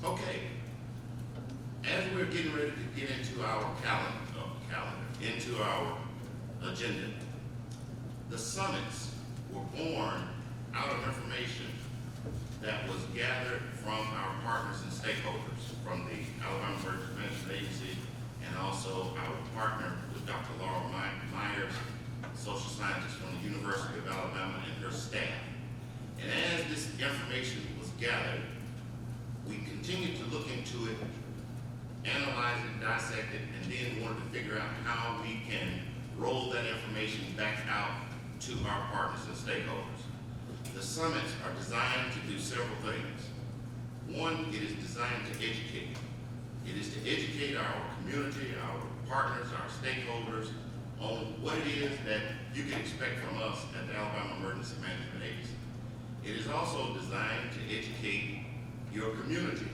Okay, as we're getting ready to get into our into our agenda, the summits were born out of information that was gathered from our partners and stakeholders from the Alabama Emergency Management Agency, and also our partner with Dr. Laura Myers, social scientist from the University of Alabama, and her staff. And as this information was gathered, we continued to look into it, analyze it, dissect it, and then wanted to figure out how we can roll that information back out to our partners and stakeholders. The summits are designed to do several things. One, it is designed to educate. It is to educate our community, our partners, our stakeholders on what it is that you can expect from us at the Alabama Emergency Management Agency. It is also designed to educate your community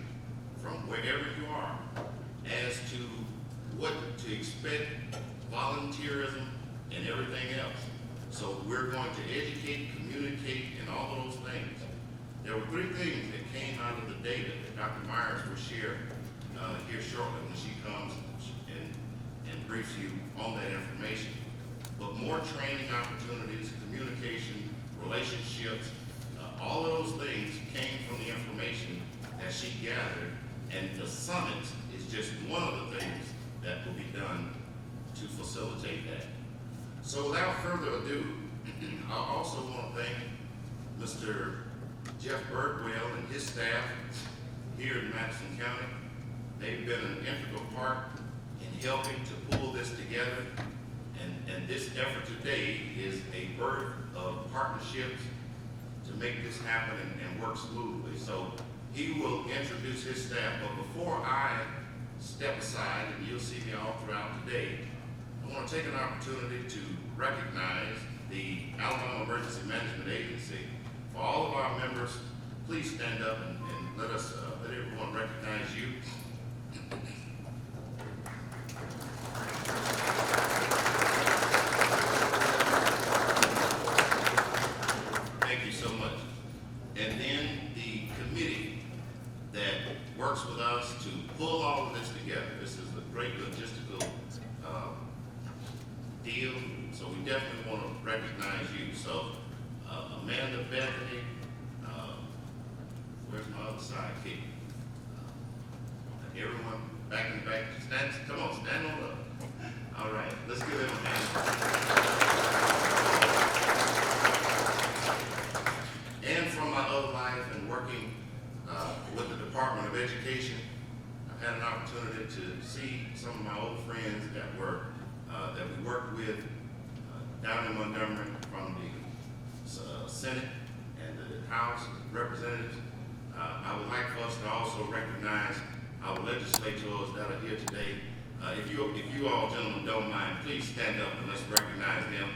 from wherever you are as to what to expect, volunteerism, and everything else. So we're going to educate, communicate, and all of those things. There were three things that came out of the data that Dr. Myers will share here shortly when she comes and briefs you on that information. But more training opportunities, communication, relationships, all of those things came from the information that she gathered, and the summit is just one of the things that will be done to facilitate that. So without further ado, I also want to thank Mr. Jeff Birdwell and his staff here in Madison County. They've been an integral part in helping to pull this together, and this effort today is a birth of partnerships to make this happen and work smoothly. So he will introduce his staff, but before I step aside, and you'll see me all throughout today, I want to take an opportunity to recognize the Alabama Emergency Management Agency. For all of our members, please stand up and let everyone recognize you. Thank you so much. And then the committee that works with us to pull all of this together. This is a great logistical deal, so we definitely want to recognize you. So Amanda, Bethany, where's my other sidekick? Everyone back in the back, come on, stand on up. All right, let's give them a hand. And from my other life and working with the Department of Education, I've had an opportunity to see some of my old friends that we worked with down in Montgomery from the Senate and the House of Representatives. I would like for us to also recognize our legislators that are here today. If you all gentlemen don't mind, please stand up and let's recognize them.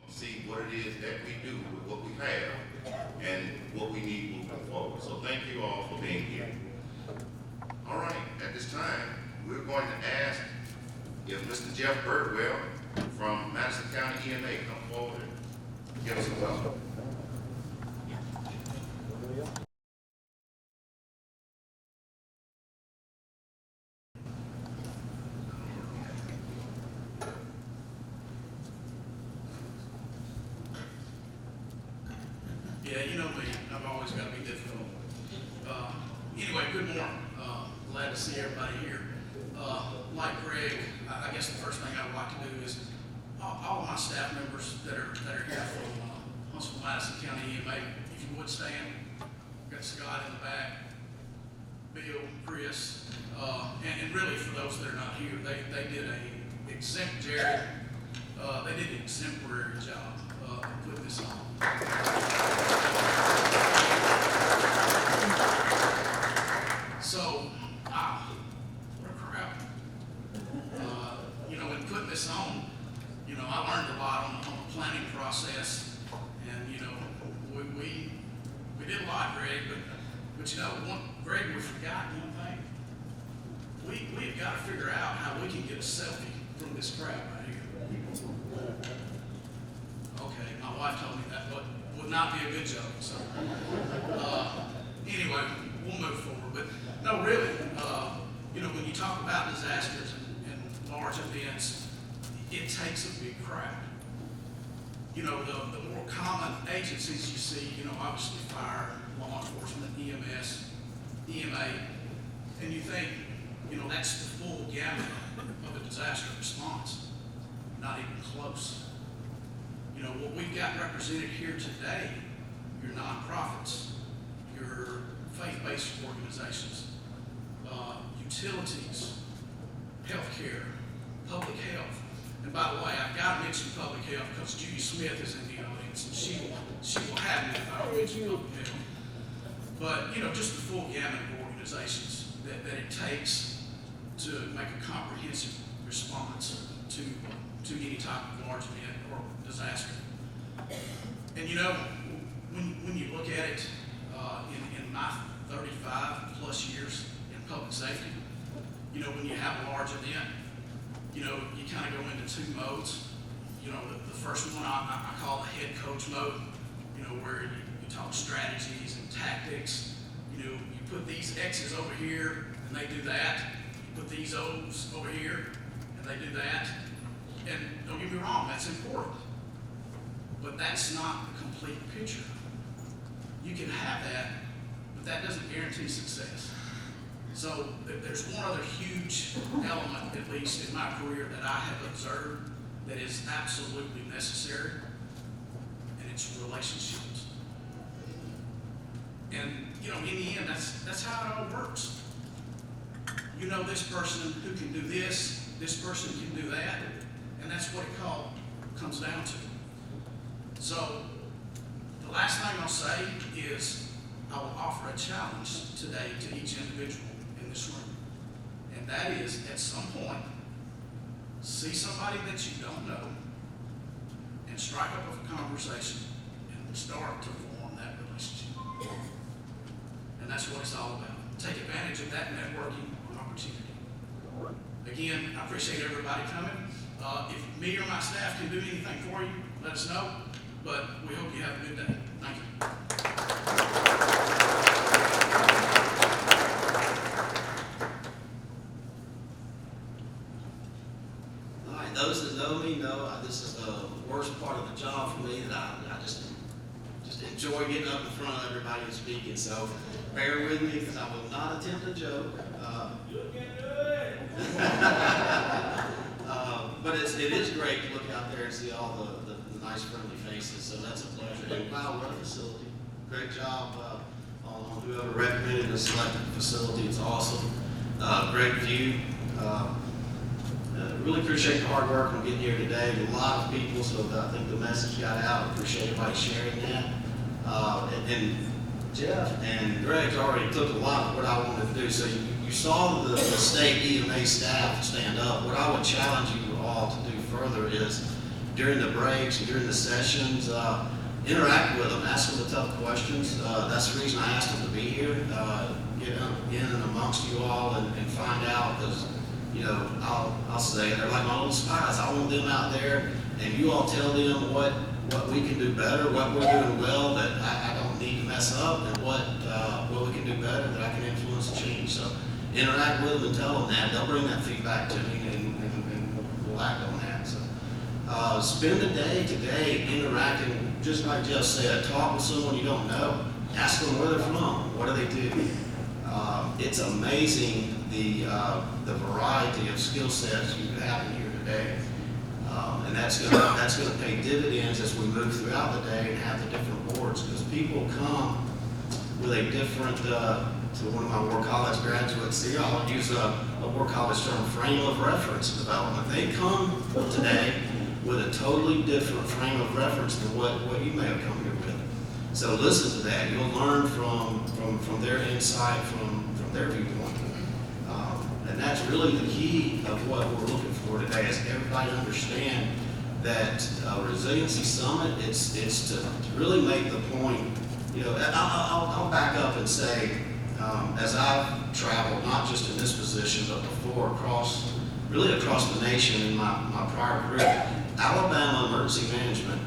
See what it is that we do with what we have and what we need moving forward. So thank you all for being here. All right, at this time, we're going to ask if Mr. Jeff Birdwell from Madison County EMA come forward and give us a welcome. Yeah, you know me, I've always got to be difficult. Anyway, good morning. Glad to see everybody here. Like Greg, I guess the first thing I would like to do is all of my staff members that are here from Huntsville, Madison County EMA, if you would stand. Got Scott in the back, Bill, Chris, and really for those that are not here, they did an exemplary job putting this on. So, what a crowd. In putting this on, I learned a lot on the planning process, and, we did a lot, Greg, but Greg, we forgot one thing. you got to figure out how we can get a selfie from this crowd right here. Okay, my wife told me that would not be a good joke. So anyway, we'll move forward. But no, really, when you talk about disasters and large events, it takes a big crowd. The more common agencies you see, obviously fire, law enforcement, EMS, EMA, and you think, that's the full gamut of a disaster response. Not even close. What we've got represented here today, your nonprofits, your faith-based organizations, utilities, healthcare, public health. And by the way, I've got to mention public health because Judy Smith is in the audience, and she will have me if I don't mention public health. But, just the full gamut of organizations that it takes to make a comprehensive response to any type of large event or disaster. And when you look at it in my 35 plus years in public safety, when you have a large event, you kind of go into two modes. The first one I call the head coach mode, where you talk strategies and tactics. You put these X's over here and they do that. You put these O's over here and they do that. And don't get me wrong, that's important. But that's not the complete picture. You can have that, but that doesn't guarantee success. So there's one other huge element, at least in my career, that I have observed that is absolutely necessary, and it's relationships. And in the end, that's how it all works. This person who can do this person can do that, and that's what it comes down to. So the last thing I'll say is I will offer a challenge today to each individual in this room. And that is, at some point, see somebody that you don't know and strike up a conversation and start to form that relationship. And that's what it's all about. Take advantage of that networking opportunity. Again, I appreciate everybody coming. If me or my staff can do anything for you, let us know. But we hope you have a good day. Thank you. All right, those that know me know this is the worst part of the job for me, that I just enjoy getting up in front of everybody and speaking. So bear with me because I will not attempt a joke. You can do it. But it is great to look out there and see all the nice friendly faces. So that's a pleasure. And wow, what a facility! Great job on whoever recommended the selected facility. It's awesome. Great view. Really appreciate the hard work on getting here today. A lot of people, so I think the message got out. Appreciate everybody sharing that. And Jeff and Greg's already took a lot of what I wanted to do. So you saw the state EMA staff stand up. What I would challenge you all to do further is during the breaks and during the sessions, interact with them, ask them the tough questions. That's the reason I asked them to be here. Get in and amongst you all and find out, because I'll say they're like my little spies. I want them out there, and you all tell them what we can do better, what we're doing well that I don't need to mess up, and what we can do better that I can influence and change. So interact with them and tell them that. They'll bring that feedback to me, and we'll act on that. So spend the day today interacting, just like Jeff said. Talk with someone you don't know. Ask them where they're from. What do they do? It's amazing the variety of skill sets you have in here today. And that's going to pay dividends as we move throughout the day and have the different boards, because people come with a different, to one of my War College graduates, see, I'll use a War College term, frame of reference development. They come today with a totally different frame of reference than what you may have come here with. So listen to that. You'll learn from their insight, from their viewpoint. And that's really the key of what we're looking for today, is everybody understand that Resiliency Summit, it's to really make the point. I'll back up and say, as I've traveled, not just in this position, but before, really across the nation in my prior career, Alabama emergency management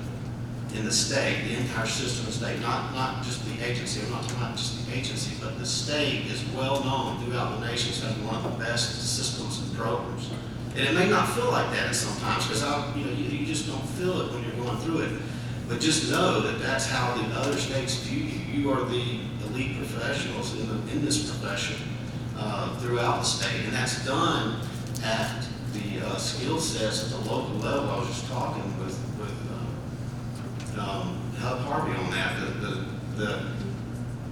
in the state, the entire system of the state, not just the agency, I'm not talking about just the agency, but the state is well known throughout the nation as having one of the best systems and programs. And it may not feel like that sometimes, because you just don't feel it when you're going through it. But just know that that's how the other states view you. You are the elite professionals in this profession throughout the state, and that's done at the skill sets at the local level. I was just talking with Harvey on that.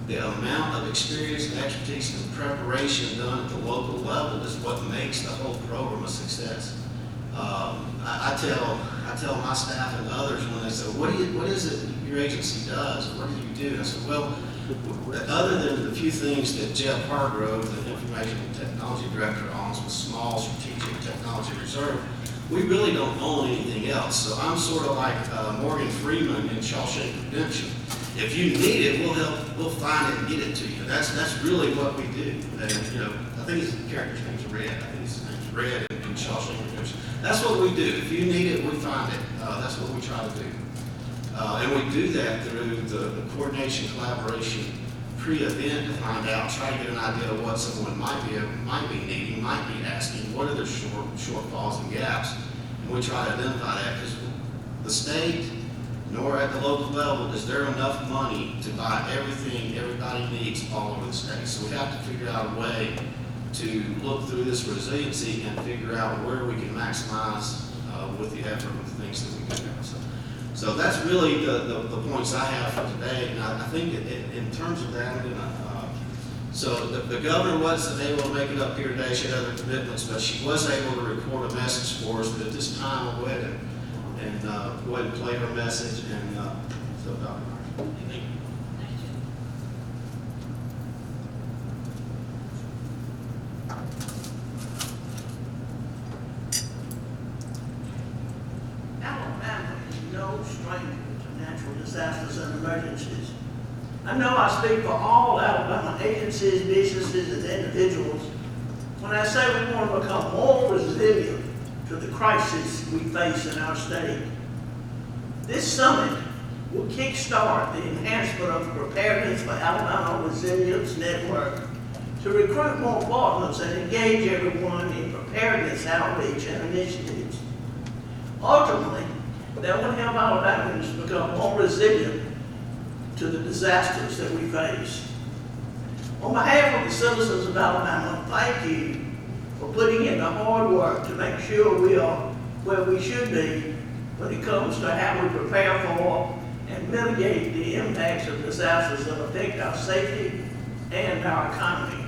The amount of experience and expertise and preparation done at the local level is what makes the whole program a success. I tell my staff and others when they say, what is it your agency does? What do you do? And I said, well, other than the few things that Jeff Hargrove, the Information Technology Director, owns with small strategic technology reserve, we really don't own anything else. So I'm sort of like Morgan Freeman in Shawshank Redemption. If you need it, we'll find it and get it to you. That's really what we do. And I think his character's name's Red. I think his name's Red in Shawshank Redemption. That's what we do. If you need it, we find it. That's what we try to do. And we do that through the coordination, collaboration, pre-event to find out, try to get an idea of what someone might be needing, might be asking, what are their shortfalls and gaps, and we try to identify that, because the state, nor at the local level, is there enough money to buy everything everybody needs all over the state. So we have to figure out a way to look through this resiliency and figure out where we can maximize with the effort of the things that we do. So that's really the points I have for today. And I think in terms of that, I'm gonna, so the governor wasn't able to make it up here today. She had other commitments, but she was able to record a message for us. But at this time, I'll go ahead and go ahead and play her message. And so, Dr. Myers. Alabama is no stranger to natural disasters and emergencies. I know I speak for all Alabama agencies, businesses, and individuals when I say we want to become more resilient to the crisis we face in our state. This summit will kickstart the enhancement of preparedness for Alabama Resilience Network to recruit more partners and engage everyone in preparedness outreach and initiatives. Ultimately, that will help Alabamians become more resilient to the disasters that we face. On behalf of the citizens of Alabama, thank you for putting in the hard work to make sure we are where we should be when it comes to how we prepare for and mitigate the impacts of disasters that affect our safety and our economy.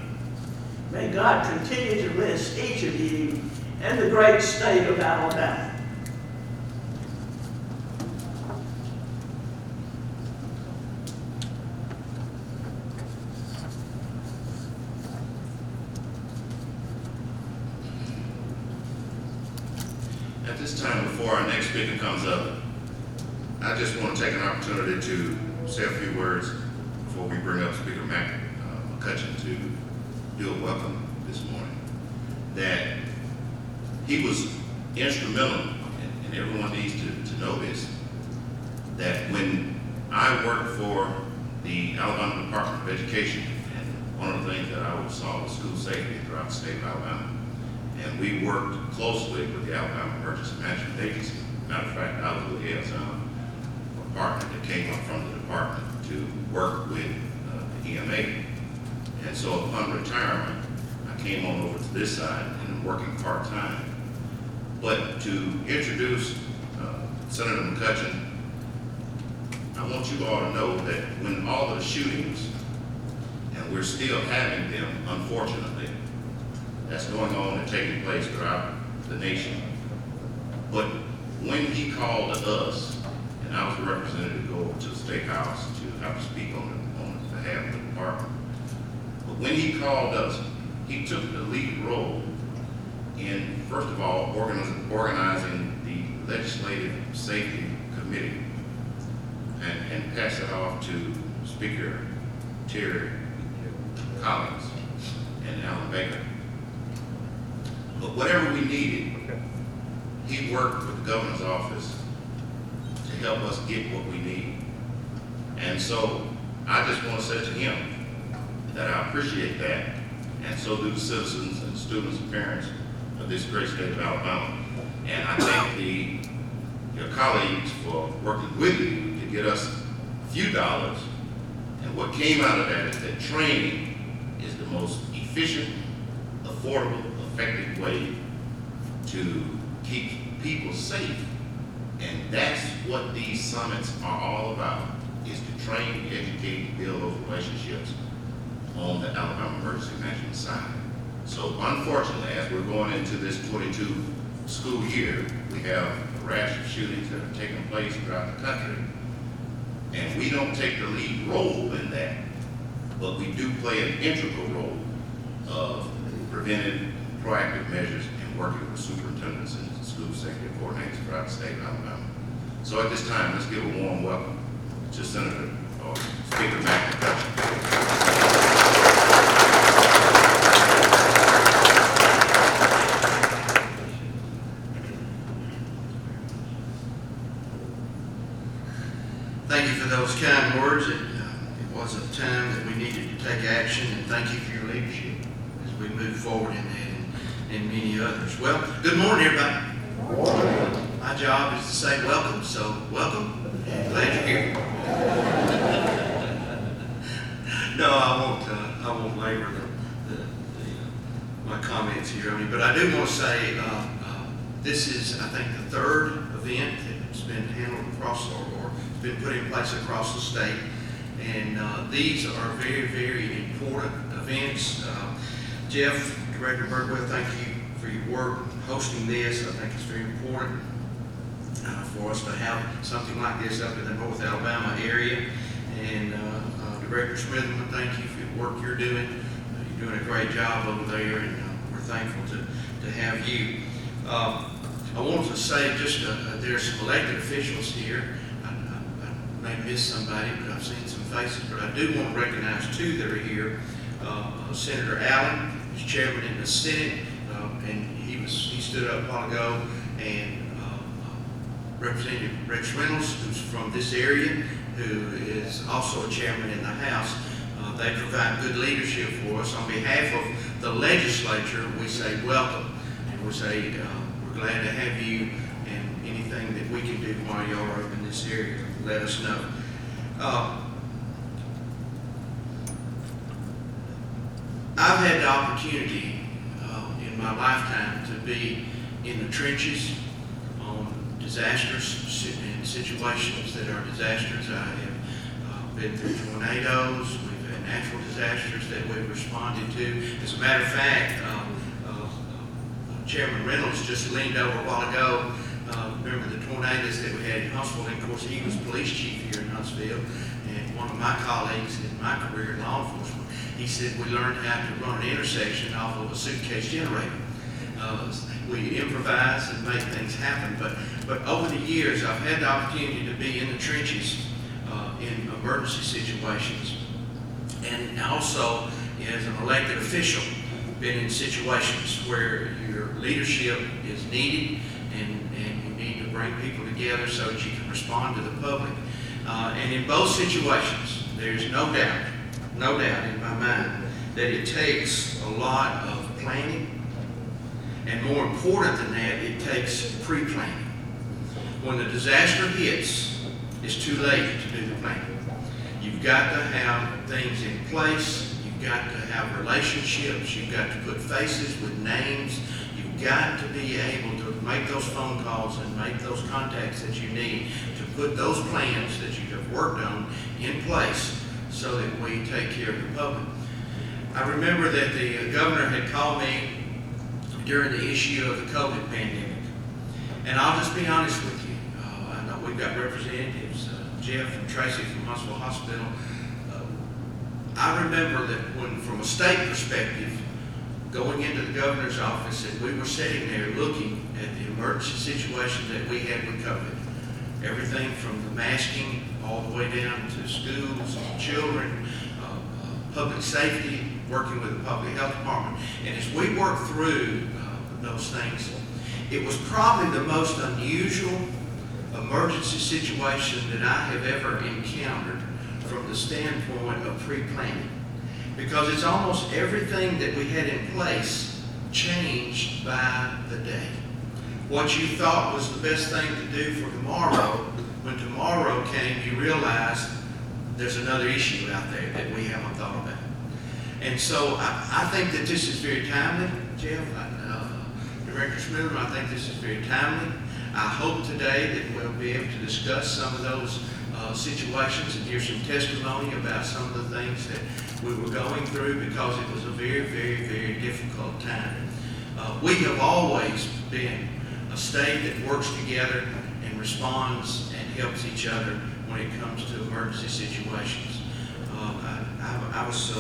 May God continue to bless each of you and the great state of Alabama. At this time, before our next speaker comes up, I just want to take an opportunity to say a few words before we bring up Speaker McCutcheon to do a welcome this morning. That he was instrumental, and everyone needs to know this, that when I worked for the Alabama Department of Education, and one of the things that I oversaw was school safety throughout the state of Alabama, and we worked closely with the Alabama Emergency Management Agency. Matter of fact, I was with the a partner that came up from the department to work with the EMA. And so upon retirement, I came on over to this side and I'm working part-time. But to introduce Senator McCutcheon, I want you all to know that when all of the shootings, and we're still having them, unfortunately, that's going on and taking place throughout the nation. But when he called us, and I was the representative to go over to the State House to have to speak on behalf of the department. But when he called us, he took the lead role in, first of all, organizing the Legislative Safety Committee and passed it off to Speaker Terry Collins and Alan Baker. But whatever we needed, he worked with the governor's office to help us get what we need. And so I just want to say to him that I appreciate that, and so do the citizens and students and parents of this great state of Alabama. And I thank your colleagues for working with you to get us a few dollars. And what came out of that is that training is the most efficient, affordable, effective way to keep people safe. And that's what these summits are all about, is to train, educate, build those relationships on the Alabama Emergency Management side. So unfortunately, as we're going into this 22 school year, we have a rash of shootings that are taking place throughout the country. And we don't take the lead role in that, but we do play an integral role of preventive, proactive measures and working with superintendents and school safety coordinators throughout the state of Alabama. So at this time, let's give a warm welcome to Senator or Speaker McCutcheon. Thank you for those kind words. It was a time that we needed to take action, and thank you for your leadership as we move forward in that and many others. Well, good morning, everybody. Good morning. My job is to say welcome, so welcome. Glad you're here. No, I won't labor my comments here. But I do want to say this is, I think, the third event that's been handled across or been put in place across the state, and these are very, very important events. Jeff, Director Birdwell, thank you for your work hosting this. I think it's very important for us to have something like this up in the North Alabama area. And Director Smitherman, thank you for the work you're doing. You're doing a great job over there, and we're thankful to have you. I want to say just there's some elected officials here. I may miss somebody, but I've seen some faces. But I do want to recognize two that are here. Senator Allen, who's chairman in the Senate, and he stood up a while ago, and Representative Rex Reynolds, who's from this area, who is also a chairman in the House. They provide good leadership for us. On behalf of the legislature, we say welcome, and we say we're glad to have you, and anything that we can do while y'all are up in this area, let us know. I've had the opportunity in my lifetime to be in the trenches on disasters and situations that are disasters. I have been through tornadoes. We've had natural disasters that we've responded to. As a matter of fact, Chairman Reynolds just leaned over a while ago. Remember the tornadoes that we had in Huntsville? And of course, he was police chief here in Huntsville. And one of my colleagues in my career in law enforcement, he said we learned how to run an intersection off of a suitcase generator. We improvise and make things happen. But over the years, I've had the opportunity to be in the trenches in emergency situations, and also as an elected official, been in situations where your leadership is needed and you need to bring people together so that you can respond to the public. And in both situations, there's no doubt in my mind that it takes a lot of planning, and more important than that, it takes pre-planning. When the disaster hits, it's too late to do the planning. You've got to have things in place. You've got to have relationships. You've got to put faces with names. You've got to be able to make those phone calls and make those contacts that you need to put those plans that you have worked on in place so that we take care of the public. I remember that the governor had called me during the issue of the COVID pandemic. And I'll just be honest with you. I know we've got representatives, Jeff and Tracy from Huntsville Hospital. I remember that when, from a state perspective, going into the governor's office, and we were sitting there looking at the emergency situation that we had with COVID. Everything from the masking all the way down to schools, children, public safety, working with the public health department. And as we worked through those things, it was probably the most unusual emergency situation that I have ever encountered from the standpoint of pre-planning. Because it's almost everything that we had in place changed by the day. What you thought was the best thing to do for tomorrow, when tomorrow came, you realized there's another issue out there that we haven't thought about. And so I think that this is very timely, Jeff. Director Smitherman, I think this is very timely. I hope today that we'll be able to discuss some of those situations and hear some testimony about some of the things that we were going through, because it was a very, very, very difficult time. We have always been a state that works together and responds and helps each other when it comes to emergency situations. I was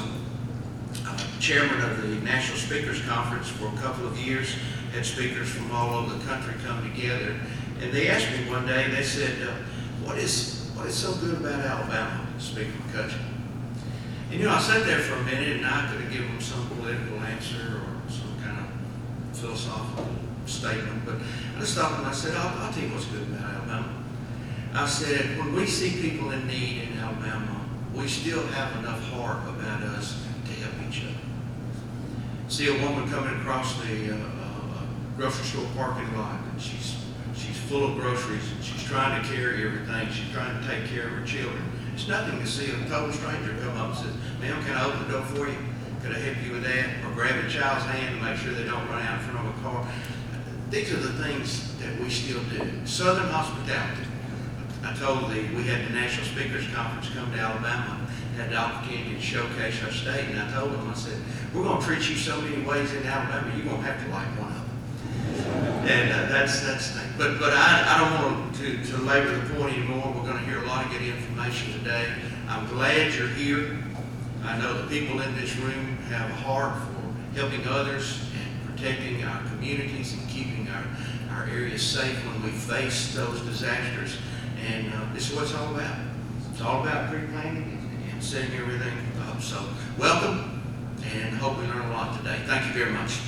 chairman of the National Speakers Conference for a couple of years, had speakers from all over the country come together, and they asked me one day, they said, what is so good about Alabama, Speaker McCutcheon? And I sat there for a minute, and I could have given them some political answer or some kind of philosophical statement, but I just stopped and I said, I'll tell you what's good about Alabama. I said, when we see people in need in Alabama, we still have enough heart about us to help each other. See a woman coming across the grocery store parking lot, and she's full of groceries, and she's trying to carry everything. She's trying to take care of her children. It's nothing to see a total stranger come up and say, ma'am, can I open the door for you? Could I help you with that? Or grab a child's hand to make sure they don't run out in front of a car. These are the things that we still do. Southern hospitality. We had the National Speakers Conference come to Alabama, had the opportunity to showcase our state, and I told them, I said, we're going to treat you so many ways in Alabama, you're going to have to like one of them. And that's the thing. But I don't want to labor the point anymore. We're going to hear a lot of good information today. I'm glad you're here. I know the people in this room have a heart for helping others and protecting our communities and keeping our areas safe when we face those disasters. And this is what it's all about. It's all about pre-planning and setting everything up. So welcome, and hope we learn a lot today. Thank you very much.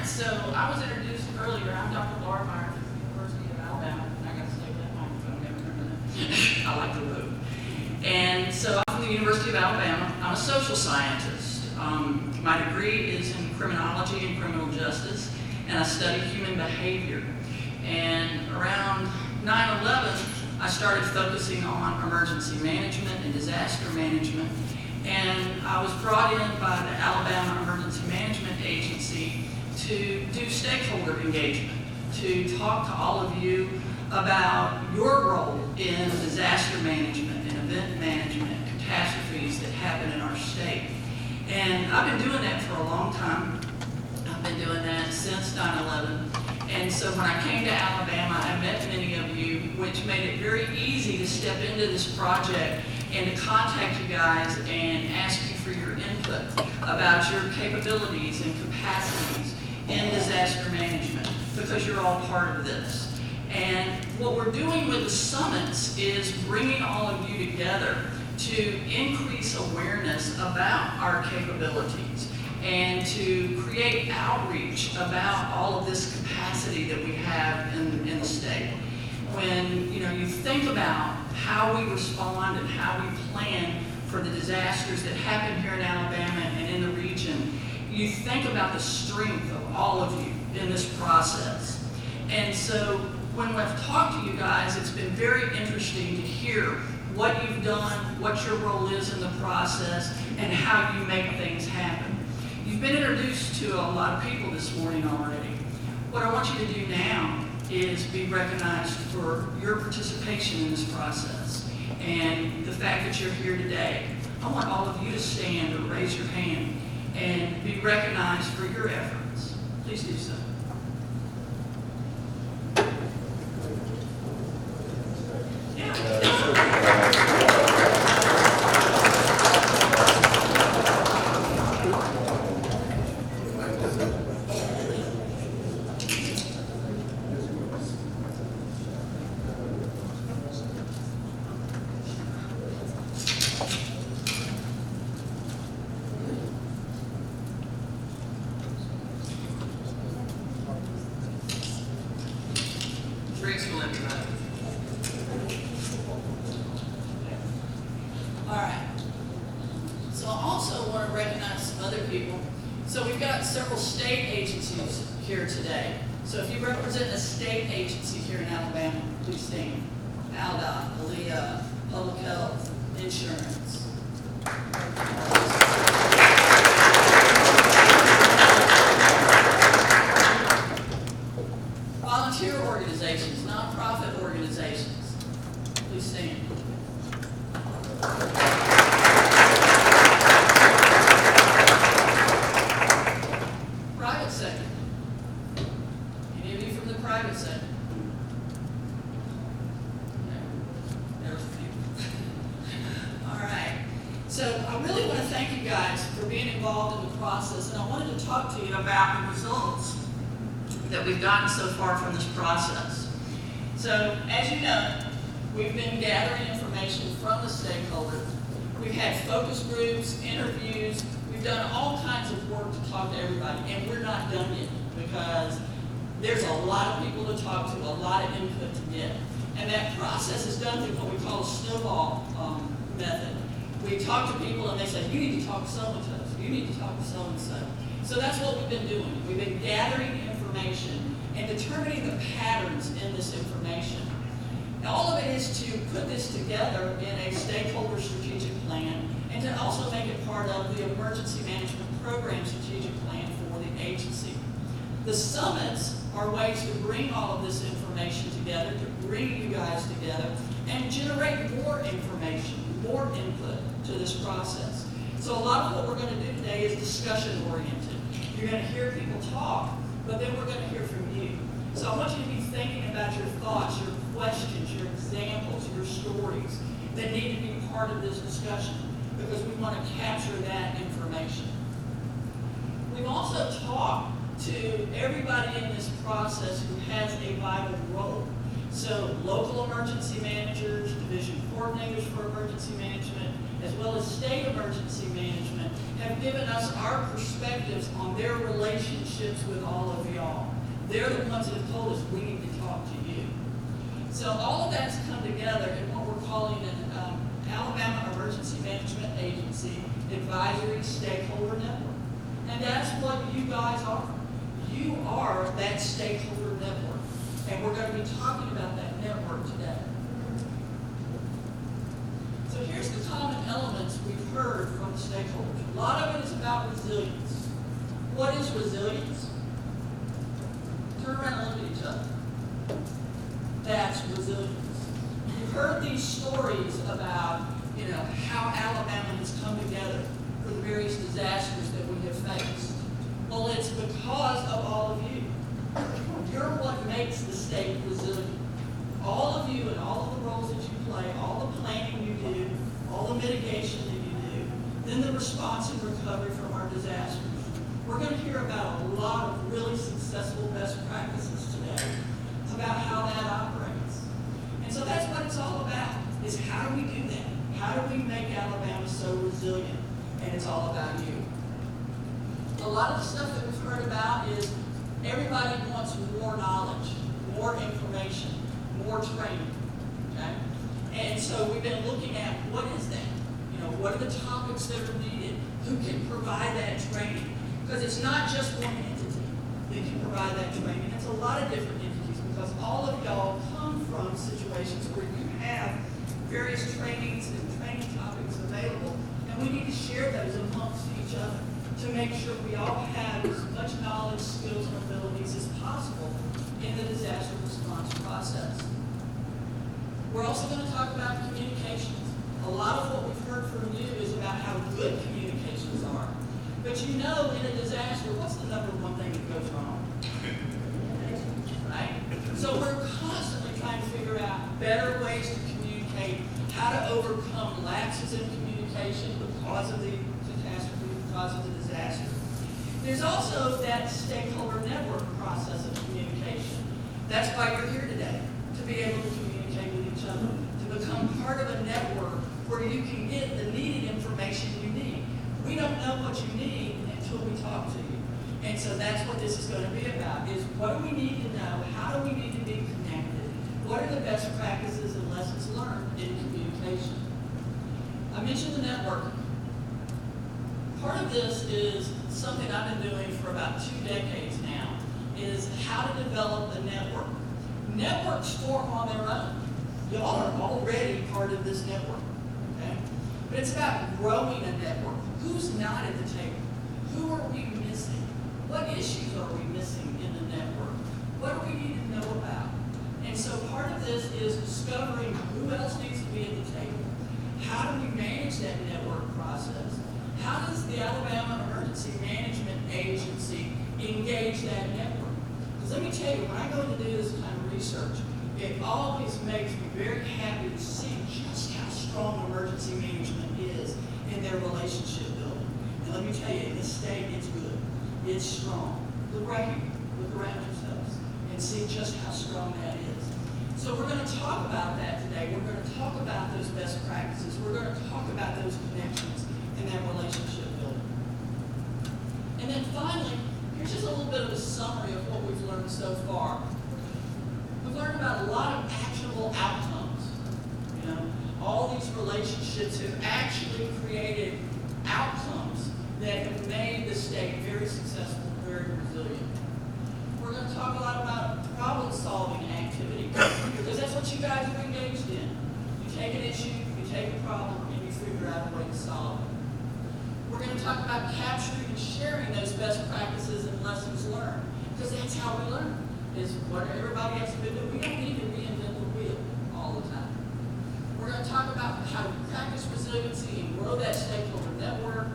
So I was introduced earlier. I'm Dr. Laura Meyer from the University of Alabama. I got to stay with that microphone. Never remember that. I like to vote. And so I'm from the University of Alabama. I'm a social scientist. My degree is in criminology and criminal justice, and I study human behavior. And around 9/11, I started focusing on emergency management and disaster management. And I was brought in by the Alabama Emergency Management Agency to do stakeholder engagement, to talk to all of you about your role in disaster management and event management, catastrophes that happen in our state. And I've been doing that for a long time. I've been doing that since 9/11. And so when I came to Alabama, I met many of you, which made it very easy to step into this project and to contact you guys and ask you for your input about your capabilities and capacities in disaster management, because you're all part of this. And what we're doing with the summits is bringing all of you together to increase awareness about our capabilities and to create outreach about all of this capacity that we have in the state. When you think about how we respond and how we plan for the disasters that happen here in Alabama and in the region, you think about the strength of all of you in this process. And so when I've talked to you guys, it's been very interesting to hear what you've done, what your role is in the process, and how you make things happen. You've been introduced to a lot of people this morning already. What I want you to do now is be recognized for your participation in this process and the fact that you're here today. I want all of you to stand or raise your hand. and be recognized for your efforts. Please do so. All right. All right, so I was introduced earlier. I'm Dr. Laura Meyer from the University of Alabama. I'm a social scientist. My degree is in criminology and criminal justice, and I study human behavior. And around 9/11, I started focusing on emergency management and disaster management. And what we're doing with the summits is bringing all of you together to increase awareness about our capabilities and how we make things happen. You've been introduced to a lot of people this morning already. What I want you to do now is be recognized for your participation in this process and be recognized for your efforts. Please do so. Drinks will enter that. All right. So I also want to recognize some other people. So we've got several state agencies here today. So if you represent a state agency here in Alabama, please stand. ALDOT, ALEA, Public Health, Insurance. Volunteer organizations, nonprofit organizations, please stand. Private sector. Any of you from the private sector? No. There's a few. All right. So I really want to thank you guys for being involved in the process, and I wanted to talk to you about the results that we've gotten so far from this process. So, as you know, we've been gathering information from the stakeholders. We've had focus groups, interviews. We've done all kinds of work to talk to everybody, and we're not done yet because there's a lot of people to talk to, a lot of input to get. And that process is done through what we call a snowball method. We talk to people and they say, you need to talk to so-and-so, you need to talk to so-and-so. So that's what we've been doing. We've been gathering information and determining the patterns in this information. And all of it is to put this together in a stakeholder strategic plan and to also make it part of the emergency management program strategic plan for the agency. The summits are ways to bring all of this information together, to bring you guys together and generate more information, more input to this process. So a lot of what we're going to do today is discussion oriented. You're going to hear people talk, but then we're going to hear from you. So I want you to be thinking about your thoughts, your questions, your examples, your stories that need to be part of this discussion because we want to capture that information. We've also talked to everybody in this process who has a vital role. So local emergency managers, division coordinators for emergency management, as well as state emergency management, have given us our perspectives on their relationships with all of y'all. They're the ones that have told us we need to talk to you. So all of that's come together in what we're calling an Alabama Emergency Management Agency Advisory Stakeholder Network. And that's what you guys are. You are that stakeholder network. And we're going to be talking about that network today. So here's the common elements we've heard from the stakeholders. A lot of it is about resilience. What is resilience? Turn around and look at each other. That's resilience. You've heard these stories about, how Alabama has come together for the various disasters that we have faced. Well, it's because of all of you. You're what makes the state resilient. All of you and all of the roles that you play, all the planning you do, all the mitigation that you do, then the response and recovery from our disasters. We're going to hear about a lot of really successful best practices today about how that operates. And so that's what it's all about, is how do we do that? How do we make Alabama so resilient? And it's all about you. A lot of the stuff that we've heard about is everybody wants more knowledge, more information, more training, okay? And so we've been looking at what is that? What are the topics that are needed? Who can provide that training? Because it's not just one entity that can provide that training. It's a lot of different entities because all of y'all come from situations where you have various trainings and training topics available, and we need to share those amongst each other to make sure we all have as much knowledge, skills, and abilities as possible in the disaster response process. We're also going to talk about communications. A lot of what we've heard from you is about how good communications are. But in a disaster, what's the number one thing that goes wrong? Right? So we're constantly trying to figure out better ways to communicate how to overcome lapses in communication, the cause of the catastrophe, the cause of the disaster. There's also that stakeholder network process of communication. That's why you're here today, to be able to communicate with each other, to become part of a network where you can get the needed information you need. We don't know what you need until we talk to you. And so that's what this is going to be about, is what do we need to know, how do we need to be connected, what are the best practices and lessons learned in communication. I mentioned the network. Part of this is something I've been doing for about 2 decades now, is how to develop the network. Networks form on their own. Y'all are already part of this network, okay? But it's about growing a network. Who's not at the table? Who are we missing? What issues are we missing in the network? What do we need to know about? And so part of this is discovering who else needs to be at the table. How do we manage that network process? How does the Alabama Emergency Management Agency engage that network? Because let me tell you, when I go to do this kind of research, it always makes me very happy to see just how strong emergency management is in their relationship building. And let me tell you, in this state, it's good. It's strong. Look right here. Look around yourselves and see just how strong that is. So we're going to talk about that today. We're going to talk about those best practices. We're going to talk about those connections and that relationship building. And then finally, here's just a little bit of a summary of what we've learned so far. We've learned about a lot of actionable outcomes. You know, all these relationships have actually created outcomes that have made the state very successful, very resilient. We're going to talk a lot about problem-solving activity, because that's what you guys are engaged in. You take an issue, you take a problem, and you figure out a way to solve it. We're going to talk about capturing and sharing those best practices and lessons learned, because that's how we learn, is what everybody else has been doing. We don't need to reinvent the wheel all the time. We're going to talk about how to practice resiliency and grow that stakeholder network.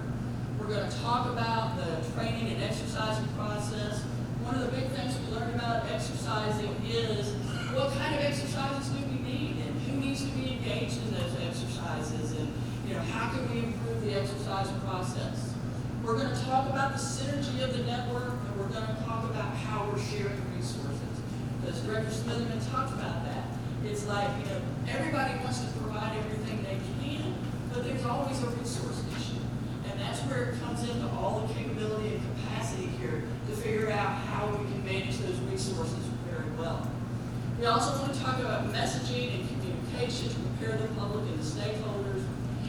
We're going to talk about the training and exercising process. One of the big things we learned about exercising is what kind of exercises do we need, and who needs to be engaged in those exercises, and how can we improve the exercise process. We're going to talk about the synergy of the network, and we're going to talk about how we're sharing resources. Because Director Smitherman talked about that. It's like, everybody wants to provide everything they can, but there's always a resource issue. And that's where it comes into all the capability and capacity here to figure out how we can manage those resources very well. We also want to talk about messaging and communication to prepare the public and the stakeholders.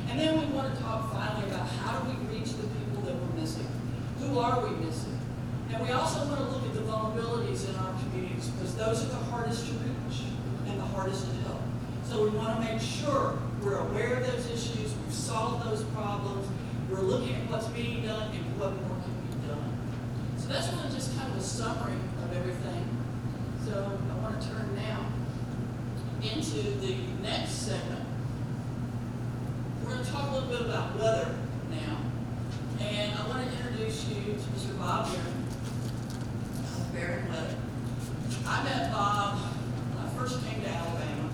And then we want to talk finally about how do we reach the people that we're missing? Who are we missing? And we also want to look at the vulnerabilities in our communities, because those are the hardest to reach and the hardest to help. So we want to make sure we're aware of those issues, we've solved those problems, we're looking at what's being done and what more can be done. So that's really just kind of a summary of everything. So I want to turn now into the next segment. We're going to talk a little bit about weather now. And I want to introduce you to Mr. Bob Barron Weather. I met Bob when I first came to Alabama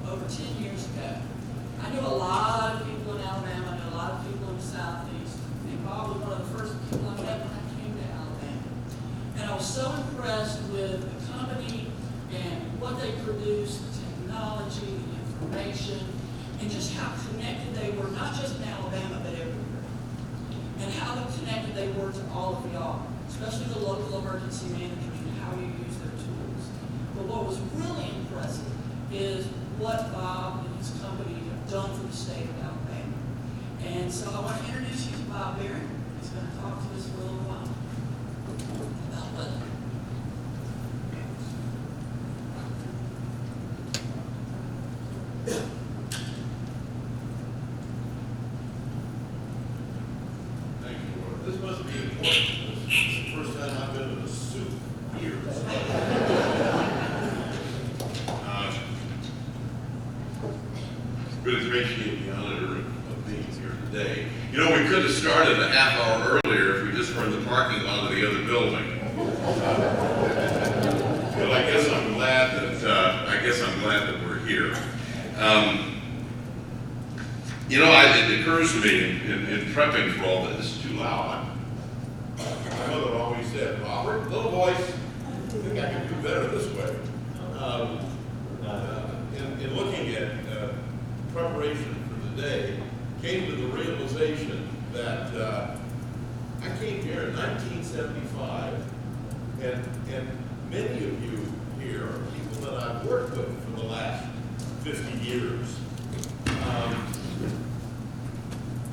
over 10 years ago. I knew a lot of people in Alabama, I knew a lot of people in the Southeast. And Bob was one of the first people I met when I came to Alabama. And I was so impressed with the company and what they produced, the technology, the information, and just how connected they were, not just in Alabama, but everywhere. And how connected they were to all of y'all, especially the local emergency managers and how you use their tools. But what was really impressive is what Bob and his company have done for the state of Alabama. And so I want to introduce you to Bob Barron. He's going to talk to us for a little while about weather. Thank you, Laura. This must be important. This is the first time I've been in a suit in years. Really appreciate the honor of being here today. We could have started a half hour earlier if we just were in the parking lot of the other building. But I guess I'm glad that we're here. You know, it occurs to me in prepping for all this, is too loud. My mother always said, Robert, little voice, I think I can do better this way. In looking at preparation for the day, came to the realization that I came here in 1975, and many of you here are people that I've worked with for the last 50 years.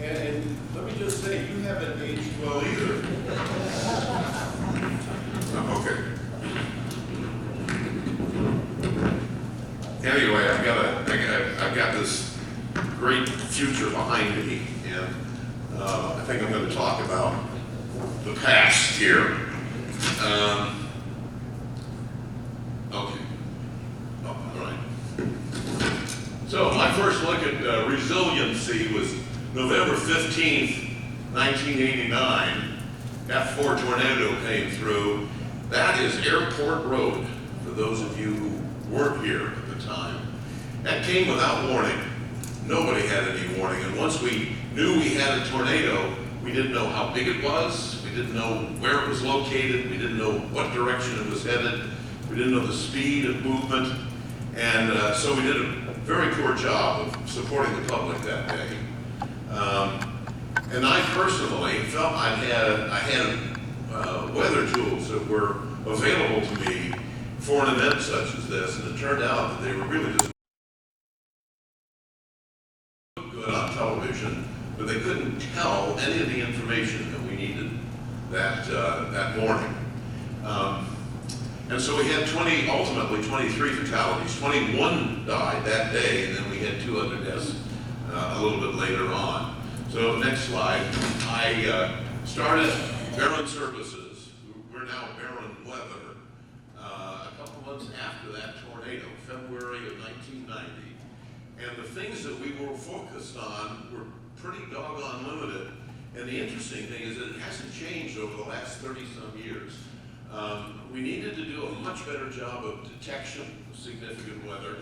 And let me just say, you haven't aged well either. Okay. Anyway, I've got this great future behind me, and I think I'm going to talk about the past here. Okay. Oh, all right. So my first look at resiliency was November 15th, 1989. F4 tornado came through. That is Airport Road, for those of you who weren't here at the time. That came without warning. Nobody had any warning. And once we knew we had a tornado, we didn't know how big it was. We didn't know where it was located. We didn't know what direction it was headed. We didn't know the speed of movement. And so we did a very poor job of supporting the public that day. And I personally felt I had weather tools that were available to me for an event such as this, and it turned out that they were really just good on television, but they couldn't tell any of the information that we needed that morning. And so we had ultimately 23 fatalities. 21 died that day, and then we had 2 other deaths a little bit later on. So next slide. I started Aron Services. We're now Aron Weather. A couple months after that tornado, February of 1990. And the things that we were focused on were pretty doggone limited. And the interesting thing is that it hasn't changed over the last 30-some years. We needed to do a much better job of detection of significant weather.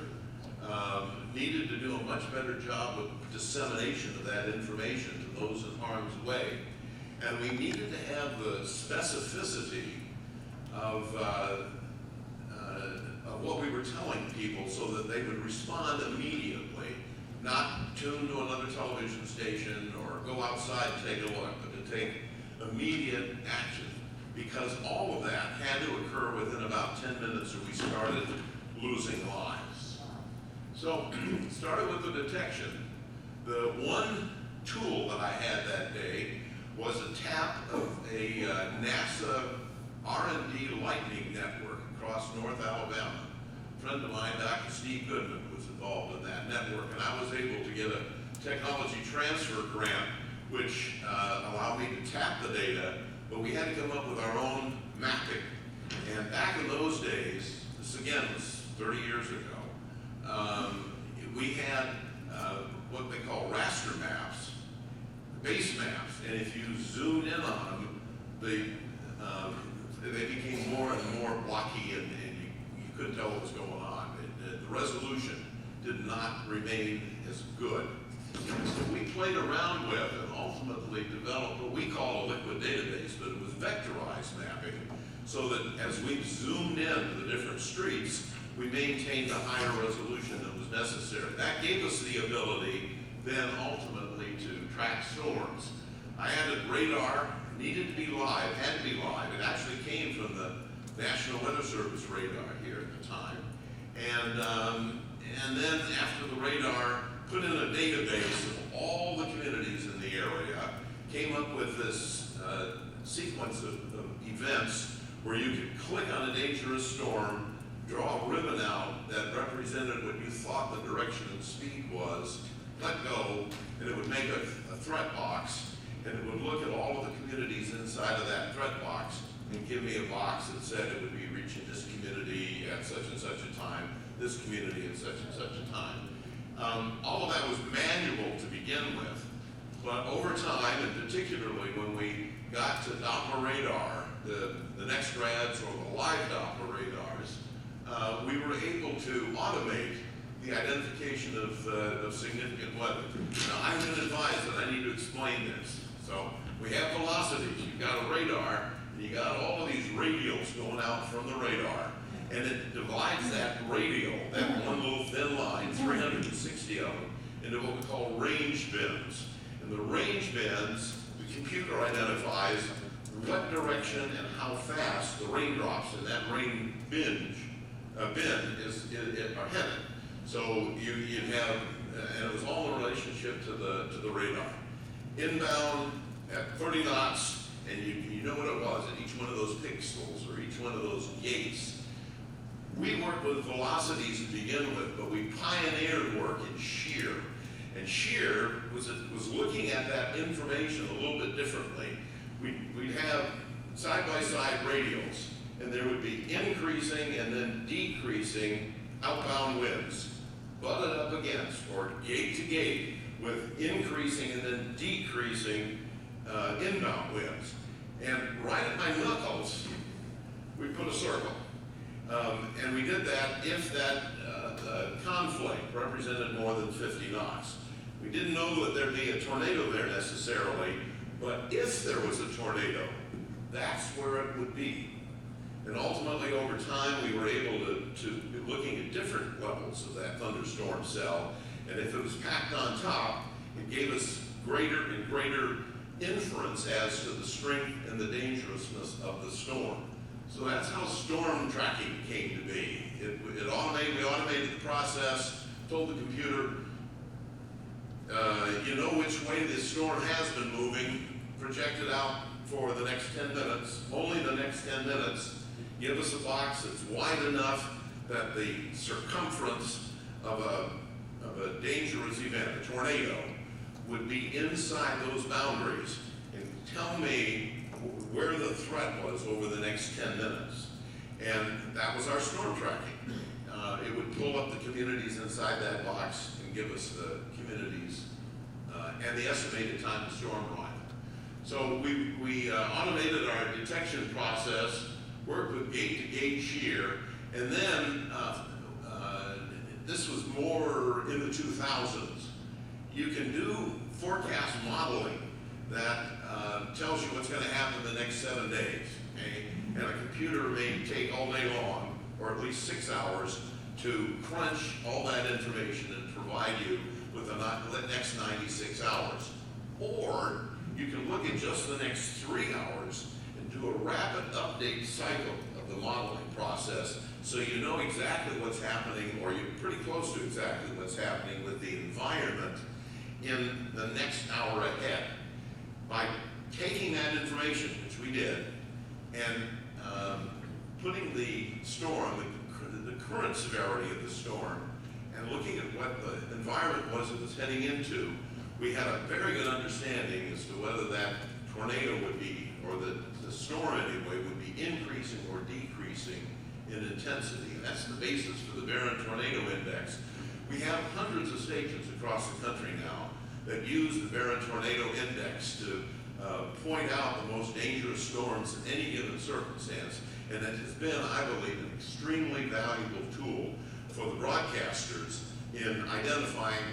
Needed to do a much better job of dissemination of that information to those in harm's way. And we needed to have the specificity of what we were telling people so that they would respond immediately, not tune to another television station or go outside and take a look, but to take immediate action, because all of that had to occur within about 10 minutes or we started losing lives. So, started with the detection. The one tool that I had that day was a tap of a NASA R&D lightning network across North Alabama. A friend of mine, Dr. Steve Goodman, was involved in that network, and I was able to get a technology transfer grant, which allowed me to tap the data, but we had to come up with our own mapping. And back in those days, this again was 30 years ago, we had what they call raster maps, base maps, and if you zoomed in on them, they became more and more blocky, and you couldn't tell what was going on. The resolution did not remain as good. So we played around with and ultimately developed what we call a liquid database, but it was vectorized mapping, so that as we zoomed in to the different streets, we maintained the higher resolution that was necessary. That gave us the ability then ultimately to track storms. I added radar, needed to be live, had to be live. It actually came from the National Weather Service radar here at the time. And then after the radar, put in a database of all the communities in the area, came up with this sequence of events where you could click on a dangerous storm, draw a ribbon out that represented what you thought the direction and speed was, let go, and it would make a threat box, and it would look at all of the communities inside of that threat box and give me a box that said it would be reaching this community at such and such a time, this community at such and such a time. All of that was manual to begin with, but over time, and particularly when we got to Doppler radar, the next rads or the live Doppler radars, we were able to automate the identification of significant weather. Now, I've been advised that I need to explain this. So we have velocities, you've got a radar, and you got all of these radials going out from the radar, and it divides that radial, that one little thin line, 360 of them, into what we call range bins. And the range bins, the computer identifies what direction and how fast the raindrops in that rain bin are headed. So you have, and it was all in relationship to the radar. Inbound at 30 knots, and you know what it was at each one of those pixels or each one of those gates. We worked with velocities to begin with, but we pioneered work in shear. And shear was looking at that information a little bit differently. We'd have side-by-side radials, and there would be increasing and then decreasing outbound winds, butted up against, or gate to gate, with increasing and then decreasing inbound winds. And right at my knuckles, we put a circle. And we did that if that conflict represented more than 50 knots. We didn't know that there'd be a tornado there necessarily, but if there was a tornado, that's where it would be. And ultimately, over time, we were able to be looking at different levels of that thunderstorm cell. And if it was packed on top, it gave us greater and greater inference as to the strength and the dangerousness of the storm. So that's how storm tracking came to be. We automated the process, told the computer, you know which way this storm has been moving, projected out for the next 10 minutes, only the next 10 minutes. Give us a box that's wide enough that the circumference of a dangerous event, a tornado, would be inside those boundaries, and tell me where the threat was over the next 10 minutes. And that was our storm tracking. It would pull up the communities inside that box and give us the communities and the estimated time of storm arrival. So we automated our detection process, worked with gate-to-gate shear, and then this was more in the 2000s. You can do forecast modeling that tells you what's going to happen the next 7 days. Okay? And a computer may take all day long, or at least 6 hours, to crunch all that information and provide you with the next 96 hours. Or you can look at just the next 3 hours and do a rapid update cycle of the modeling process, so you know exactly what's happening, or you're pretty close to exactly what's happening with the environment in the next hour ahead. By taking that information, which we did, and putting the storm, the current severity of the storm, and looking at what the environment was it was heading into, we had a very good understanding as to whether that tornado would be, or the storm anyway, would be increasing or decreasing in intensity. And that's the basis for the Barron Tornado Index. We have hundreds of stations across the country now that use the Barron Tornado Index to point out the most dangerous storms in any given circumstance. And it has been, I believe, an extremely valuable tool for the broadcasters in identifying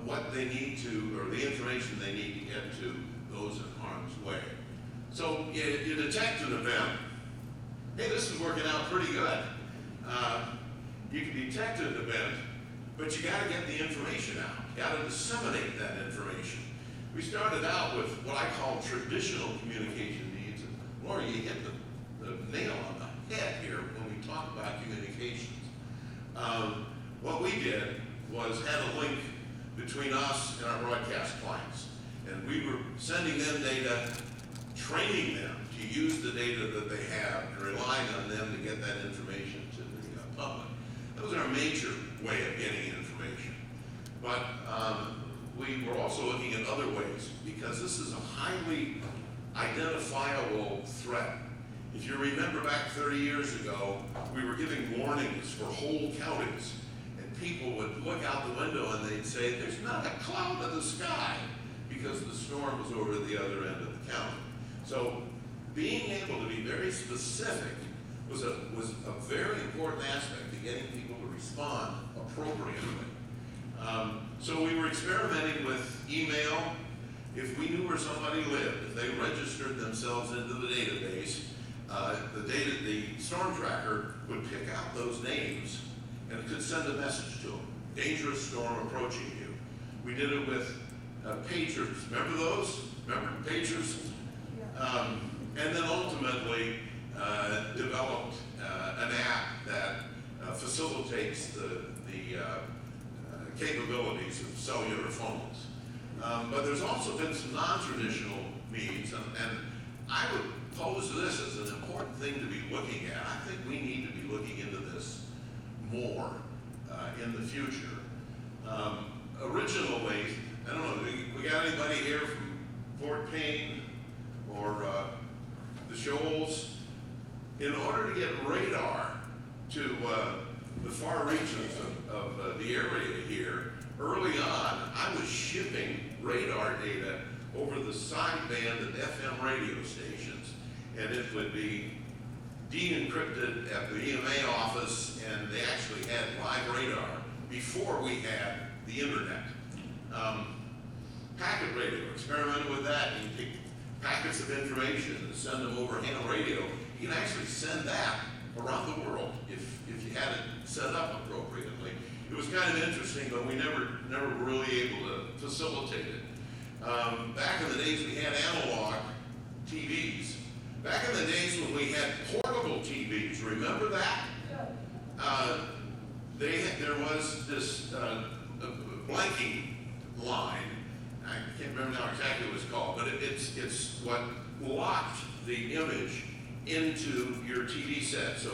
what they need to, or the information they need to get to those in harm's way. So you detect an event. Hey, this is working out pretty good. You can detect an event, but you got to get the information out. You got to disseminate that information. We started out with what I call traditional communication needs. And Laura, you hit the nail on the head here when we talk about communications. What we did was had a link between us and our broadcast clients. And we were sending them data, training them to use the data that they have, and relying on them to get that information to the public. That was our major way of getting information. But we were also looking at other ways, because this is a highly identifiable threat. If you remember back 30 years ago, we were giving warnings for whole counties, and people would look out the window and they'd say, "There's not a cloud in the sky," because the storm was over the other end of the county. So being able to be very specific was a very important aspect to getting people to respond appropriately. So we were experimenting with email. If we knew where somebody lived, if they registered themselves into the database, the storm tracker would pick out those names and it could send a message to them. Dangerous storm approaching you. We did it with pagers. Remember those? Remember pagers? And then ultimately developed an app that facilitates the capabilities of cellular phones. But there's also been some non-traditional means, and I would pose this as an important thing to be looking at. I think we need to be looking into this more in the future. Originally, I don't know, we got anybody here from Fort Payne or the Shoals? In order to get radar to the far reaches of the area here, early on, I was shipping radar data over the sideband of FM radio stations, and it would be de-encrypted at the EMA office, and they actually had live radar before we had the internet. Packet radio, experimented with that. You can take packets of information and send them over ham radio. You can actually send that around the world if you had it set up appropriately. It was kind of interesting, but we never were really able to facilitate it. Back in the days we had analog TVs. Back in the days when we had portable TVs, remember that? There was this blanking line. I can't remember now exactly what it's called, but it's what locked the image into your TV set, so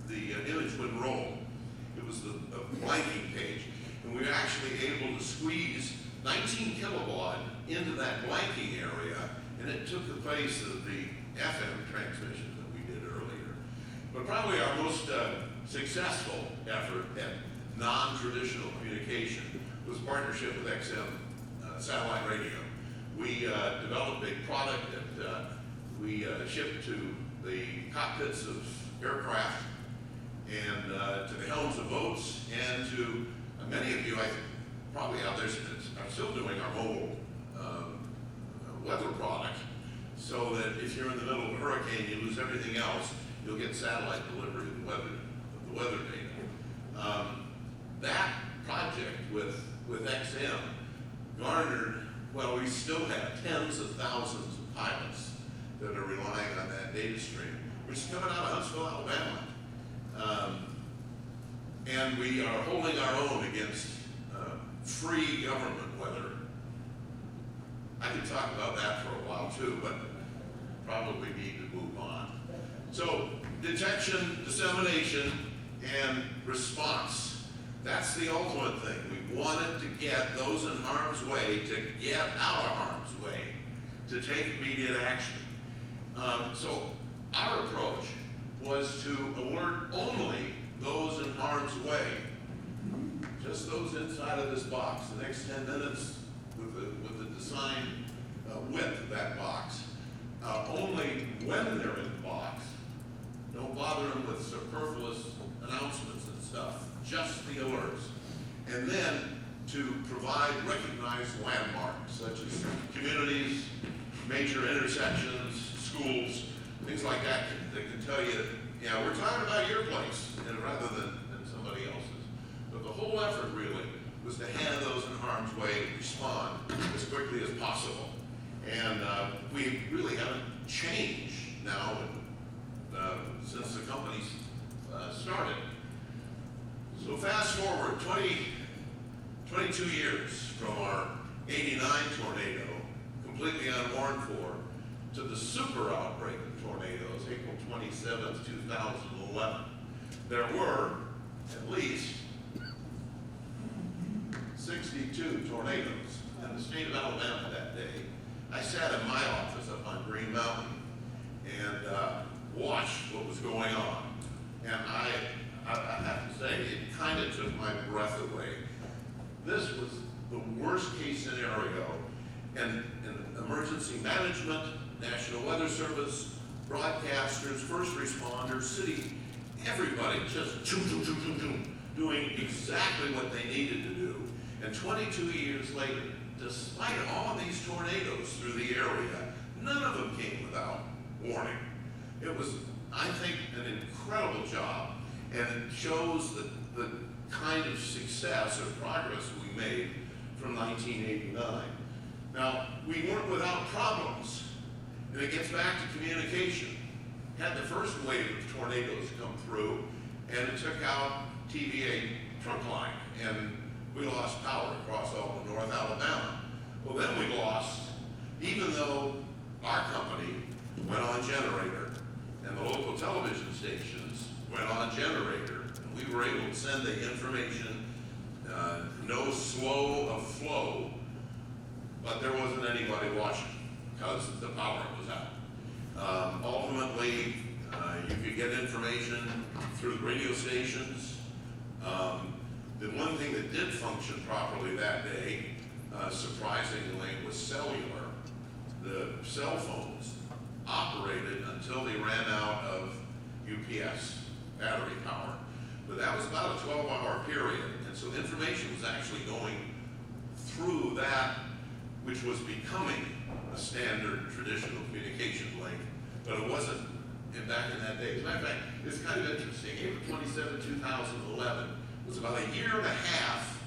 the image wouldn't roll. It was a blanking page, and we were actually able to squeeze 19 kilowatt into that blanking area, and it took the place of the FM transmission that we did earlier. But probably our most successful effort at non-traditional communication was partnership with XM satellite radio. We developed a product that we shipped to the cockpits of aircraft and to the helms of boats, and to many of you, I think, probably out there are still doing our mobile weather product, so that if you're in the middle of a hurricane, you lose everything else, you'll get satellite delivery of the weather data. That project with XM garnered, well, we still have tens of thousands of pilots that are relying on that data stream, which is coming out of Huntsville, Alabama. And we are holding our own against free government weather. I could talk about that for a while too, but probably need to move on. So detection, dissemination, and response. That's the ultimate thing. We wanted to get those in harm's way to get out of harm's way, to take immediate action. So our approach was to alert only those in harm's way, just those inside of this box. The next 10 minutes with the design width of that box, only when they're in the box. Don't bother them with superfluous announcements and stuff, just the alerts. And then to provide recognized landmarks such as communities, major intersections, schools, things like that can tell you, yeah, we're talking about your place, and rather than somebody else's. But the whole effort really was to have those in harm's way respond as quickly as possible. And we really haven't changed now since the company's started. So fast forward 22 years from our 89 tornado, completely unwarned for, to the super outbreak of tornadoes, April 27th, 2011. There were at least 62 tornadoes in the state of Alabama that day. I sat in my office up on Green Mountain and watched what was going on. And I have to say, it kind of took my breath away. This was the worst case scenario, and emergency management, National Weather Service, broadcasters, first responders, city, everybody just doing exactly what they needed to do. And 22 years later, despite all of these tornadoes through the area, none of them came without warning. It was, I think, an incredible job, and it shows the kind of success or progress we made from 1989. Now, we weren't without problems, and it gets back to communication. Had the first wave of tornadoes come through, and it took out TVA trunk line, and we lost power across all of North Alabama. Well, then we lost, even though our company went on generator, and the local television stations went on generator, and we were able to send the information, no slow of flow, but there wasn't anybody watching because the power was out. Ultimately, you could get information through the radio stations. The one thing that did function properly that day, surprisingly, was cellular. The cell phones operated until they ran out of UPS battery power. But that was about a 12-hour period, and so information was actually going through that, which was becoming a standard traditional communication link, but it wasn't back in that day. As a matter of fact, it's kind of interesting. April 27, 2011 was about a year and a half,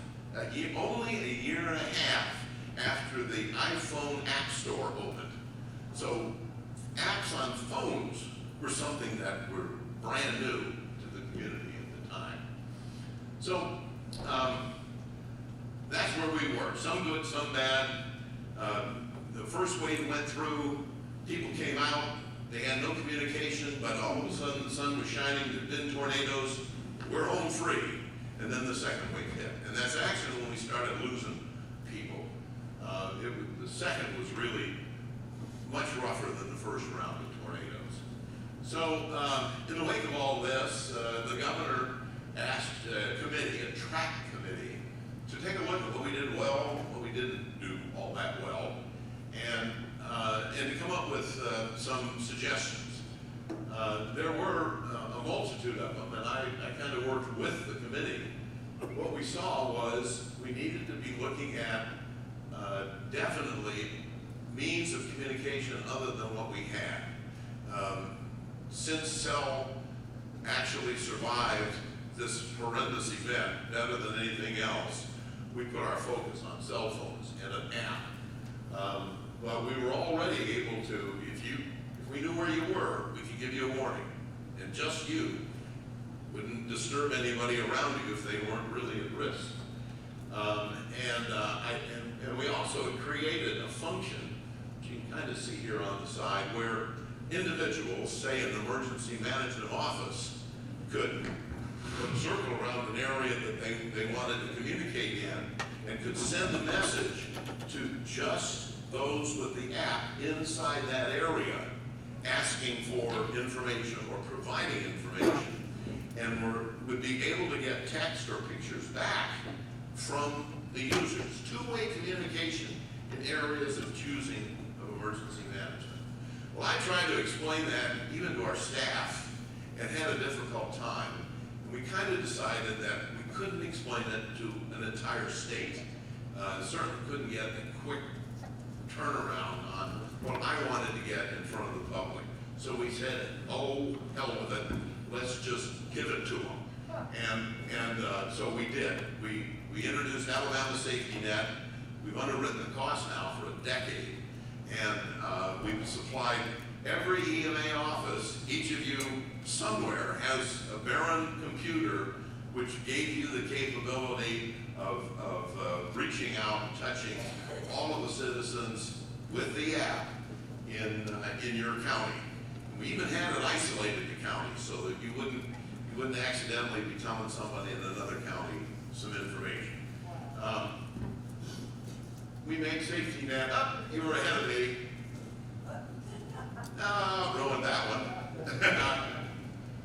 only a year and a half after the iPhone App Store opened. So apps on phones were something that were brand new to the community at the time. So that's where we were. Some good, some bad. The first wave went through, people came out, they had no communication, but all of a sudden the sun was shining, there'd been tornadoes, we're home free. And then the second wave hit. And that's actually when we started losing people. The second was really much rougher than the first round of tornadoes. So in the wake of all this, the governor asked a committee, a track committee, to take a look at what we did well, what we didn't do all that well, and to come up with some suggestions. There were a multitude of them, and I kind of worked with the committee. What we saw was we needed to be looking at definitely means of communication other than what we had. Since cell actually survived this horrendous event better than anything else, we put our focus on cell phones and an app. But we were already able to, if we knew where you were, we could give you a warning. And just you wouldn't disturb anybody around you if they weren't really at risk. And we also created a function, which you can kind of see here on the side, where individuals, say an emergency management office, could put a circle around an area that they wanted to communicate in and could send a message to just those with the app inside that area asking for information or providing information, and would be able to get text or pictures back from the users. Two-way communication in areas of choosing of emergency management. Well, I tried to explain that even to our staff and had a difficult time. We kind of decided that we couldn't explain it to an entire state. Certainly couldn't get a quick turnaround on what I wanted to get in front of the public. So we said, oh, hell with it, let's just give it to them. And so we did. We introduced Alabama Safety Net. We've underwritten the cost now for a decade. And we've supplied every EMA office. Each of you somewhere has a Baron computer which gave you the capability of reaching out and touching all of the citizens with the app in your county. We even had it isolated to county so that you wouldn't accidentally be telling somebody in another county some information. We made safety net up. You were ahead of me. No, ruined that one.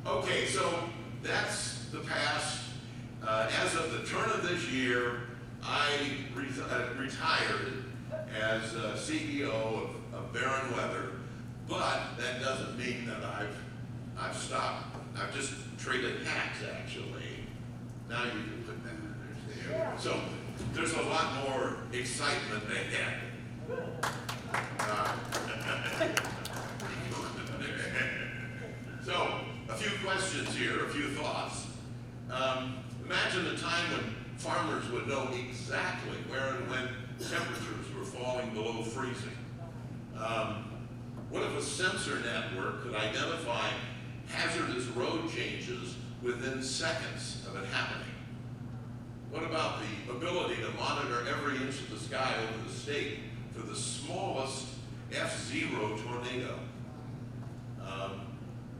Okay, so that's the past. As of the turn of this year, I retired as CEO of Barron Weather, but that doesn't mean that I've stopped. I've just traded hats, actually. Now you can put that in there. So there's a lot more excitement ahead. So, a few questions here, a few thoughts. Imagine a time when farmers would know exactly where and when temperatures were falling below freezing. What if a sensor network could identify hazardous road changes within seconds of it happening? What about the ability to monitor every inch of the sky over the state for the smallest F0 tornado?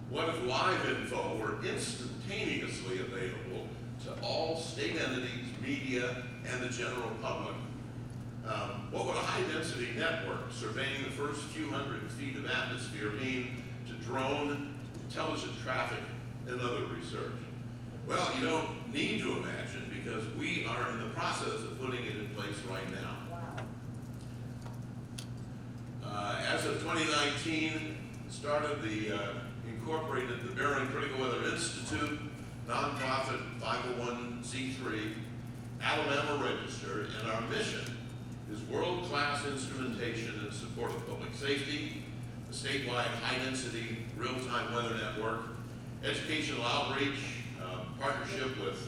What if live info were instantaneously available to all state entities, media, and the general public? What would a high-density network surveying the first few hundred feet of atmosphere mean to drone, intelligent traffic, and other research? Well, you don't need to imagine because we are in the process of putting it in place right now. As of 2019, started incorporated the Barron Critical Weather Institute, nonprofit 501c3, Alabama registered, and our mission is world-class instrumentation in support of public safety, the statewide high-density real-time weather network, educational outreach, partnership with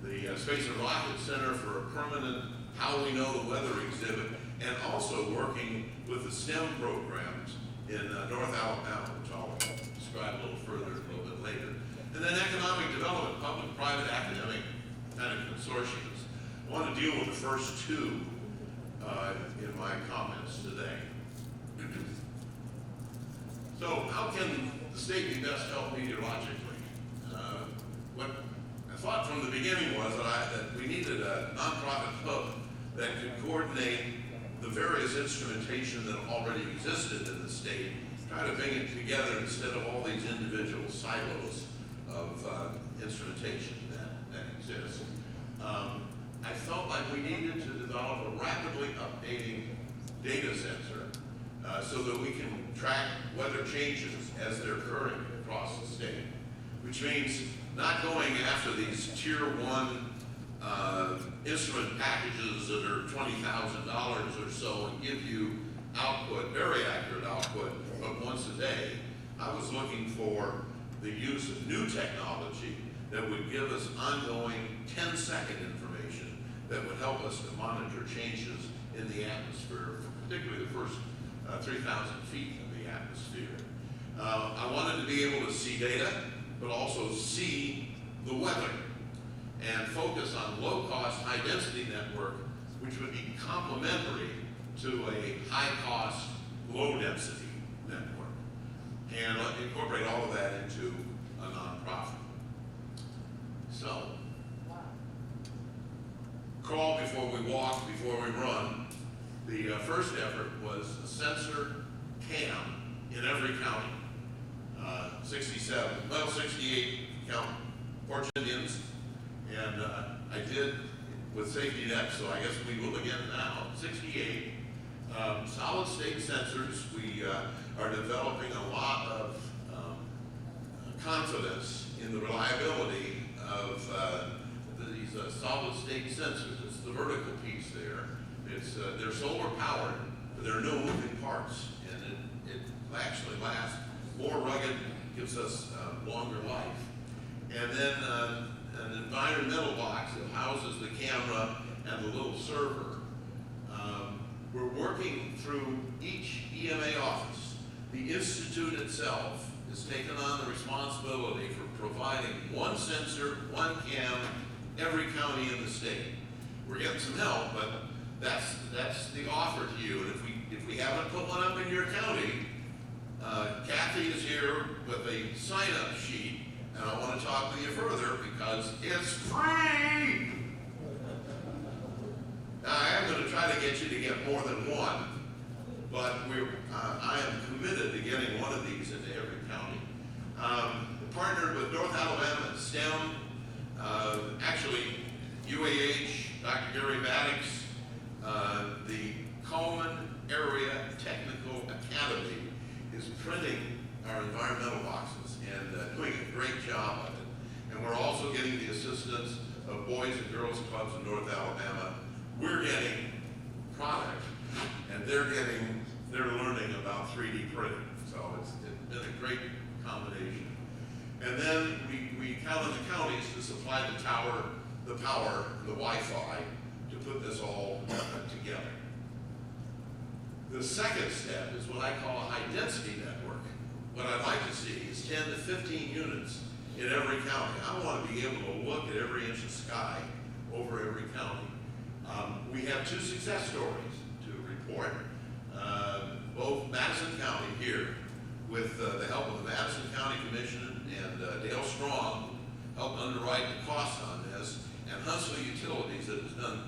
the Space and Rocket Center for a permanent How We Know the Weather exhibit, and also working with the STEM programs in North Alabama, which I'll describe a little further a little bit later. And then economic development, public-private academic kind of consortiums. I want to deal with the first two in my comments today. So how can the state be best helped meteorologically? What I thought from the beginning was that we needed a nonprofit hub that could coordinate the various instrumentation that already existed in the state, try to bring it together instead of all these individual silos of instrumentation that exist. I felt like we needed to develop a rapidly updating data sensor so that we can track weather changes as they're occurring across the state, which means not going after these tier one instrument packages that are $20,000 or so and give you output, very accurate output, but once a day. I was looking for the use of new technology that would give us ongoing 10-second information that would help us to monitor changes in the atmosphere, particularly the first 3,000 feet of the atmosphere. I wanted to be able to see data, but also see the weather and focus on low-cost, high-density network, which would be complementary to a high-cost, low-density network, and incorporate all of that into a nonprofit. So, crawl before we walk, before we run. The first effort was a sensor cam in every county. 68 count Porch Indians, and I did with safety net, so I guess we will again now, 68. Solid state sensors, we are developing a lot of confidence in the reliability of these solid state sensors. It's the vertical piece there. They're solar powered, but there are no moving parts, and it actually lasts more rugged, gives us longer life. And then an environmental box that houses the camera and the little server. We're working through each EMA office. The Institute itself has taken on the responsibility for providing one sensor, one cam, every county in the state. We're getting some help, but that's the offer to you. And if we haven't put one up in your county, Kathy is here with a sign-up sheet, and I want to talk with you further because it's free. Now, I am going to try to get you to get more than one, but I am committed to getting one of these into every county. Partnered with North Alabama STEM, actually UAH, Dr. Gary Maddox, the Coleman Area Technical Academy is printing our environmental boxes and doing a great job of it. And we're also getting the assistance of Boys and Girls Clubs in North Alabama. We're getting product, and they're learning about 3D printing. So it's been a great combination. And then we count on the counties to supply the power, the Wi-Fi, to put this all together. The second step is what I call a high-density network. What I'd like to see is 10 to 15 units in every county. I want to be able to look at every inch of sky over every county. We have 2 success stories to report. Both Madison County here, with the help of the Madison County Commission and Dale Strong, helped underwrite the costs on this, and Huntsville Utilities that has done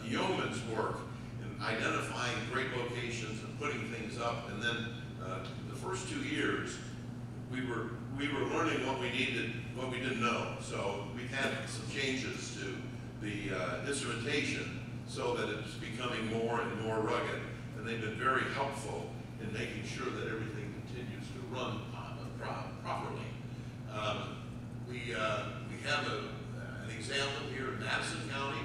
yeoman's work in identifying great locations and putting things up. And then the first 2 years, we were learning what we needed, what we didn't know. So we've had some changes to the instrumentation so that it's becoming more and more rugged, and they've been very helpful in making sure that everything continues to run properly. We have an example here in Madison County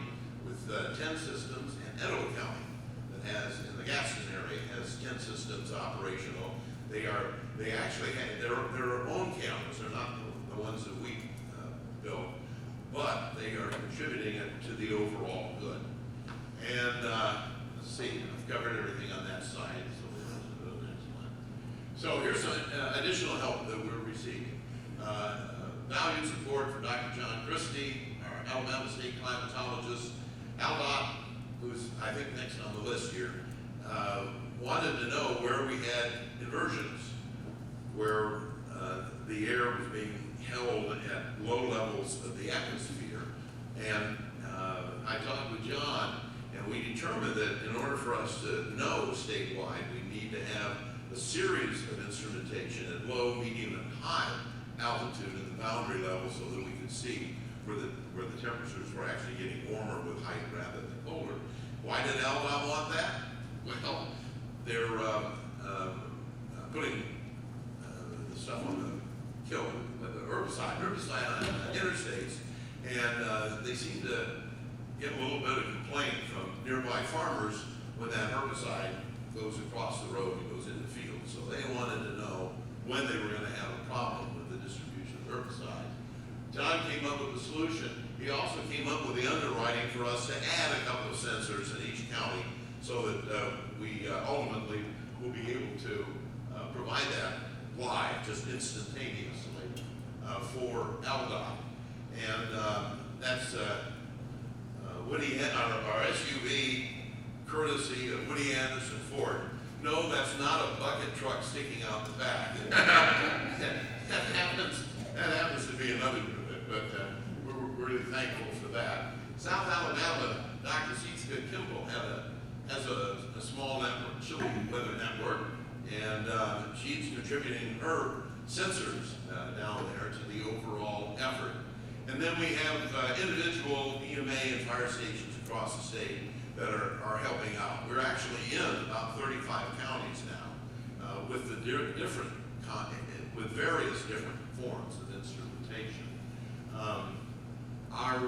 with 10 systems, and Etowah County that has, in the Gaston area, has 10 systems operational. They actually have their own cameras. They're not the ones that we built, but they are contributing it to the overall good. And let's see, I've covered everything on that side, so we'll go to the next one. So here's some additional help that we're receiving. Valued support for Dr. John Christie, our Alabama State climatologist. ALDOT, who's I think next on the list here, wanted to know where we had inversions, where the air was being held at low levels of the atmosphere. And I talked with John, and we determined that in order for us to know statewide, we need to have a series of instrumentation at low, medium, and high altitude in the boundary level so that we could see where the temperatures were actually getting warmer with height rather than colder. Why did ALDOT want that? Well, they're putting the stuff on the herbicide on interstates, and they seem to get a little bit of complaint from nearby farmers when that herbicide goes across the road and goes in the field. So they wanted to know when they were going to have a problem with the distribution of herbicide. John came up with a solution. He also came up with the underwriting for us to add a couple of sensors in each county so that we ultimately will be able to provide that live, just instantaneously, for ALDOT. And that's Woody, our SUV, courtesy of Woody Anderson Ford. No, that's not a bucket truck sticking out the back. that happens to be another group, but we're really thankful for that. South Alabama, Dr. Seetska Kimball has a small network, chilly weather network, and she's contributing her sensors down there to the overall effort. And then we have individual EMA and fire stations across the state that are helping out. We're actually in about 35 counties now with the with various different forms of instrumentation. Our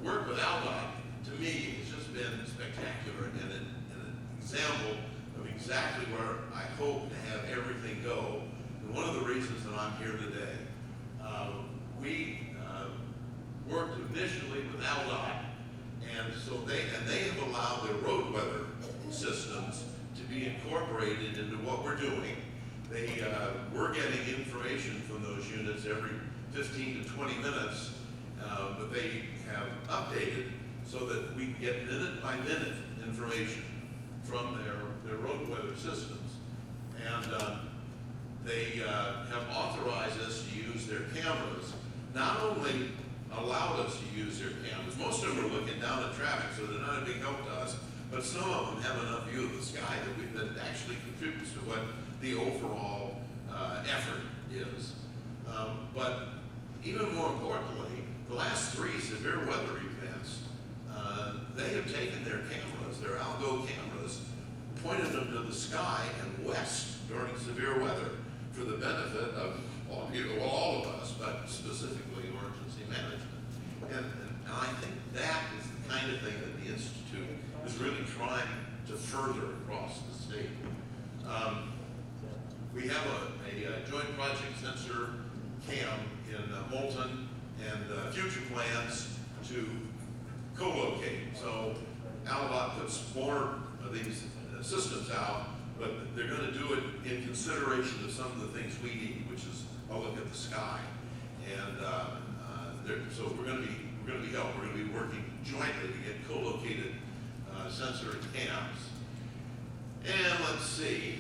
work with ALDOT, to me, has just been spectacular and an example of exactly where I hope to have everything go. And one of the reasons that I'm here today, we worked initially with ALDOT, and so they have allowed their road weather systems to be incorporated into what we're doing. We're getting information from those units every 15 to 20 minutes, but they have updated so that we can get minute by minute information from their road weather systems. And they have authorized us to use their cameras, not only allowed us to use their cameras. Most of them are looking down at traffic, so they're not a big help to us, but some of them have enough view of the sky that actually contributes to what the overall effort is. But even more importantly, the last 3 severe weather events, they have taken their cameras, their algo cameras, pointed them to the sky and west during severe weather for the benefit of all of us, but specifically emergency management. And I think that is the kind of thing that the Institute is really trying to further across the state. We have a joint project sensor cam in Moulton and future plans to co-locate. So Alabama puts more of these systems out, but they're going to do it in consideration of some of the things we need, which is a look at the sky. And so we're going to be helped. We're going to be working jointly to get co-located sensor cams. And let's see.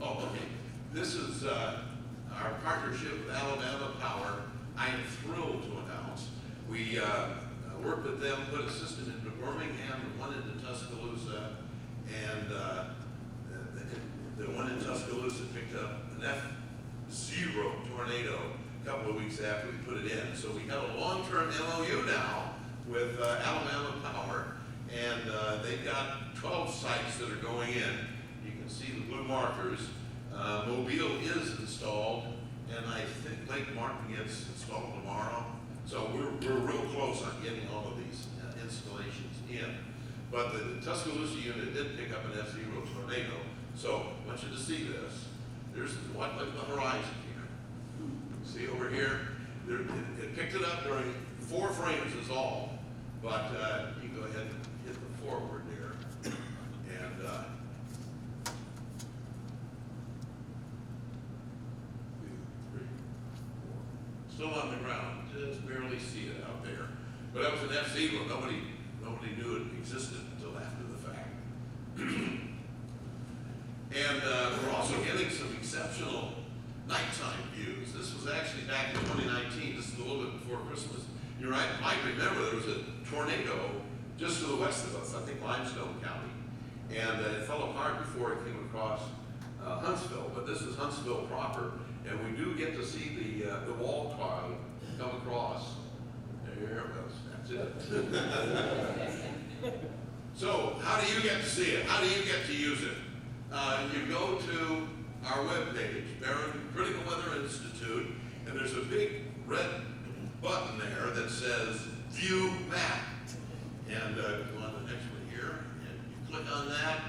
Okay. This is our partnership with Alabama Power. I am thrilled to announce we worked with them, put a system into Birmingham and one into Tuscaloosa, and the one in Tuscaloosa picked up an F0 tornado a couple of weeks after we put it in. So we have a long-term MOU now with Alabama Power, and they've got 12 sites that are going in. You can see the blue markers. Mobile is installed, and I think Lake Martin gets installed tomorrow. So we're real close on getting all of these installations in. But the Tuscaloosa unit did pick up an F0 tornado. So I want you to see this. There's look at the horizon here. See over here? It picked it up during 4 frames is all. But you go ahead and hit the forward there. And 2, 3, 4. Still on the ground. Just barely see it out there. But that was an F0. Nobody knew it existed until after the fact. And we're also getting some exceptional nighttime views. This was actually back in 2019. This is a little bit before Christmas. You might remember there was a tornado just to the west of us, I think Limestone County. And it fell apart before it came across Huntsville. But this is Huntsville proper. And we do get to see the wall cloud come across. There it goes. That's it. So, how do you get to see it? How do you get to use it? You go to our webpage, Barron Critical Weather Institute, and there's a big red button there that says View Map. And go on to the next one here, and you click on that,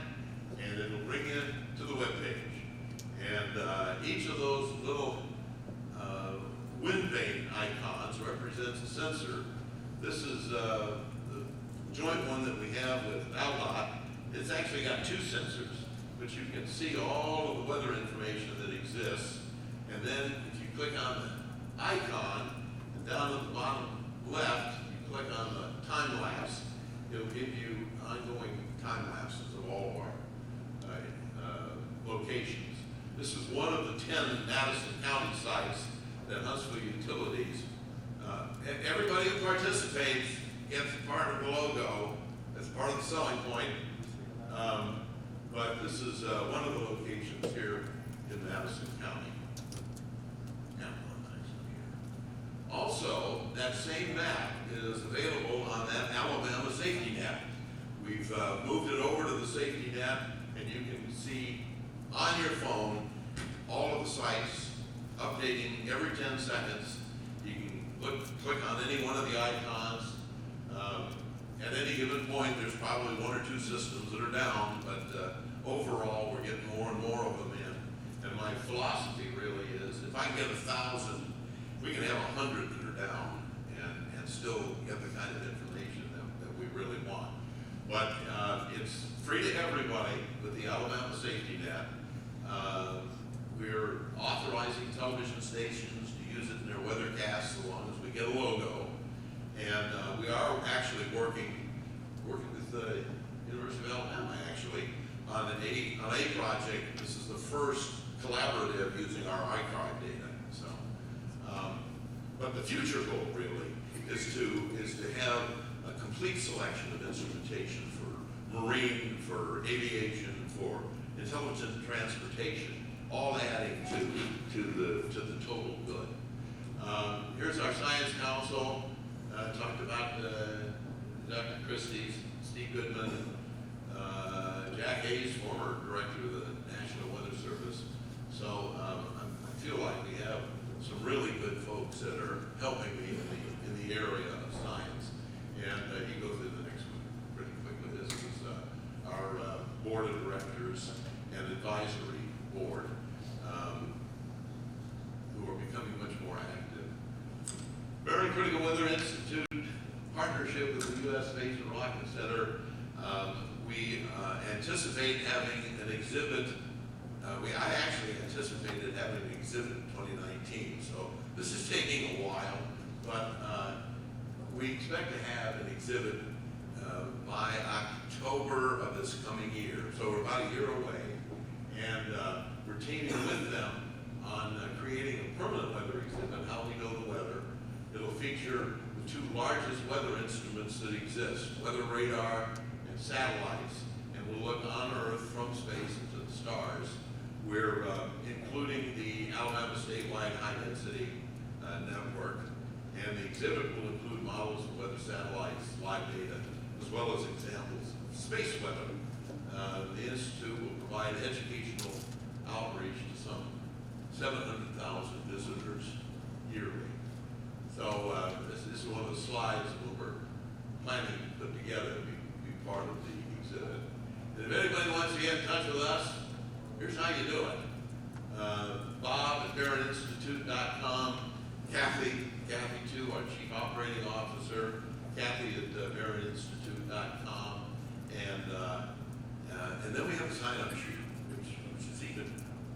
and it'll bring you to the webpage. And each of those little wind vane icons represents a sensor. This is the joint one that we have with ALDOT. It's actually got 2 sensors, but you can see all of the weather information that exists. And then if you click on the icon, and down at the bottom left, you click on the time lapse, it'll give you ongoing time lapses of all of our locations. This is one of the 10 Madison County sites that Huntsville Utilities, everybody who participates gets part of the logo. That's part of the selling point. But this is one of the locations here in Madison County. Also, that same map is available on that Alabama safety net. We've moved it over to the safety net, and you can see on your phone all of the sites updating every 10 seconds. You can click on any one of the icons. At any given point, there's probably 1 or 2 systems that are down, but overall, we're getting more and more of them in. And my philosophy really is, if I can get 1,000, we can have 100 that are down and still get the kind of information that we really want. But it's free to everybody with the Alabama Safety Net. We're authorizing television stations to use it in their weathercasts as long as we get a logo. And we are actually working with the University of Alabama actually on a project. This is the first collaborative using our iCard data. So, but the future goal really is to have a complete selection of instrumentation for marine, for aviation, for intelligent transportation, all adding to the total good. Here's our Science Council. Talked about Dr. Christie's, Steve Goodman, Jack Hayes, former director of the National Weather Service. So I feel like we have some really good folks that are helping me in the Advisory Board, who are becoming much more active. Barron Critical Weather Institute, partnership with the U.S. Space and Rocket Center, we anticipate having an exhibit. I actually anticipated having an exhibit in 2019, so this is taking a while, but we expect to have an exhibit by October of this coming year, so we're about a year away, and we're teaming with them on creating a permanent weather exhibit, how we know the weather. It'll feature the two largest weather instruments that exist, weather radar and satellites, and we'll look on Earth from space into the stars. We're including the Alabama statewide high-density network, and the exhibit will include models of weather satellites, live data, as well as examples of space weather. The Institute will provide educational outreach to some 700,000 visitors yearly. So this is one of the slides that we're planning to put together to be part of the exhibit. And if anybody wants to get in touch with us, here's how you do it. Bob at aroninstitute.com, Kathy too, our Chief Operating Officer, Kathy at aroninstitute.com, and then we have a sign-up sheet, which is even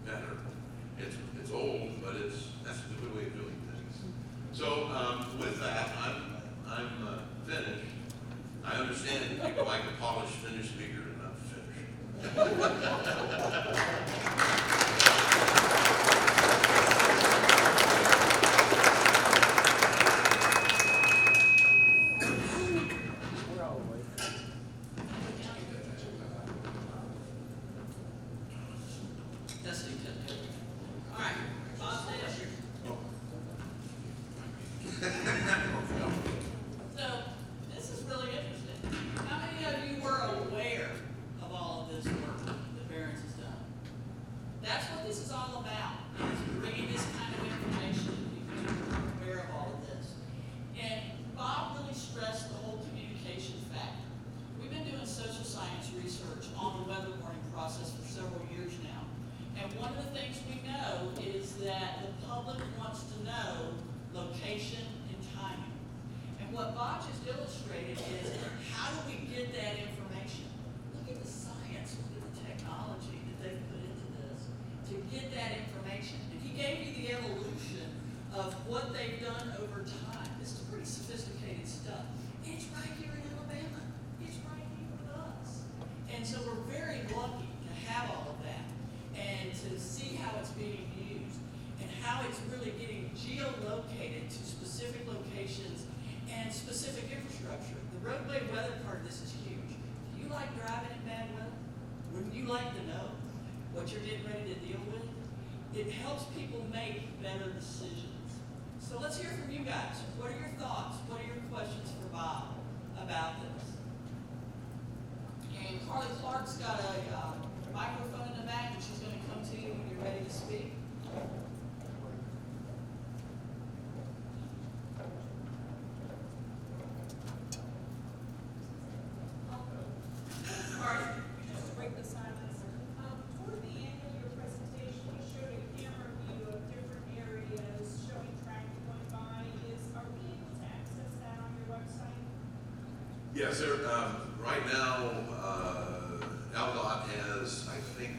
better. It's old, but that's the good way of doing things. So with that, I'm finished. I understand that people like a polished, finished speaker and not finished. Testing. All right, Bob, stay up here. So, this is really interesting. How many of you were aware of all of this work that Barron's has done? That's what this is all about, is bringing this kind of information to people who are aware of all of this. And Bob really stressed the whole communication factor. We've been doing social science research on the weather warning process for several years now. And one of the things we know is that the public wants to know location and timing. And what Bob just illustrated is, how do we get that information? Look at the science, look at the technology that they've put into this to get that information. And he gave you the evolution of what they've done over time. This is pretty sophisticated stuff. It's right here in Alabama. It's right here with us. And so we're very lucky to have all of that and to see how it's being used and how it's really getting geolocated to specific locations and specific infrastructure. The roadway weather part of this is huge. Do you like driving in bad weather? Wouldn't you like to know what you're getting ready to deal with? It helps people make better decisions. So let's hear from you guys. What are your thoughts? What are your questions for Bob about this? And Carly Clark's got a microphone in the back, and she's going to come to you when you're ready to speak. Carly. Just to break the silence, toward the end of your presentation, you showed a camera view of different areas showing traffic going by. Are we able to access that on your website? Yes, sir. Right now, ALDOT has, I think,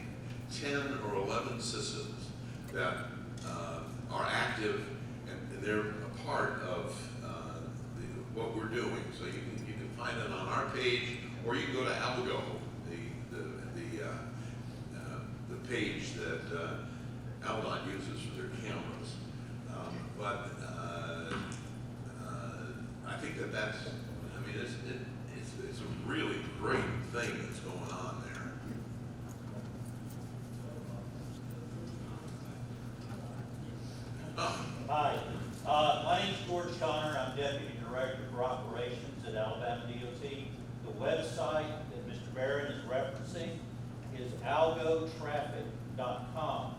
10 or 11 systems that are active, and they're a part of what we're doing. So you can find it on our page, or you can go to Algo, the page that ALDOT uses for their cameras. But I think that's, I mean, it's a really great thing that's going on there. Hi, my name's George Connor. I'm Deputy Director for Operations at Alabama DOT. The website that Mr. Barron is referencing is algotraffic.com.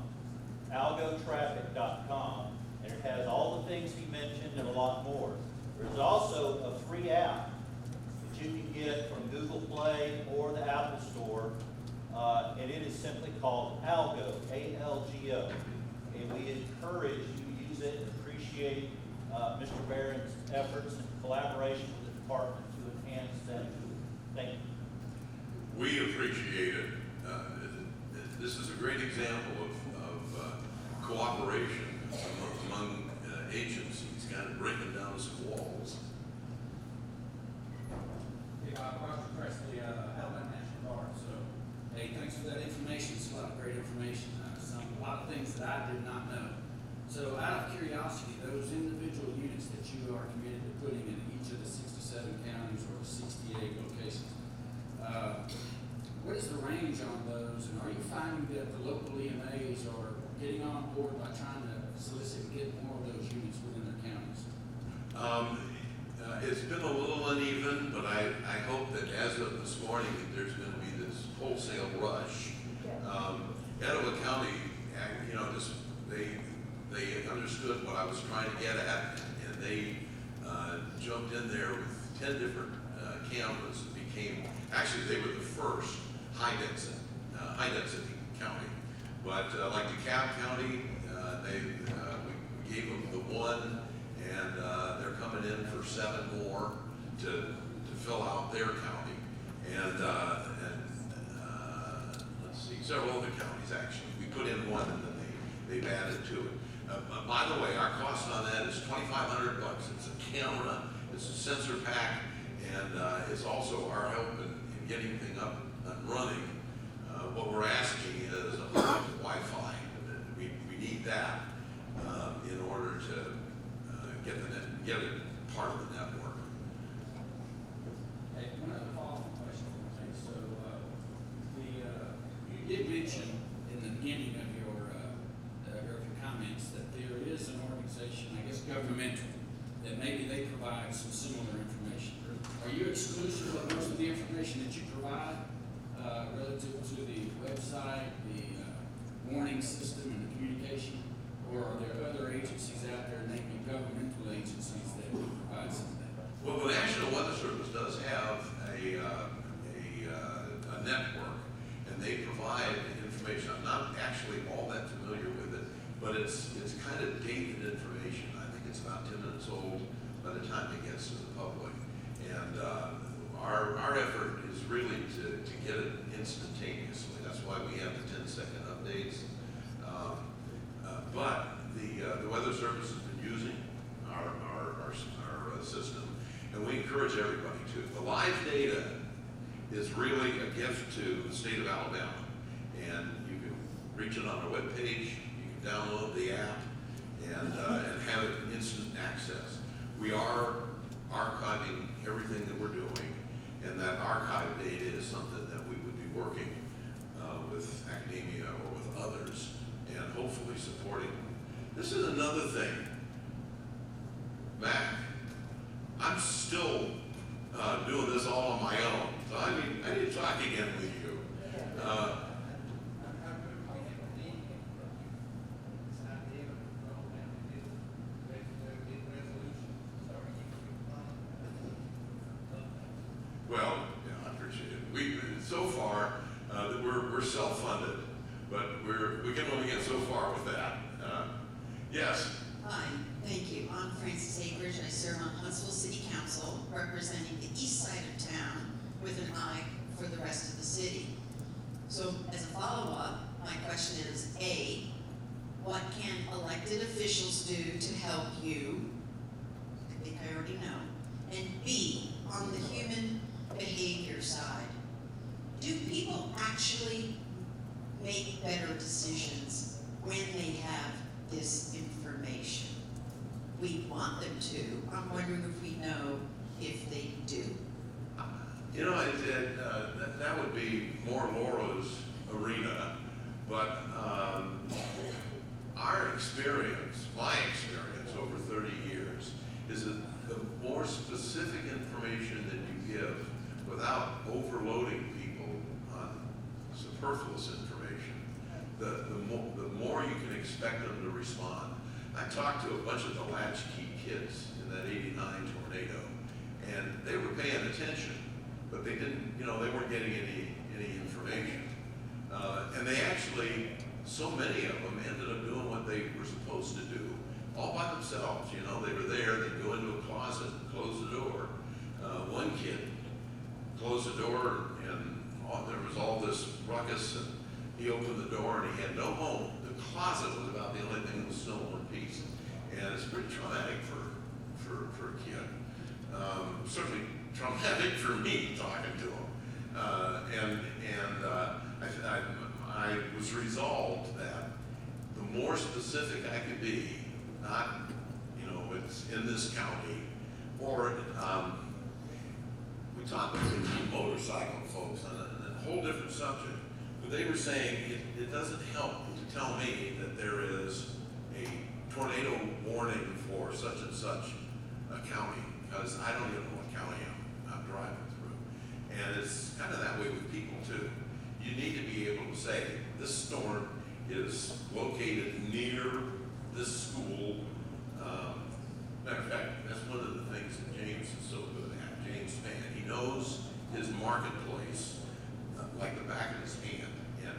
algotraffic.com, and it has all the things he mentioned and a lot more. There's also a free app that you can get from Google Play or the Apple Store and it is simply called ALGO, A-L-G-O. And we encourage you to use it and appreciate Mr. Barron's efforts and collaboration with the department to enhance that tool. Thank you. We appreciate it. This is a great example of cooperation among agencies, kind of breaking down some walls. Hey, Roger Presley, Alabama National Guard. So, hey, thanks for that information. It's a lot of great information. A lot of things that I did not know. So, out of curiosity, those individual units that you are committed to putting in each of the 67 counties or the 68 locations, what is the range on those? And are you finding that the local EMAs are getting on board by trying to solicit and get more of those units within their counties? It's been a little uneven, but I hope that as of this morning, there's going to be this wholesale rush. Etowah County, they understood what I was trying to get at, and they jumped in there with 10 different cameras and became, actually they were the first high density county. But like DeKalb County, we gave them the one, and they're coming in for 7 more to fill out their county. And let's see, several other counties actually. We put in one and then they've added to it. By the way, our cost on that is $2,500. It's a camera, it's a sensor pack, and it's also our help in getting things up and running. What we're asking is a Wi-Fi. We need that in order to get it part of the network. Hey, one other follow-up question. Okay, so you did mention in the beginning of your comments that there is an organization, I guess governmental, that maybe they provide some similar information. Are you exclusive of most of the information that you provide relative to the website, the warning system, and the communication? Or are there other agencies out there, namely governmental agencies, that will provide some of that? Well, the National Weather Service does have a network, and they provide information. I'm not actually all that familiar with it, but it's kind of dated information. I think it's about 10 minutes old by the time it gets to the public. And our effort is really to get it instantaneously. That's why we have the 10-second updates. But the Weather Service has been using our system, and we encourage everybody to. The live data is really a gift to the state of Alabama, and you can reach it on our webpage. You can download the app and have it instant access. We are archiving everything that we're doing, and that archive data is something that we would be working with academia or with others, and hopefully supporting. This is another thing. Mac, I'm still doing this all on my own, so I need to talk again with you. Well, yeah, I appreciate it. So far, we're self-funded, but we can only get so far with that. Yes. Hi, thank you. I'm Frances Akridge. I serve on Huntsville City Council, representing the east side of town with an eye for the rest of the city. So as a follow-up, my question is, A, what can elected officials do to help you? I think I already know. And B, on the human behavior side, do people actually make better decisions when they have this information? We want them to. I'm wondering if we know if they do. You know, that would be more Laura's arena, but our experience, my experience over 30 years, is that the more specific information that you give without overloading people on superfluous information, the more you can expect them to respond. I talked to a bunch of the latchkey kids in that '89 tornado, and they were paying attention, but they didn't, they weren't getting any information. And they actually, so many of them ended up doing what they were supposed to do, all by themselves. You know, they were there, they'd go into a closet, close the door. One kid closed the door, and there was all this ruckus, and he opened the door, and he had no home. The closet was about the only thing that was still in one piece. And it's pretty traumatic for a kid. Certainly traumatic for me talking to him. I was resolved that the more specific I could be, not, you know, it's in this county, or we talked with the motorcycle folks on a whole different subject, but they were saying it doesn't help to tell me that there is a tornado warning for such and such a county, because I don't even know what county I'm driving through. And it's kind of that way with people too. You need to be able to say, this storm is located near this school. Matter of fact, that's one of the things that James is so good at. James Spann, he knows his marketplace like the back of his hand, and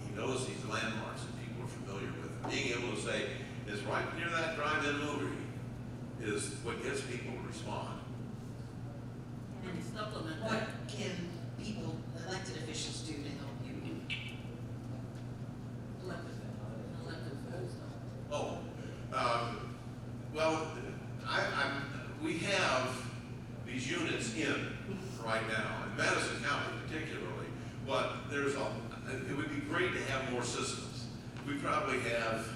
he knows these landmarks that people are familiar with. Being able to say, is right near that drive-in movie is what gets people to respond. And supplement What that. can people, elected officials do to help you? Elected folks. Oh, well, we have these units in right now, in Madison County particularly, but it would be great to have more systems. We probably have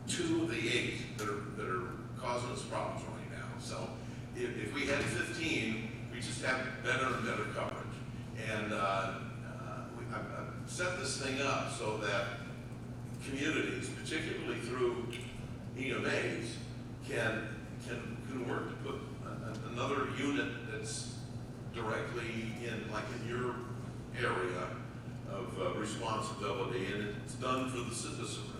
2 of the 8 that are causing us problems right now. So if we had 15, we just have better and better coverage. And I've set this thing up so that communities, particularly through EMAs, can work to put another unit that's directly in your area of responsibility, and it's done for the citizenry.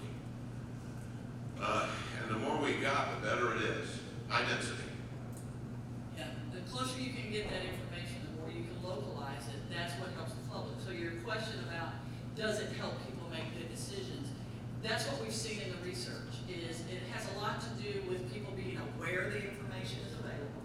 And the more we got, the better it is. High density. Yeah, the closer you can get that information, the more you can localize it, that's what helps the public. So your question about, does it help people make good decisions? That's what we've seen in the research, is it has a lot to do with people being aware the information is available.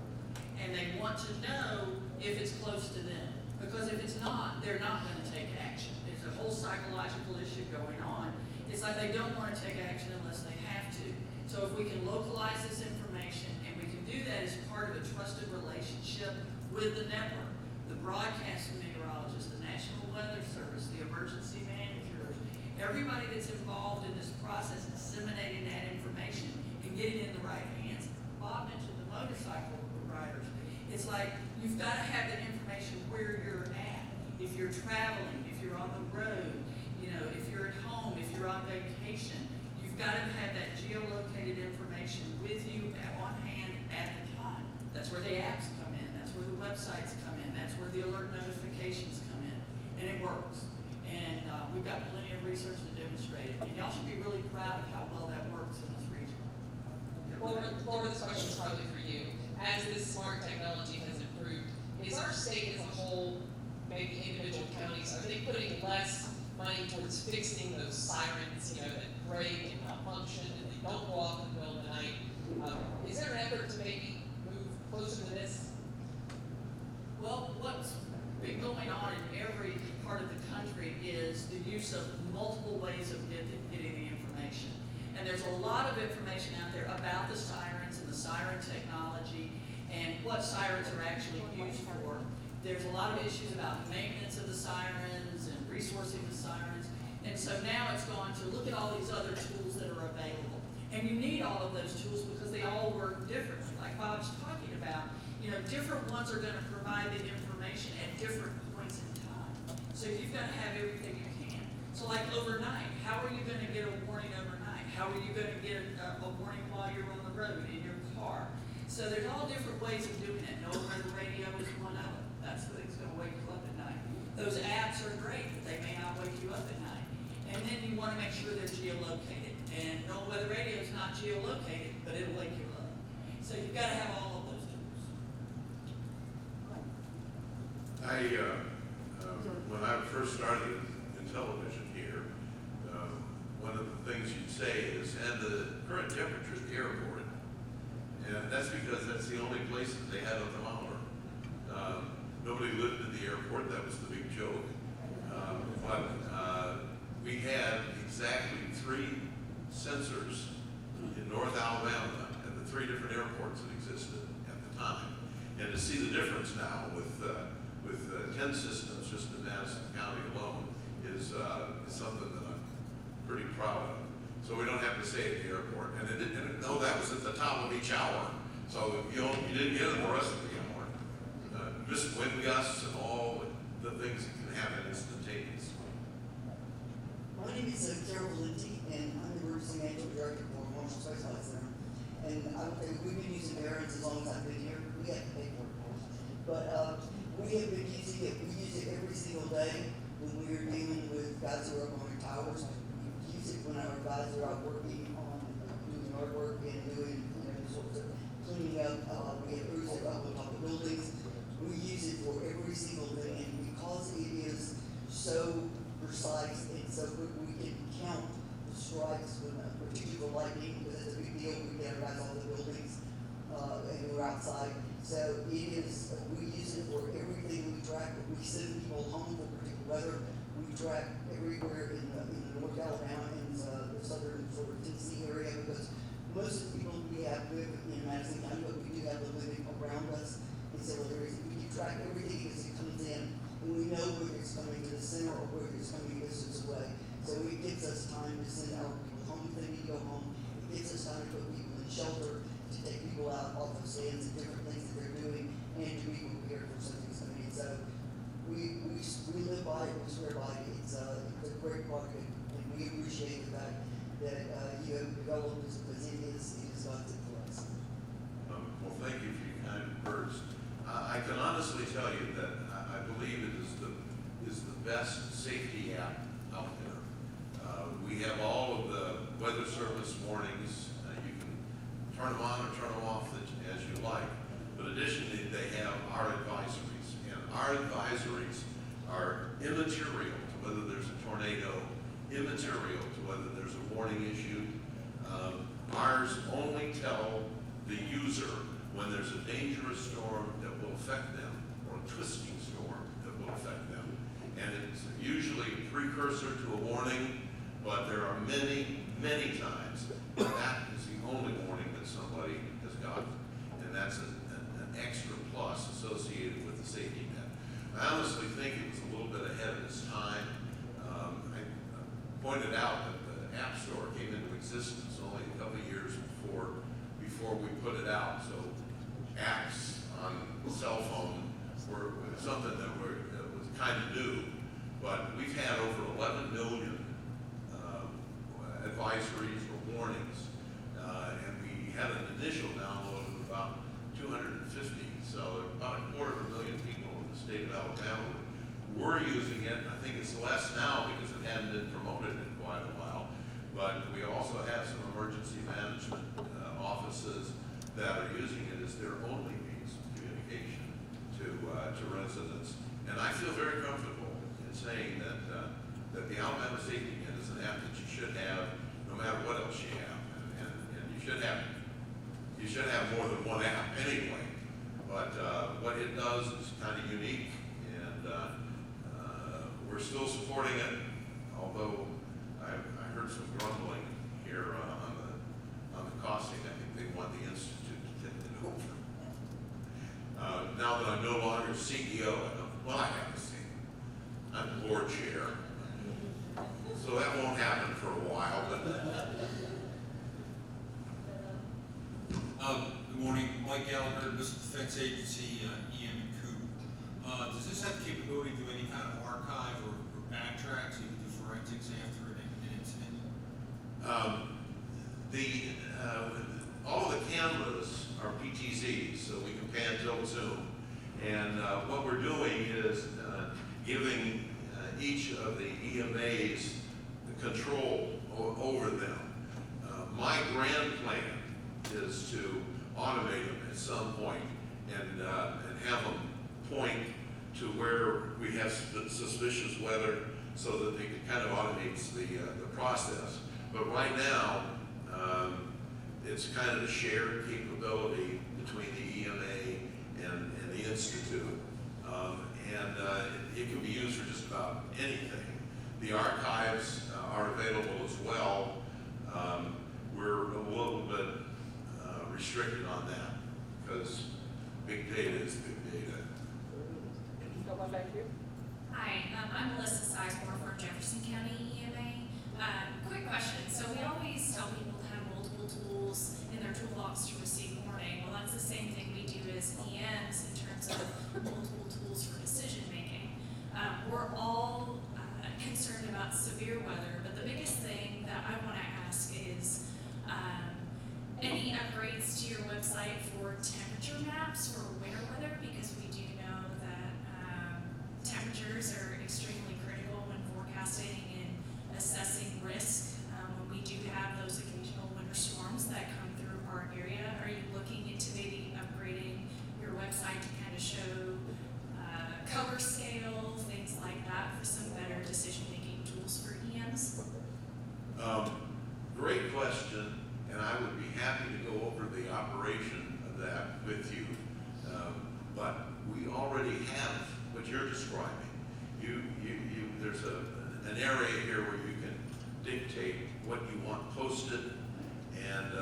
And they want to know if it's close to them. Because if it's not, they're not going to take action. There's a whole psychological issue going on. It's like they don't want to take action unless they have to. So if we can localize this information, and we can do that as part of a trusted relationship with the network, the broadcast meteorologists, the National Weather Service, the emergency managers, everybody that's involved in this process, disseminating that information and getting it in the right hands. Bob mentioned the motorcycle riders. It's like you've got to have the information where you're at. If you're traveling, if you're on the road, if you're at home, if you're on vacation, you've got to have that geolocated information with you on hand at the time. That's where the apps come in. That's where the websites come in. That's where the alert notifications come in. And it works. And we've got plenty of research to demonstrate it. And y'all should be really proud of how well that works in this region. Laura, this question is probably for you. As this smart technology has improved, is our state as a whole, maybe individual counties, are they putting less money towards fixing those sirens, that break and malfunction and they don't go off in the middle of the night? Is there an effort to maybe move closer to this? Well, what's been going on in every part of the country is the use of multiple ways of getting the information. And there's a lot of information out there about the sirens and the siren technology and what sirens are actually used for. There's a lot of issues about maintenance of the sirens and resourcing the sirens. And so now it's gone to look at all these other tools that are available. And you need all of those tools because they all work differently. Like Bob's talking about, different ones are going to provide the information at different points in time. So you've got to have everything you can. So like overnight, how are you going to get a warning overnight? How are you going to get a warning while you're on the road in your car? So there's all different ways of doing it. No weather radio is one of them. That's the thing's going to wake you up at night. Those apps are great, but they may not wake you up at night. And then you want to make sure they're geolocated. And no weather radio is not geolocated, but it'll wake you up. So you've got to have all of those tools. When I first started in television here, one of the things you'd say is, and the current temperature at the airport. And that's because that's the only place that they had a thermometer. Nobody lived at the airport, that was the big joke. But we had exactly 3 sensors in North Alabama at the 3 different airports that existed at the time. And to see the difference now with 10 systems just in Madison County alone is something that I'm pretty proud of. So we don't have to stay at the airport. And no, that was at the top of each hour. So you didn't get it the rest of the hour. Just wind gusts and all the things that can happen instantaneously. My name is Carol Lindsay, and I'm the emergency management director for Marshall Space Flight Center. And I would say we've been using ARONs as long as I've been here. We have to pay for it, of course. But we have been using it. We use it every single day when we are dealing with guys who are up on their towers. We use it when our guys are out working on doing yard work and doing sorts of cleaning up. We have crews that are up on top of buildings. We use it for every single thing, and because it is so precise and so quick, we can count the strikes when a particular lightning, because it's a big deal. We get our guys off the buildings, and we're outside. So it is, we use it for everything. We track, we send people home for particular weather. We track everywhere in the North Alabama and the southern sort of Tennessee area, because most of the people we have live in Madison County, but we do have them living around us in several areas. We can track everything as it comes in, and we know whether it's coming to the center or whether it's coming distance away. So it gives us time to send our people home if they need to go home. It gives us time to put people in shelter, to take people out off of stands and different things that they're doing, and to be prepared for something coming in. So we live by it, we swear by it. It's a great product, and we appreciate the fact that you have developed this, because it is God's gift for us. Well, thank you for your kind words. I can honestly tell you that I believe it is the best safety app out there. We have all of the weather service warnings. You can turn them on or turn them off as you like. But additionally, they have our advisories. And our advisories are immaterial to whether there's a tornado, immaterial to whether there's a warning issued. Ours only tell the user when there's a dangerous storm that will affect them, or a twisting storm that will affect them. And it's usually a precursor to a warning, but there are many, many times that is the only warning that somebody has gotten. And that's an extra plus associated with the safety net. I honestly think it was a little bit ahead of its time. I pointed out that the App Store came into existence only a couple of years before we put it out. So apps on cell phone were something that was kind of new, but we've had over 11 million advisories or warnings, and we had an initial download of about 250. So about 250,000 people in the state of Alabama were using it. I think it's less now because it hadn't been promoted in quite a while. But we also have some emergency management offices that are using it as their only means of communication to residents. And I feel very comfortable in saying that the Alabama Safety Net is an app that you should have no matter what else you have. And you should have more than one app anyway. But what it does is kind of unique, and we're still supporting it, although I heard some grumbling here on the costing. I think they want the Institute to take it over. Now that I'm no longer CEO, I have a seat. I'm board chair. So that won't happen for a while, but. Good morning, Mike Gallagher, Missile Defense Agency, EMA. Does this have the capability to do any kind of archive or backtrack, so you can do forensics after an incident? All the cameras are PTZs, so we can pan, tilt, zoom. And what we're doing is giving each of the EMAs the control over them. My grand plan is to automate them at some point and have them point to where we have suspicious weather so that it kind of automates the process. But right now, it's kind of a shared capability between the EMA and the Institute. It can be used for just about anything. The archives are available as well. We're a little bit restricted on that because big data is big data. Go on back here. Hi, I'm Melissa Sizemore from Jefferson County EMA. Quick question. So we always tell people to have multiple tools in their toolbox to receive warning. Well, that's the same thing we do as EMs in terms of multiple tools for decision making. We're all concerned about severe weather, but the biggest thing that I want to ask is any upgrades to your website for temperature maps for winter weather, because we do know that temperatures are extremely critical when forecasting and assessing risk. When we do have those occasional winter storms that come through our area, are you looking into maybe upgrading your website to kind of show cover scale, things like that, for some better decision-making tools for EMs? Great question, and I would be happy to go over the operation of that with you. But we already have what you're describing. There's an area here where you can dictate what you want posted, and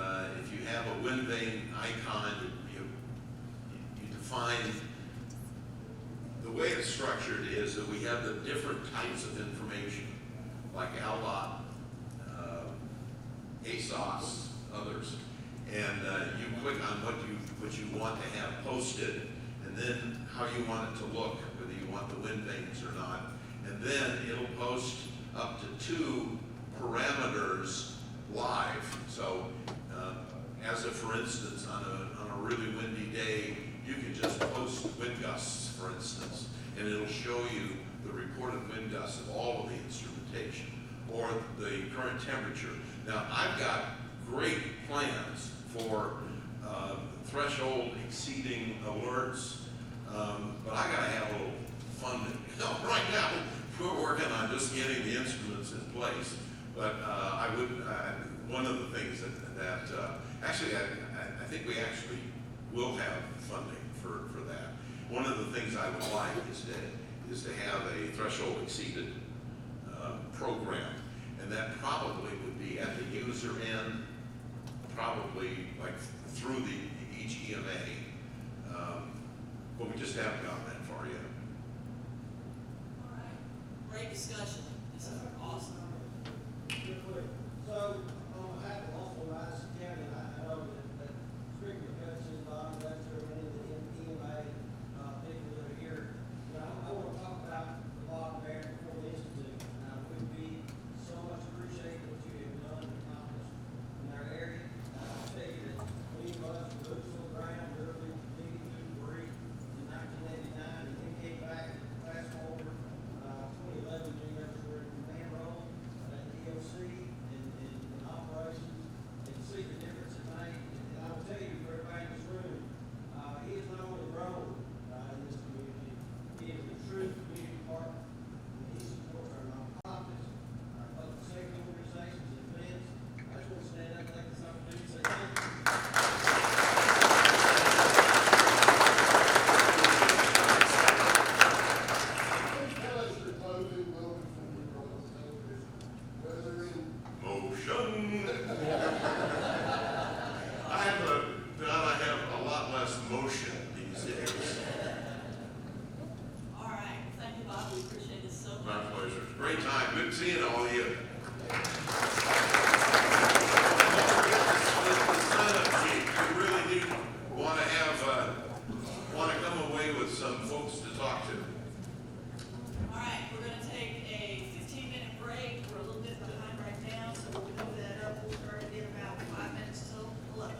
if you have a wind vane icon, you define. The way it's structured is that we have the different types of information, like ALDOT, ASOS, others, and you click on what you want to have posted, and then how you want it to look, whether you want the wind vanes or not, and then it'll post up to 2 parameters live. So, as if, for instance, on a really windy day, you can just post wind gusts, for instance, and it'll show you the reported wind gusts of all of the instrumentation or the current temperature. Now, I've got great plans for threshold exceeding alerts, but I gotta have a little funding. Right now, we're working on just getting the instruments in place, but one of the things that actually, I think we actually will have funding for that. One of the things I would like is to have a threshold exceeded program, and that probably would be at the user end, probably like through each EMA, but we just haven't gotten that far yet. All right. Great discussion. This is awesome. Real quick. So, on behalf of also Madison County, I know that Strict McCutcheon, Don, that's many of the EMA people that are here. But I want to talk about the law there before the Institute. We'd be so much appreciate what you have done and accomplished in our area. I'll tell you that we was boots on the ground, literally digging through debris in 1989, and then came back and fast forward 2011, you guys were in command role at the EOC and operations, and see the difference it made. And I will tell you, for everybody in this room, he is not only grown in this community, he is a true community partner. And he supports our nonprofits, our public safety organizations, and events. I just want to stand up and take this opportunity to say thank you. Motion. I have a lot less motion these days. All right. Thank you, Bob. We appreciate this so much. My pleasure. Great time. Good seeing all of you. The sign-up sheet, we really do want to come away with some folks to talk to. All right, we're going to take a 15-minute break. We're a little bit behind right now, so we'll move that up. We'll start in about 5 minutes till 11.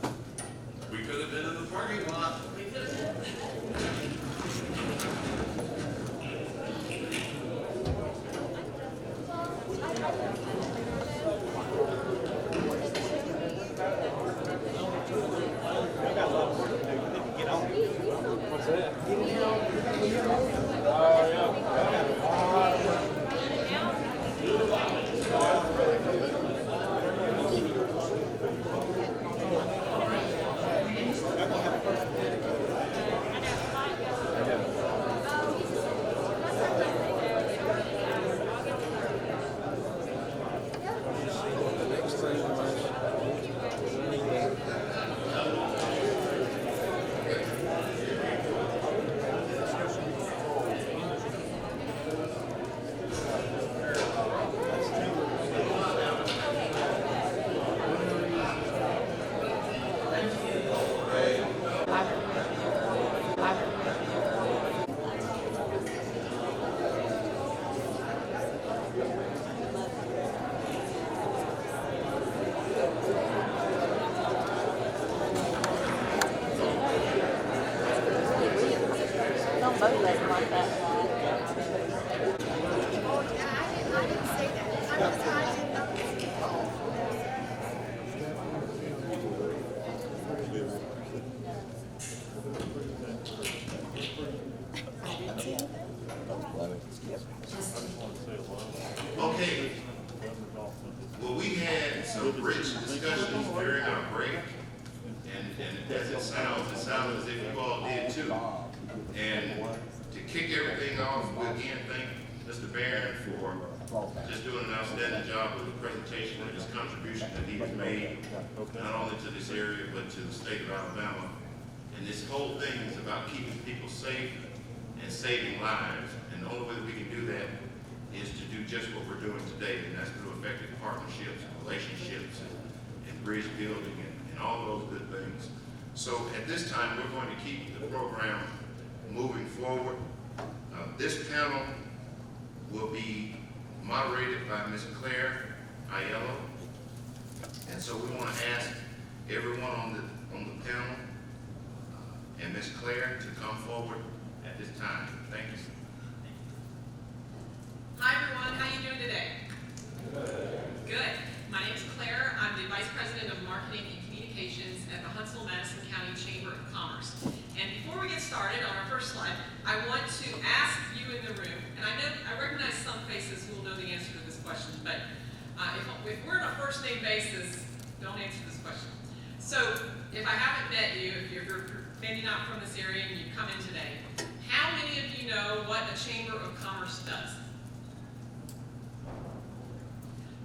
We could have been in the parking lot. We could have. I got a lot of work to do. You need to get on it. What's that? Oh, yeah. I got a lot of work. Okay. Well, we had some rich discussions during our break, and as it sounds as if you all did too. And to kick everything off, we again thank Mr. Barron for just doing an outstanding job with the presentation and his contribution that he has made, not only to this area, but to the state of Alabama. And this whole thing is about keeping people safe and saving lives. And the only way that we can do that is to do just what we're doing today, and that's through effective partnerships and relationships and bridge building and all those good things. So at this time, we're going to keep the program moving forward. This panel will be moderated by Ms. Claire Aiello. And so we want to ask everyone on the panel and Ms. Claire to come forward at this time. Thank you. Hi everyone, how you doing today? Good. My name is Claire. I'm the Vice President of Marketing and Communications at the Huntsville-Madison County Chamber of Commerce. And before we get started on our first slide, I want to ask you in the room, and I recognize some faces who will know the answer to this question, but if we're on a first name basis, don't answer this question. So if I haven't met you, if you're maybe not from this area and you come in today, how many of you know what a Chamber of Commerce does?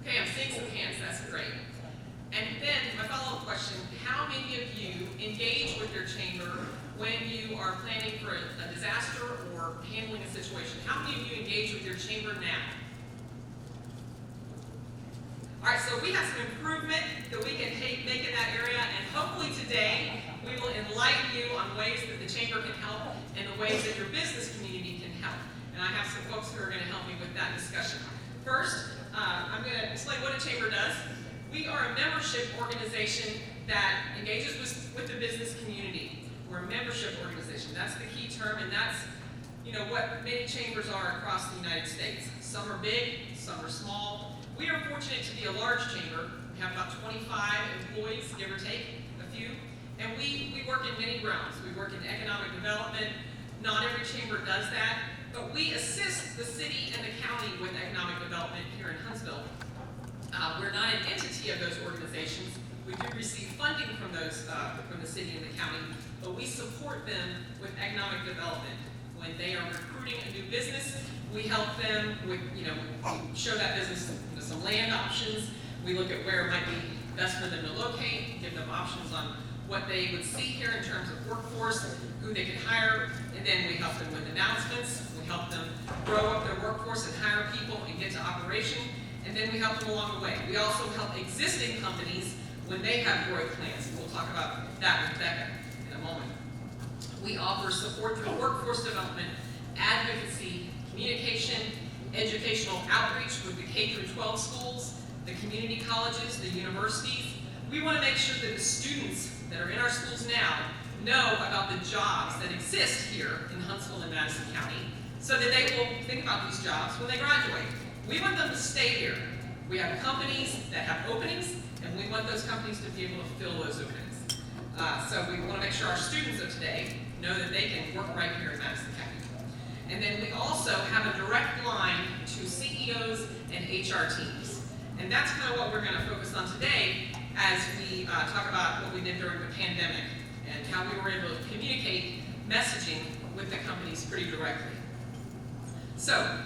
Okay, I'm seeing some hands, that's great. And then my follow-up question, how many of you engage with your chamber when you are planning for a disaster or handling a situation? How many of you engage with your chamber now? All right, so we have some improvement that we can make in that area, and hopefully today we will enlighten you on ways that the chamber can help and the ways that your business community can help. And I have some folks who are going to help me with that discussion. First, I'm going to explain what a chamber does. We are a membership organization that engages with the business community. We're a membership organization. That's the key term, and that's what many chambers are across the United States. Some are big, some are small. We are fortunate to be a large chamber. We have about 25 employees, give or take a few, and we work in many realms. We work in economic development. Not every chamber does that, but we assist the city and the county with economic development here in Huntsville. We're not an entity of those organizations. We do receive funding from those from the city and the county, but we support them with economic development. When they are recruiting a new business, we help them with, we show that business some land options. We look at where it might be best for them to locate, give them options on what they would see here in terms of workforce, who they can hire, and then we help them with announcements. We help them grow up their workforce and hire people and get to operation, and then we help them along the way. We also help existing companies when they have growth plans. We'll talk about that with Becca in a moment. We offer support through workforce development, advocacy, communication, educational outreach with the K-12 schools, the community colleges, the universities. We want to make sure that the students that are in our schools now know about the jobs that exist here in Huntsville and Madison County, so that they will think about these jobs when they graduate. We want them to stay here. We have companies that have openings, and we want those companies to be able to fill those openings. So we want to make sure our students of today know that they can work right here in Madison County. And then we also have a direct line to CEOs and HR teams. And that's kind of what we're going to focus on today as we talk about what we did during the pandemic and how we were able to communicate messaging with the companies pretty directly. So,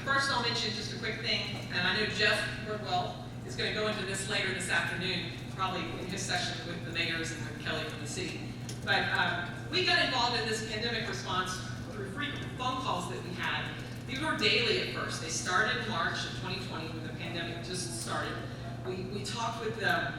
first I'll mention just a quick thing, and I know Jeff Broadwell is going to go into this later this afternoon, probably in his session with the mayors and with Kelly from the city. But we got involved in this pandemic response through frequent phone calls that we had. These were daily at first. They started in March of 2020 when the pandemic just started. We talked with a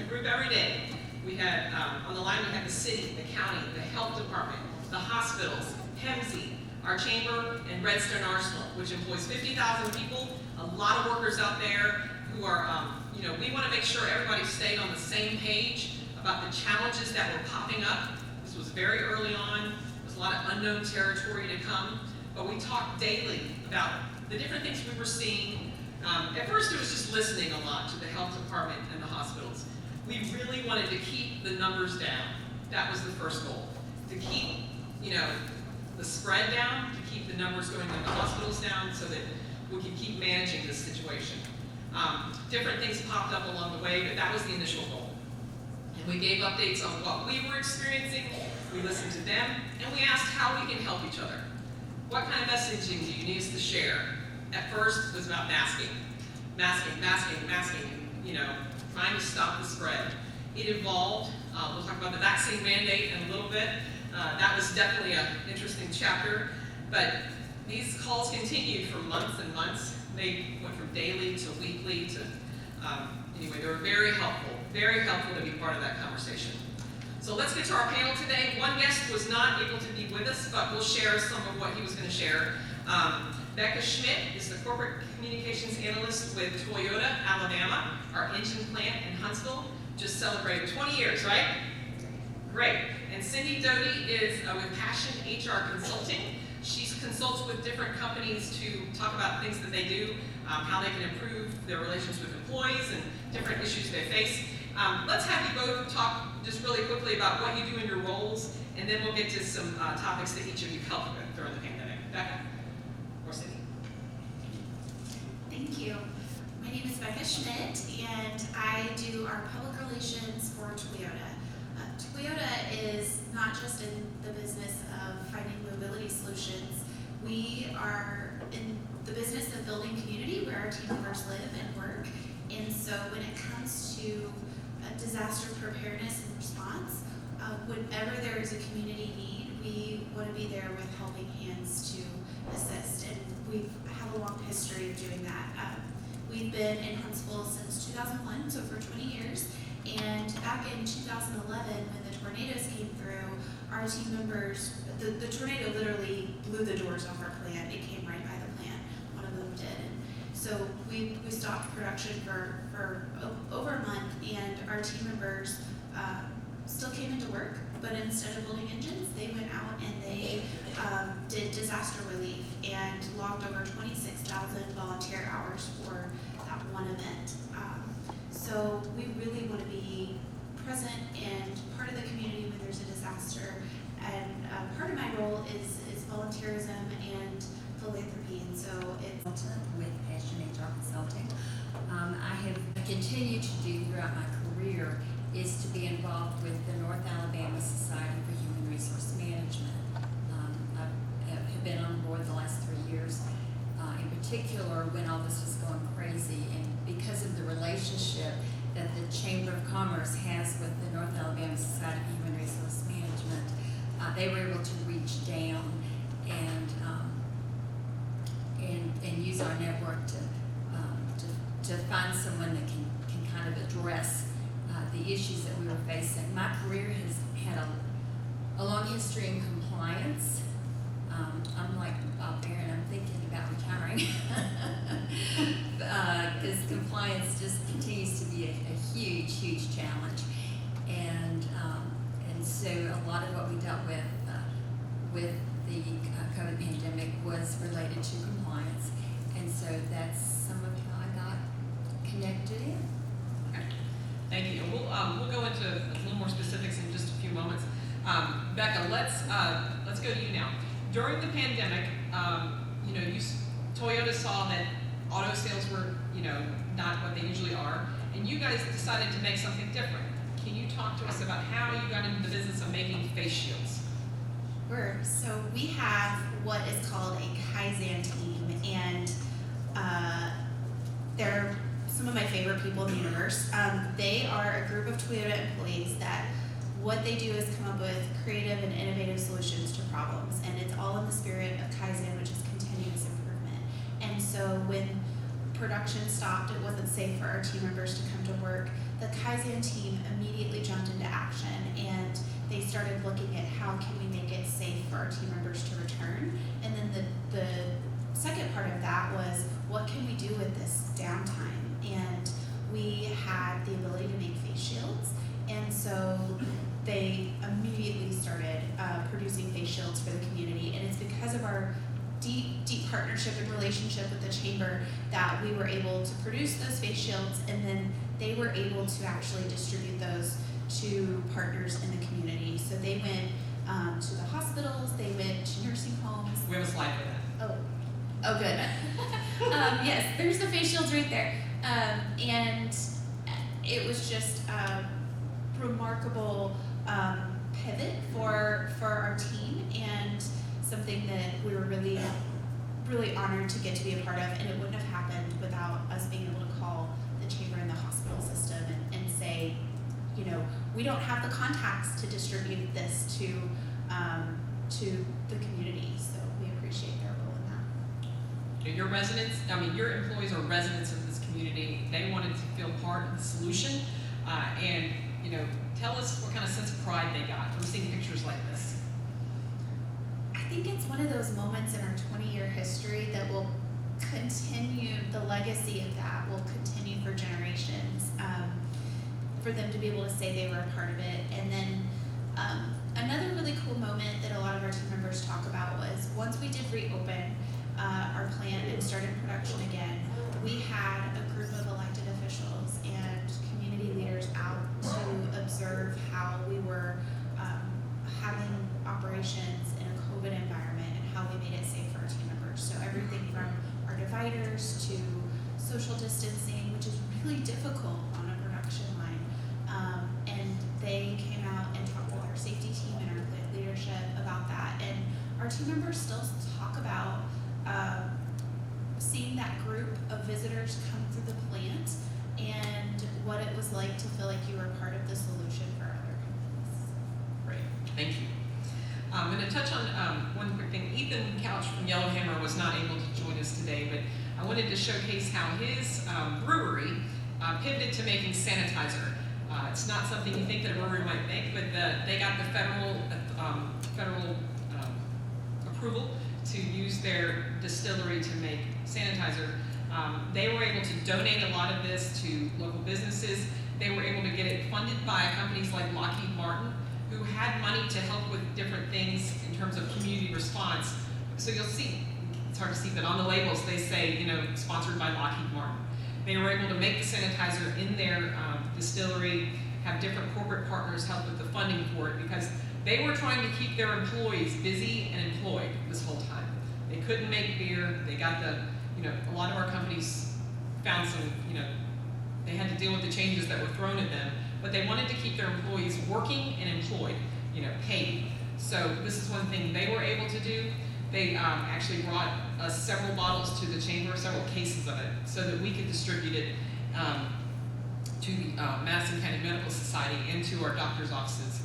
group every day. We had, on the line we had the city, the county, the health department, the hospitals, PEMC, our chamber, and Redstone Arsenal, which employs 50,000 people, a lot of workers out there who are, we want to make sure everybody stayed on the same page about the challenges that were popping up. This was very early on. There was a lot of unknown territory to come, but we talked daily about the different things we were seeing. At first it was just listening a lot to the health department and the hospitals. We really wanted to keep the numbers down. That was the first goal. To keep, the spread down, to keep the numbers going in the hospitals down so that we can keep managing this situation. Different things popped up along the way, but that was the initial goal. And we gave updates on what we were experiencing, we listened to them, and we asked how we can help each other. What kind of messaging do you need us to share? At first, it was about masking, and, trying to stop the spread. It evolved. We'll talk about the vaccine mandate in a little bit. That was definitely an interesting chapter, but these calls continued for months and months. They went from daily to weekly to, anyway, they were very helpful to be part of that conversation. So let's get to our panel today. One guest was not able to be with us, but we'll share some of what he was going to share. Becca Schmidt is the Corporate Communications Analyst with Toyota, Alabama, our engine plant in Huntsville. Just celebrated 20 years, right? Great. And Cindy Doty is with Passion HR Consulting. She consults with different companies to talk about things that they do, how they can improve their relations with employees and different issues they face. Let's have you both talk just really quickly about what you do in your roles, and then we'll get to some topics that each of you helped with during the pandemic. Becca or Cindy? Thank you. My name is Becca Schmidt, and I do our public relations for Toyota. Toyota is not just in the business of finding mobility solutions. We are in the business of building community where our team members live and work. And so when it comes to disaster preparedness and response, whenever there is a community need, we want to be there with helping hands to assist. And we have a long history of doing that. We've been in Huntsville since 2001, so for 20 years. And back in 2011, when the tornadoes came through, our team members, the tornado literally blew the doors off our plant. It came right by the plant. One of them did. And so we stopped production for over a month, and our team members still came into work, but instead of building engines, they went out and they did disaster relief and logged over 26,000 volunteer hours for that one event. So we really want to be present and part of the community when there's a disaster. And part of my role is volunteerism and philanthropy, and so it's with Passion HR Consulting. I have continued to do throughout my career is to be involved with the North Alabama Society for Human Resource Management. I have been on board the last 3 years, in particular when all this was going crazy, and because of the relationship that the Chamber of Commerce has with the North Alabama Society for Human Resource Management, they were able to reach down and use our network to find someone that can kind of address the issues that we were facing. My career has had a long history in compliance. I'm like Bob Barron, I'm thinking about retiring because compliance just continues to be a huge challenge. And so a lot of what we dealt with the COVID pandemic was related to compliance. And so that's some of how I got connected in. Okay. Thank you. We'll go into a little more specifics in just a few moments. Becca, let's go to you now. During the pandemic, Toyota saw that auto sales were, not what they usually are, and you guys decided to make something different. Can you talk to us about how you got into the business of making face shields? Sure. So we have what is called a Kaizen team, and they're some of my favorite people in the universe. They are a group of Toyota employees that what they do is come up with creative and innovative solutions to problems, and it's all in the spirit of Kaizen, which is continuous improvement. And so when production stopped, it wasn't safe for our team members to come to work. The Kaizen team immediately jumped into action, and they started looking at how can we make it safe for our team members to return. And then the second part of that was, what can we do with this downtime? And we had the ability to make face shields, and so they immediately started producing face shields for the community. And it's because of our deep partnership and relationship with the chamber that we were able to produce those face shields, and then they were able to actually distribute those to partners in the community. So they went to the hospitals, they went to nursing homes. We have a slide for that. Oh, good. Yes, there's the face shields right there. And it was just a remarkable pivot for our team, and something that we were really, really honored to get to be a part of. And it wouldn't have happened without us being able to call the chamber and the hospital system and say, you know, we don't have the contacts to distribute this to the community. So we appreciate their role in that. Your residents, your employees are residents of this community. They wanted to feel part of the solution. And, tell us what kind of sense of pride they got from seeing pictures like this. I think it's one of those moments in our 20-year history that will continue, the legacy of that will continue for generations, for them to be able to say they were a part of it. And then another really cool moment that a lot of our team members talk about was once we did reopen our plant and started production again, we had a group of elected officials and community leaders out to observe how we were having operations in a COVID environment and how we made it safe for our team members. So everything from our dividers to social distancing, which is really difficult on a production line. And they came out and talked with our safety team and our plant leadership about that. And our team members still talk about seeing that group of visitors come through the plant and what it was like to feel like you were part of the solution for other companies. Great, thank you. I'm going to touch on one quick thing. Ethan Couch from Yellowhammer was not able to join us today, but I wanted to showcase how his brewery pivoted to making sanitizer. It's not something you think that a brewery might make, but they got the federal approval to use their distillery to make sanitizer. They were able to donate a lot of this to local businesses. They were able to get it funded by companies like Lockheed Martin, who had money to help with different things in terms of community response. So you'll see, it's hard to see, but on the labels they say, sponsored by Lockheed Martin. They were able to make the sanitizer in their distillery, have different corporate partners help with the funding for it, because they were trying to keep their employees busy and employed this whole time. They couldn't make beer. They got a lot of our companies found some, they had to deal with the changes that were thrown at them, but they wanted to keep their employees working and employed, paid. So this is one thing they were able to do. They actually brought us several bottles to the chamber, several cases of it, so that we could distribute it to the Madison County Medical Society and to our doctors' offices.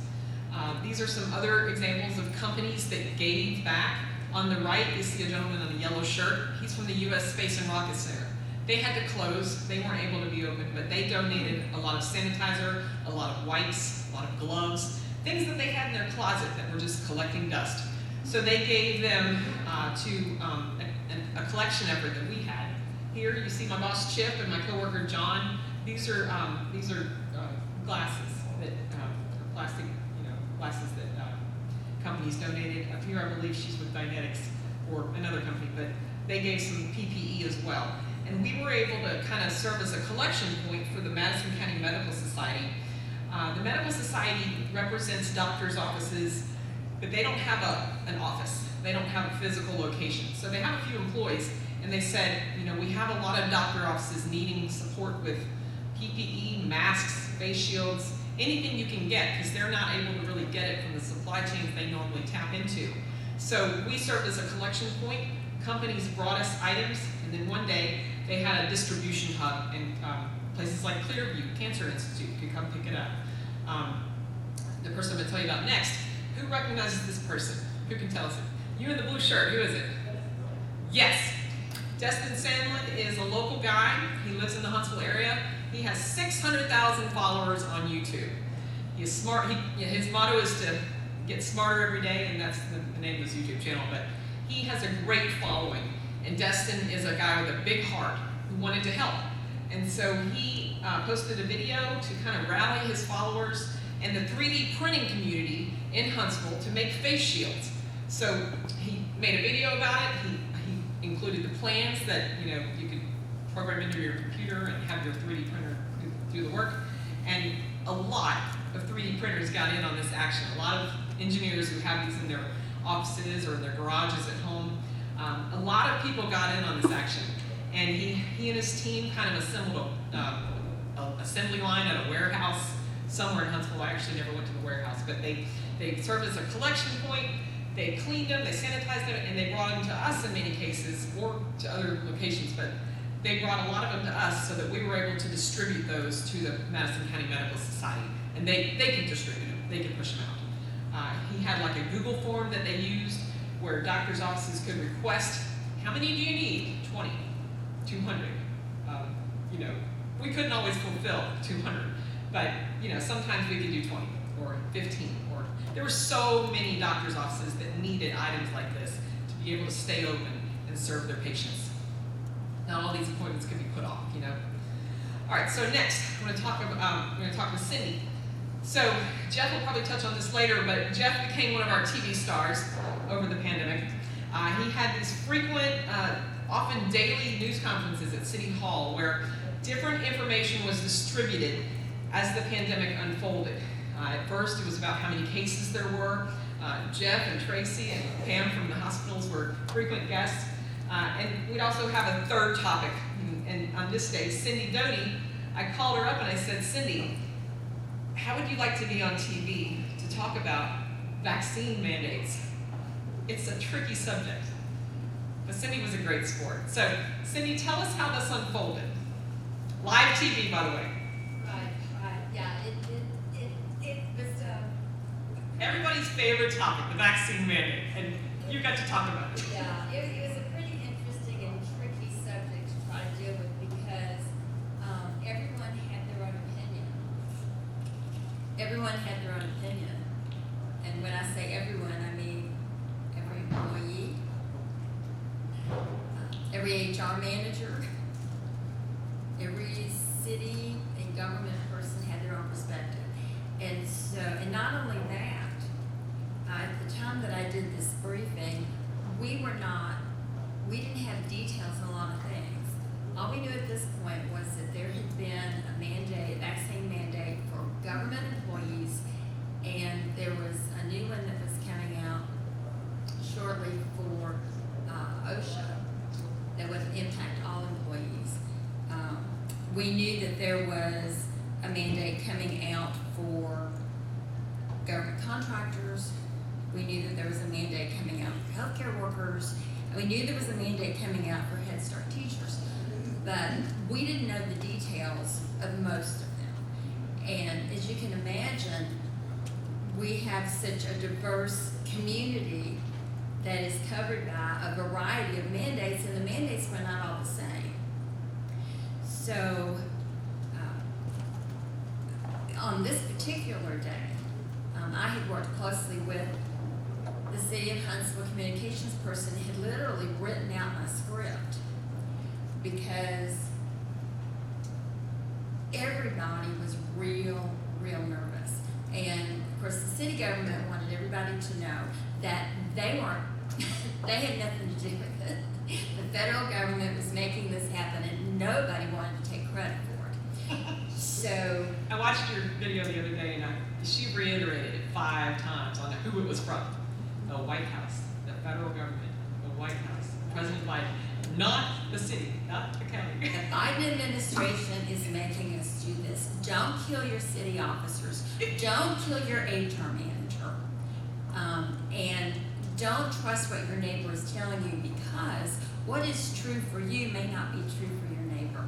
These are some other examples of companies that gave back. On the right, you see a gentleman in a yellow shirt. He's from the U.S. Space and Rocket Center. They had to close. They weren't able to be open, but they donated a lot of sanitizer, a lot of wipes, a lot of gloves, things that they had in their closet that were just collecting dust. So they gave them to a collection effort that we had. Here you see my boss Chip and my coworker John. These are glasses that plastic, glasses that companies donated. Up here, I believe she's with Dynetics or another company, but they gave some PPE as well. And we were able to kind of serve as a collection point for the Madison County Medical Society. The Medical Society represents doctors' offices, but they don't have an office. They don't have a physical location. So they have a few employees, and they said, we have a lot of doctor offices needing support with PPE, masks, face shields, anything you can get, because they're not able to really get it from the supply chains they normally tap into. So we served as a collection point. Companies brought us items, and then one day they had a distribution hub, and places like Clearview Cancer Institute could come pick it up. The person I'm going to tell you about next, who recognizes this person? Who can tell us it? You in the blue shirt, who is it? Yes. Destin Sandlin is a local guy. He lives in the Huntsville area. He has 600,000 followers on YouTube. He is smart. His motto is to get smarter every day, and that's the name of his YouTube channel. But he has a great following, and Destin is a guy with a big heart who wanted to help. And so he posted a video to kind of rally his followers and the 3D printing community in Huntsville to make face shields. So he made a video about it. He included the plans that you could program into your computer and have your 3D printer do the work. And a lot of 3D printers got in on this action. A lot of engineers who have these in their offices or in their garages at home. A lot of people got in on this action, and he and his team kind of assembled a assembly line at a warehouse somewhere in Huntsville. I actually never went to the warehouse, but they served as a collection point. They cleaned them, they sanitized them, and they brought them to us in many cases, or to other locations, but they brought a lot of them to us so that we were able to distribute those to the Madison County Medical Society. And they can distribute them, they can push them out. He had like a Google form that they used where doctors' offices could request, how many do you need? 20, 200. You know, we couldn't always fulfill 200, but you know, sometimes we could do 20 or 15, or there were so many doctors' offices that needed items like this to be able to stay open and serve their patients. Not all these appointments could be put off, you know. All right, so next, I'm going to talk with Cindy. So Jeff will probably touch on this later, but Jeff became one of our TV stars over the pandemic. He had these frequent, often daily news conferences at City Hall where different information was distributed as the pandemic unfolded. At first, it was about how many cases there were. Jeff and Tracy and Pam from the hospitals were frequent guests. And we'd also have a third topic. And on this day, Cindy Doney, I called her up and I said, Cindy, how would you like to be on TV to talk about vaccine mandates? It's a tricky subject. But Cindy was a great sport. So, Cindy, tell us how this unfolded. Live TV, by the way. Right, yeah, it was, everybody's favorite topic, the vaccine mandate, and you got to talk about it. yeah, it was a pretty interesting and tricky subject to try to deal with because everyone had their own opinion. Everyone had their own opinion. And when I say everyone, I mean every employee, every HR manager, every city and government person had their own perspective. And so, and not only that, at the time that I did this briefing, we didn't have details on a lot of things. All we knew at this point was that there had been a mandate, a vaccine mandate for government employees, and there was a new one that was coming out shortly for OSHA that would impact all employees. We knew that there was a mandate coming out for government contractors. We knew that there was a mandate coming out for healthcare workers. And we knew there was a mandate coming out for Head Start teachers. But we didn't know the details of most of them. And as you can imagine, we have such a diverse community that is covered by a variety of mandates, and the mandates were not all the same. So, on this particular day, I had worked closely with the City of Huntsville communications person, had literally written out my script because everybody was real nervous. And of course, the city government wanted everybody to know that they had nothing to do with it. The federal government was making this happen and nobody wanted to take credit for it. So I watched your video the other day, and she reiterated it 5 times on who it was from. The White House, the federal government, the White House, President Biden, not the city, not the county. the Biden administration is making us do this. Don't kill your city officers. Don't kill your HR manager. And don't trust what your neighbor is telling you, because what is true for you may not be true for your neighbor.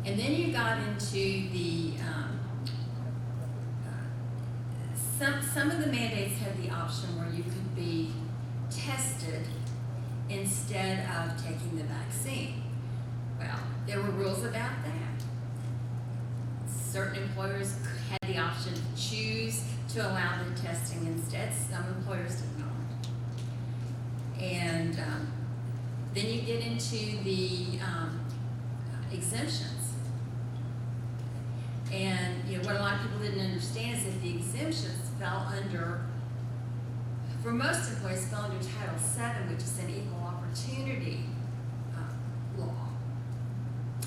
And then you got into the, some of the mandates had the option where you could be tested instead of taking the vaccine. Well, there were rules about that. Certain employers had the option to choose to allow the testing instead. Some employers did not. And then you get into the exemptions. And you know what a lot of people didn't understand is that the exemptions fell under, for most employees, fell under Title VII, which is an equal opportunity law.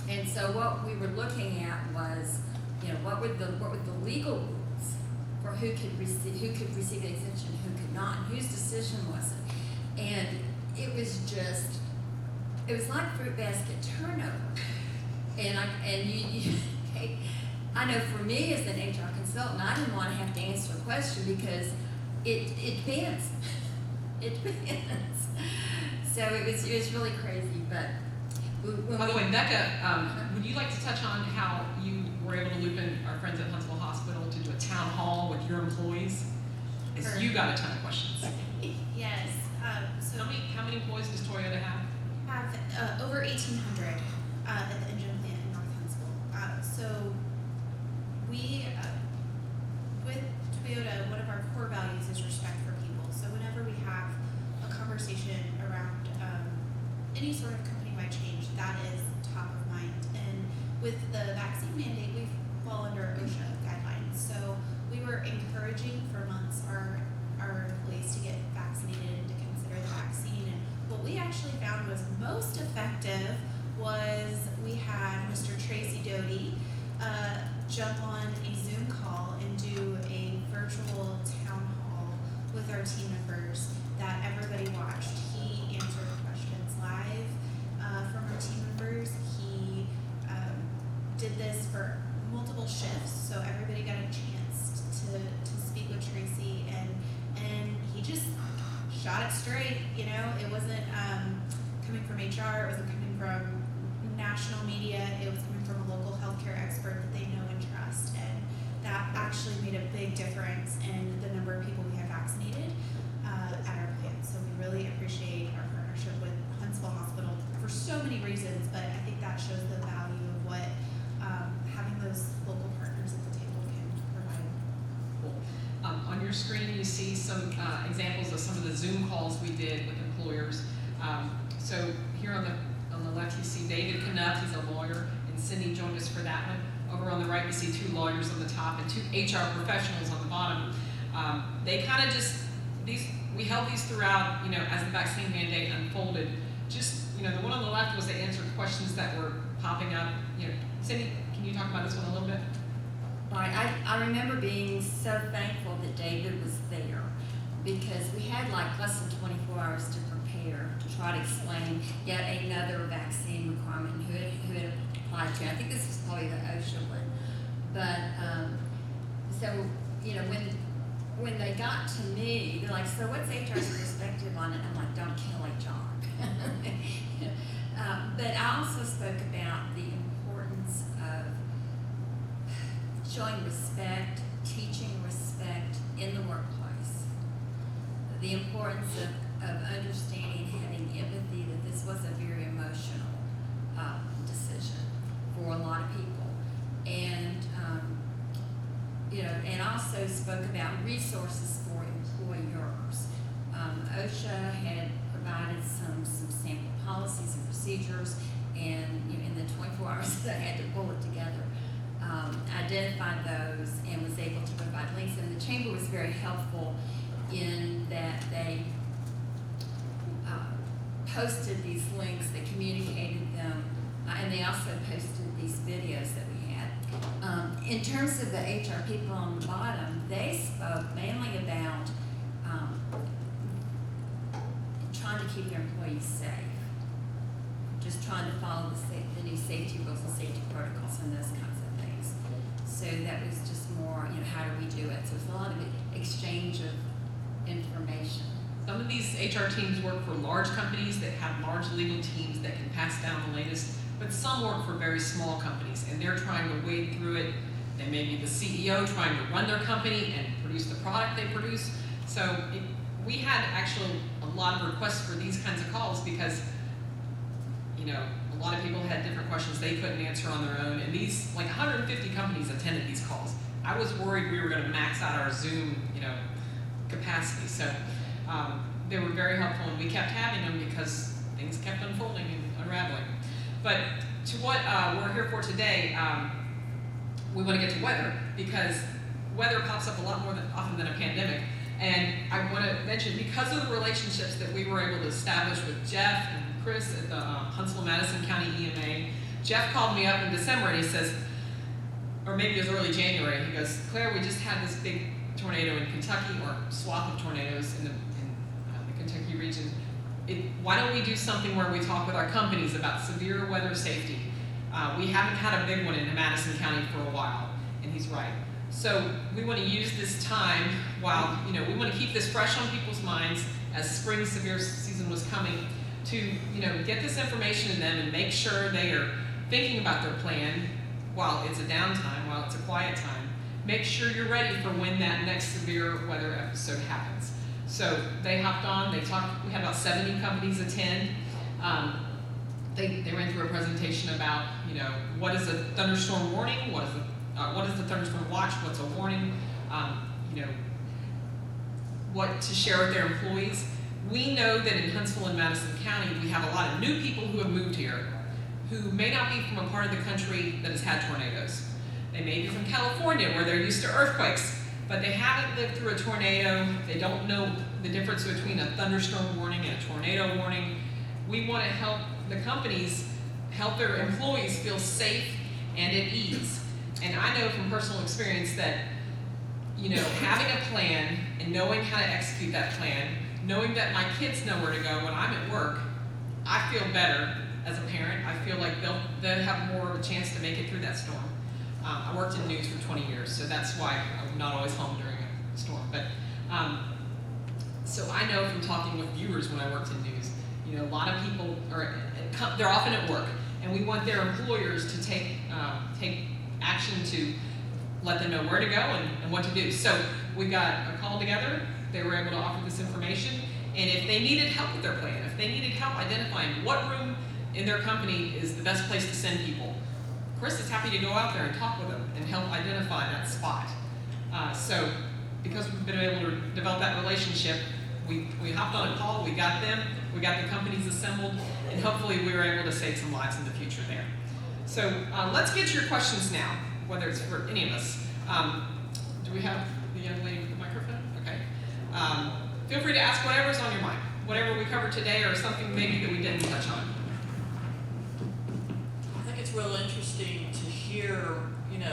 And so what we were looking at was, you know, what were the legal rules for who could receive the exemption, who could not, and whose decision was it. And it was like fruit basket turnover. I know for me as an HR consultant, I didn't want to have to answer a question because it bends. It bends. So it was really crazy, but. By the way, Becca, would you like to touch on how you were able to loop in our friends at Huntsville Hospital to do a town hall with your employees? Because you got a ton of questions. Yes. So How many employees does Toyota have? have over 1,800 at the engine plant in North Huntsville. So we, with Toyota, one of our core values is respect for people. So whenever we have a conversation around any sort of company-wide change, that is top of mind. And with the vaccine mandate, we fall under OSHA guidelines. So we were encouraging for months our employees to get vaccinated and to consider the vaccine. And what we actually found was most effective was we had Mr. Tracy Doty jump on a Zoom call and do a virtual town hall with our team members that everybody watched. He answered questions live from our team members. He did this for multiple shifts, so everybody got a chance to speak with Tracy, and he just shot it straight. You know, it wasn't coming from HR, it wasn't coming from national media, it was coming from a local healthcare expert that they know and trust, and that actually made a big difference in the number of people we had vaccinated at our plant. So we really appreciate our partnership with Huntsville Hospital for so many reasons, but I think that shows the value of what having those local partners at the table can provide. On your screen, you see some examples of some of the Zoom calls we did with employers. So here on the left, you see David Knupp, he's a lawyer, and Cindy joined us for that one. Over on the right, you see 2 lawyers on the top and 2 HR professionals on the bottom. They kind of just, we held these throughout, you know, as the vaccine mandate unfolded. Just, you know, the one on the left was they answered questions that were popping up. You know, Cindy, can you talk about this one a little bit? Right, I remember being so thankful that David was there because we had like less than 24 hours to prepare to try to explain yet another vaccine requirement and who it applied to. I think this was probably the OSHA one. But, so, you know, when they got to me, they're like, so what's HR's perspective on it? I'm like, don't kill HR. But I also spoke about the importance of showing respect, teaching respect in the workplace. The importance of understanding, having empathy, that this was a very emotional decision for a lot of people. And, you know, and also spoke about resources for employers. OSHA had provided some sample policies and procedures, and you know, in the 24 hours that I had to pull it together, identified those and was able to provide links. And the chamber was very helpful in that they posted these links, they communicated them, and they also posted these videos that we had. In terms of the HR people on the bottom, they spoke mainly about trying to keep their employees safe, just trying to follow the new safety rules and safety protocols and those kinds of things. So that was just more, you know, how do we do it? So it's a lot of exchange of information. Some of these HR teams work for large companies that have large legal teams that can pass down the latest, but some work for very small companies, and they're trying to wade through it. They may be the CEO trying to run their company and produce the product they produce. So we had actually a lot of requests for these kinds of calls because, you know, a lot of people had different questions they couldn't answer on their own, and these, like 150 companies attended these calls. I was worried we were going to max out our Zoom, you know, capacity. So they were very helpful, and we kept having them because things kept unfolding and unraveling. But to what we're here for today, we want to get to weather, because weather pops up a lot more often than a pandemic. And I want to mention, because of the relationships that we were able to establish with Jeff and Chris at the Huntsville-Madison County EMA, Jeff called me up in December and he says, or maybe it was early January, he goes, Claire, we just had this big tornado in Kentucky or swath of tornadoes in the Kentucky region, why don't we do something where we talk with our companies about severe weather safety? We haven't had a big one in Madison County for a while, and he's right. So we want to use this time while, we want to keep this fresh on people's minds as spring severe season was coming to, get this information in them and make sure they are thinking about their plan while it's a downtime, while it's a quiet time. Make sure you're ready for when that next severe weather episode happens. So they hopped on, they talked, we had about 70 companies attend. They ran through a presentation about, what is a thunderstorm warning, what is the thunderstorm watch, what's a warning, what to share with their employees. We know that in Huntsville and Madison County, we have a lot of new people who have moved here who may not be from a part of the country that has had tornadoes. They may be from California where they're used to earthquakes, but they haven't lived through a tornado. They don't know the difference between a thunderstorm warning and a tornado warning. We want to help the companies help their employees feel safe and at ease. And I know from personal experience that, having a plan and knowing how to execute that plan, knowing that my kids know where to go when I'm at work, I feel better as a parent. I feel like they'll have more of a chance to make it through that storm. I worked in news for 20 years, so that's why I'm not always home during a storm. But so I know from talking with viewers when I worked in news, a lot of people they're often at work, and we want their employers to take action to let them know where to go and what to do. So we got a call together. They were able to offer this information, and if they needed help with their plan, if they needed help identifying what room in their company is the best place to send people, Chris is happy to go out there and talk with them and help identify that spot. So because we've been able to develop that relationship, we hopped on a call, we got them, we got the companies assembled, and hopefully we were able to save some lives in the future there. So let's get to your questions now, whether it's for any of us. Do we have the young lady with the microphone? Okay. Feel free to ask whatever's on your mind, whatever we covered today or something maybe that we didn't touch on. I think it's real interesting to hear,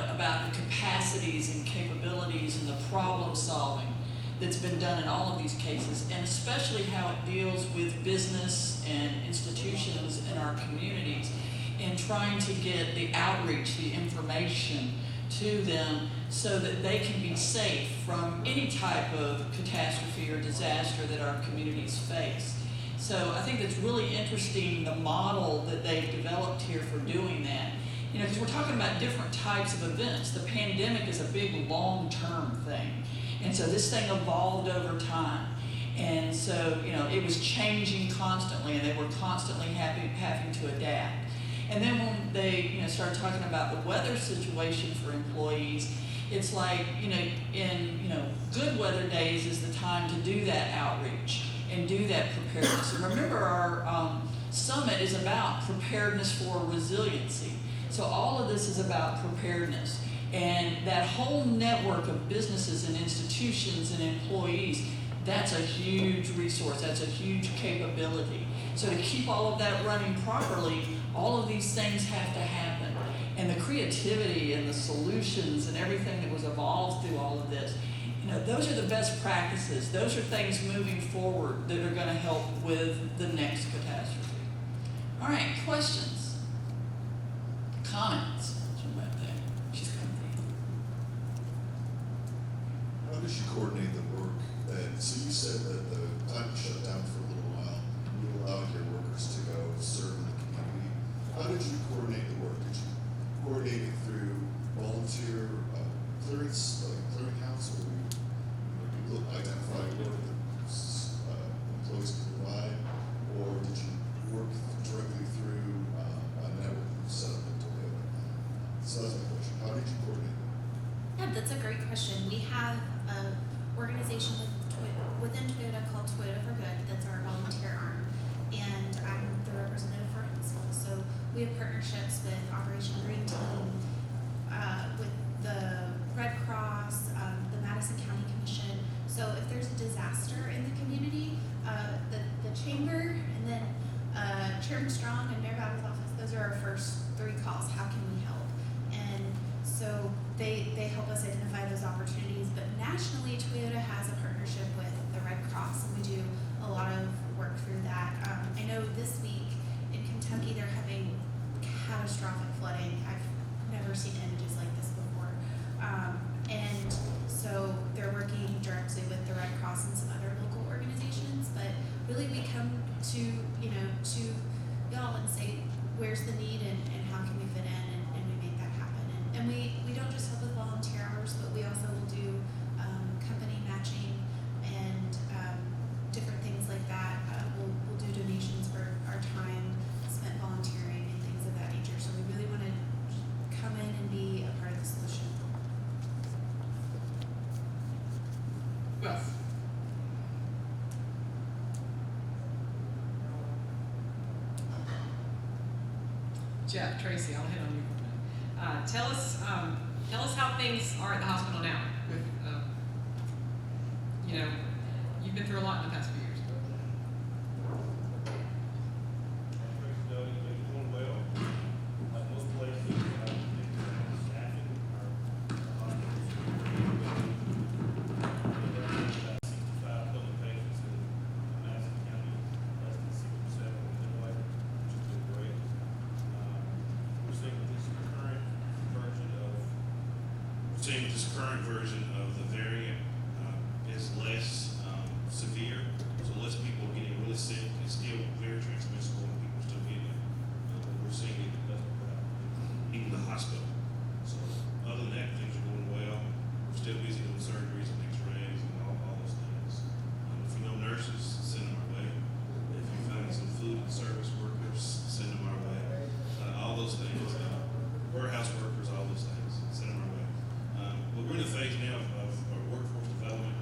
about the capacities and capabilities and the problem solving that's been done in all of these cases, and especially how it deals with business and institutions in our communities and trying to get the outreach, the information to them so that they can be safe from any type of catastrophe or disaster that our communities face. So I think that's really interesting, the model that they've developed here for doing that. Because we're talking about different types of events. The pandemic is a big long-term thing. And so this thing evolved over time. And so, it was changing constantly, and they were constantly having to adapt. And then when they, started talking about the weather situation for employees, it's like, in, good weather days is the time to do that outreach and do that preparedness. And remember, our summit is about preparedness for resiliency. So all of this is about preparedness. And that whole network of businesses and institutions and employees, that's a huge resource, that's a huge capability. So to keep all of that running properly, all of these things have to happen. And the creativity and the solutions and everything that was evolved through all of this, those are the best practices. Those are things moving forward that are going to help with the next catastrophe. All right, questions? Comments? She's coming. How does you coordinate the work? And so you said that the time shut down for a little while. You allowed your workers to go serve in the community. How did you coordinate the work? Did you coordinate it through volunteer clearance, like clearinghouse, where you identify what the employees can provide, or did you work directly through a network set up in Toyota? So that's my question. How did you coordinate? Yeah, that's a great question. We have an organization within Toyota called Toyota for Good. That's our volunteer arm, and I'm the representative for Huntsville. So we have partnerships with Operation Green Team, with the Red Cross, the Madison County Commission. So if there's a disaster in the community, the chamber and then Chairman Strong and Mayor Battle's office, those are our first three calls. How can we help? And So they help us identify those opportunities. But nationally, Toyota has a partnership with the Red Cross, and we do a lot of work through that. I know this week in Kentucky they're having catastrophic flooding. I've never seen images like this before. And so they're working directly with the Red Cross and some other local organizations. But really we come to y'all and say, where's the need and how can we fit in, and we make that happen. And we don't just help with volunteer hours, but we also will do company matching and different things like that. We'll do donations for our time spent volunteering and things of that nature. So we really want to come in and be a part of the solution. Well, Jeff, Tracy, I'll hit on you for a minute. Tell us how things are at the hospital now. With, you've been through a lot in the past few years. Doing well. Like most places, staffing our hospitals. About 65 public patients in Madison County, less than 6% anyway, which has been great. We're seeing this current version of the variant is less severe, so less people are getting really sick. It's still very transmissible, and people are still getting it. We're seeing it in the hospital. So other than that, things are going well. We're still busy doing surgeries and x-rays and all those things. If you know nurses, send them our way. If you find some food and service workers, send them our way. All those things, warehouse workers, all those things, send them our way. But we're in a phase now of workforce development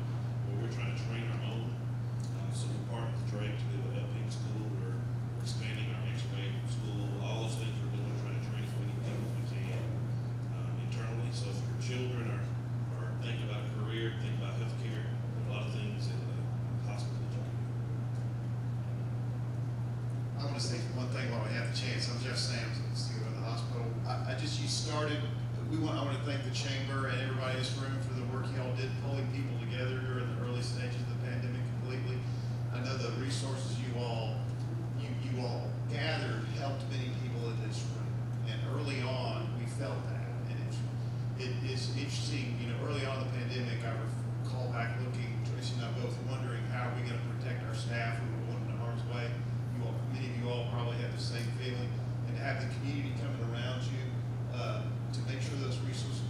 where we're trying to train our own. So we're partnered with Drake to do an LP school. We're expanding our x-ray school. All those things we're doing, trying to train as many people as we can internally. So if your children are thinking about a career, thinking about healthcare, there's a lot of things in the hospital that you can do. I want to say one thing while we have the chance. I'm Jeff Sams, I'm still in the hospital. You started. I want to thank the chamber and everybody in this room for the work y'all did pulling people together during the early stages of the pandemic completely. I know the resources you all gathered helped many people in this room. And early on, we felt that. And it's interesting, early on in the pandemic, I recall back looking, Tracy and I both wondering how are we going to protect our staff who were going into harm's way. Many of you all probably have the same feeling. And to have the community coming around you, to make sure those resources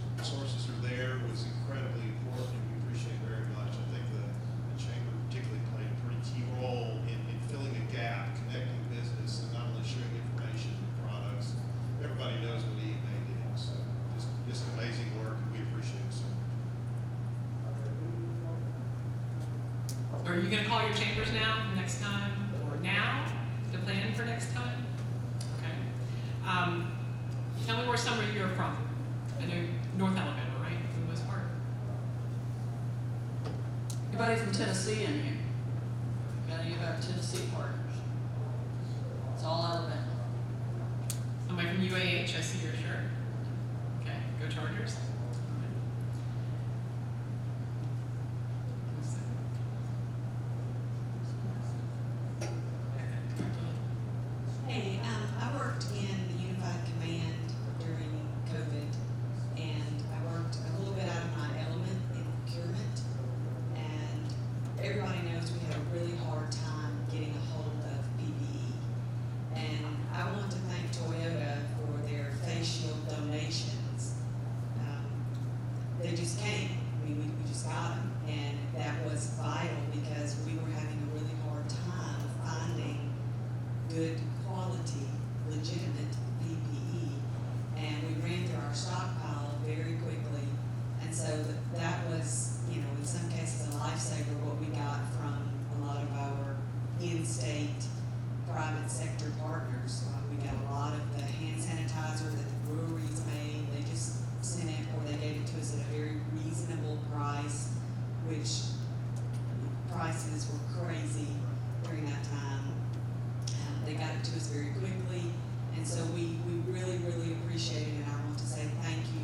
are there was incredibly important, and we appreciate it very much. I think the chamber particularly played a pretty key role in filling a gap, connecting business, and not only sharing information and products. Everybody knows what EMA did, so just amazing work, and we appreciate it so much. Are you going to call your chambers now, next time, or now, to plan for next time? Okay. Tell me where some of you are from. I know North Alabama, right, for the most part. Anybody from Tennessee in here? Got any of our Tennessee partners? It's all Alabama. Somebody from UAH, I see your shirt. Okay, go Chargers. Hey, I worked in the Unified Command during COVID, and I worked a little bit out of my element in procurement, and everybody knows we had a really hard time getting a hold of PPE. And I want to thank Toyota for their face shield donations. They just came. We just got them, and that was vital because we were having a really hard time finding good quality, legitimate PPE, and we ran through our stockpile very quickly, and so that was, in some cases a lifesaver what we got from a lot of our in-state private sector partners. We got a lot of the hand sanitizer that the breweries made. They just sent it, or they gave it to us at a very reasonable price, which prices were crazy during that time. They got it to us very quickly, and so we really, really appreciate it, and I want to say thank you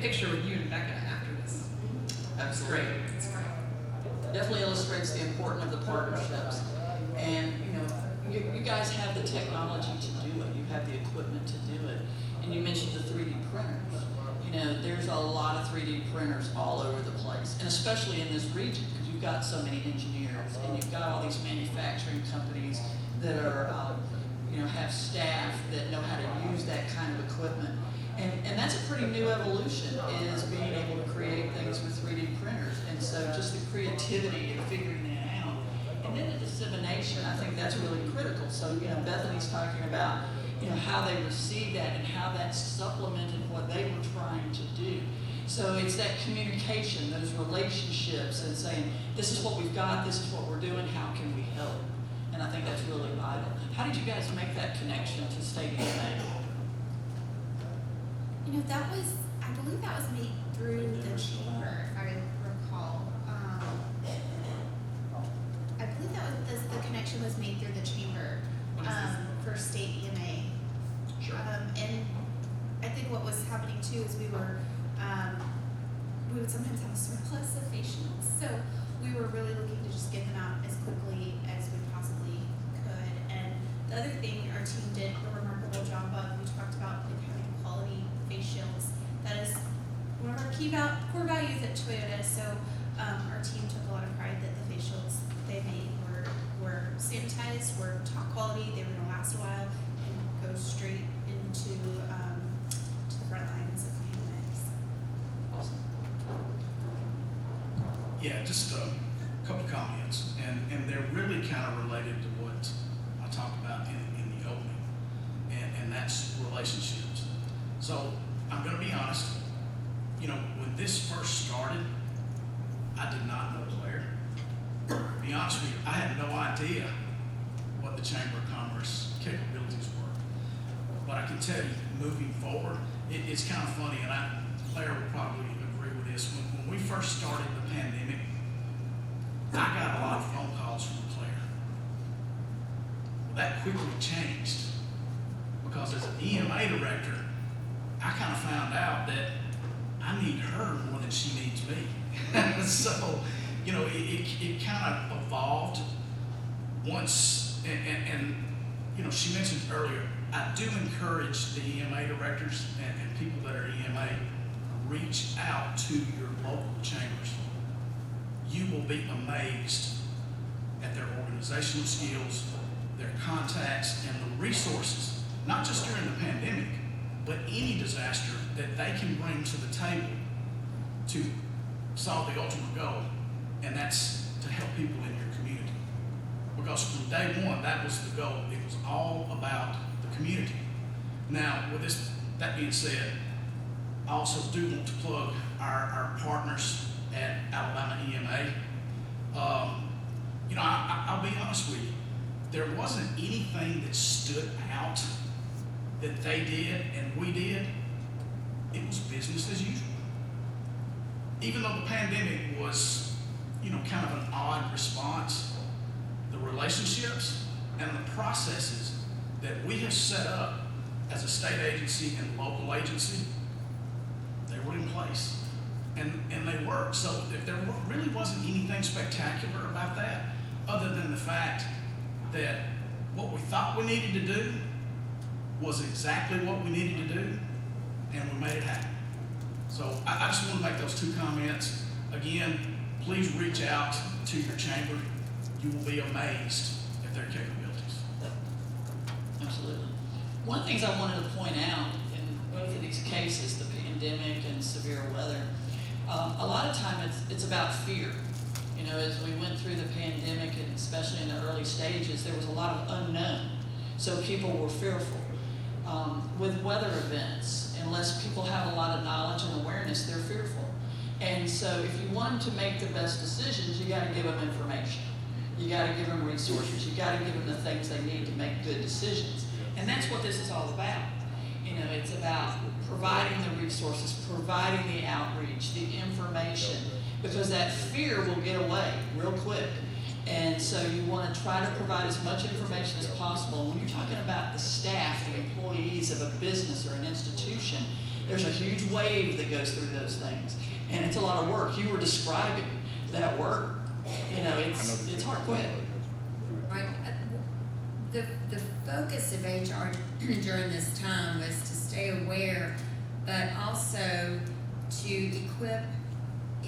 picture with you and Becca after this. That's great. It's great. Definitely illustrates the importance of the partnerships. And, you guys have the technology to do it. You have the equipment to do it. And you mentioned the 3D printers. There's a lot of 3D printers all over the place, and especially in this region, because you've got so many engineers, and you've got all these manufacturing companies that are, have staff that know how to use that kind of equipment. And that's a pretty new evolution, is being able to create things with 3D printers. And so just the creativity and figuring that out. And then the dissemination, I think that's really critical. So, Bethany's talking about, how they receive that and how that supplemented what they were trying to do. So it's that communication, those relationships, and saying, this is what we've got, this is what we're doing, how can we help? And I think that's really vital. How did you guys make that connection to state EMA? I believe that was made through the chamber, if I recall. I believe that was the connection was made through the chamber for state EMA. Sure. And I think what was happening too is we would sometimes have a surplus of face shields, so we were really looking to just get them out as quickly as we possibly could. And the other thing our team did a remarkable job of, we talked about having quality face shields. That is one of our core values at Toyota. So our team took a lot of pride that the face shields they made were sanitized, were top quality, they were going to last a while, and go straight into to the front lines of paramedics. Awesome. Yeah, just a couple of comments, and they're really kind of related to what I talked about in the opening, and that's relationships. So I'm going to be honest, when this first started, I did not know Claire. To be honest with you, I had no idea what the Chamber of Commerce capabilities were. But I can tell you, moving forward, it's kind of funny, and Claire will probably agree with this. When we first started the pandemic, I got a lot of phone calls from Claire. Well, that quickly changed, because as an EMA director, I kind of found out that I need her more than she needs me. So, it kind of evolved once, and she mentioned earlier, I do encourage the EMA directors and people that are EMA, reach out to your local chambers. You will be amazed at their organizational skills, their contacts, and the resources, not just during the pandemic, but any disaster that they can bring to the table to solve the ultimate goal, and that's to help people in your community. Because from day one, that was the goal. It was all about the community. Now, with that being said, I also do want to plug our partners at Alabama EMA. I'll be honest with you, there wasn't anything that stood out that they did and we did. It was business as usual. Even though the pandemic was, kind of an odd response, the relationships and the processes that we have set up as a state agency and local agency, they were in place. And they worked. So if there really wasn't anything spectacular about that, other than the fact that what we thought we needed to do was exactly what we needed to do, and we made it happen. So I just want to make those two comments. Again, please reach out to your chamber. You will be amazed at their capabilities. Absolutely. One of the things I wanted to point out in both of these cases, the pandemic and severe weather, a lot of time it's about fear. As we went through the pandemic, and especially in the early stages, there was a lot of unknown. So people were fearful. With weather events, unless people have a lot of knowledge and awareness, they're fearful. And so if you want them to make the best decisions, you got to give them information. You got to give them resources. You got to give them the things they need to make good decisions. And that's what this is all about. It's about providing the resources, providing the outreach, the information, because that fear will get away real quick. And so you want to try to provide as much information as possible. And when you're talking about the staff, the employees of a business or an institution, There's a huge wave that goes through those things, and it's a lot of work. You were describing that work. You know, it's hard quick. Right. The focus of HR during this time was to stay aware, but also to equip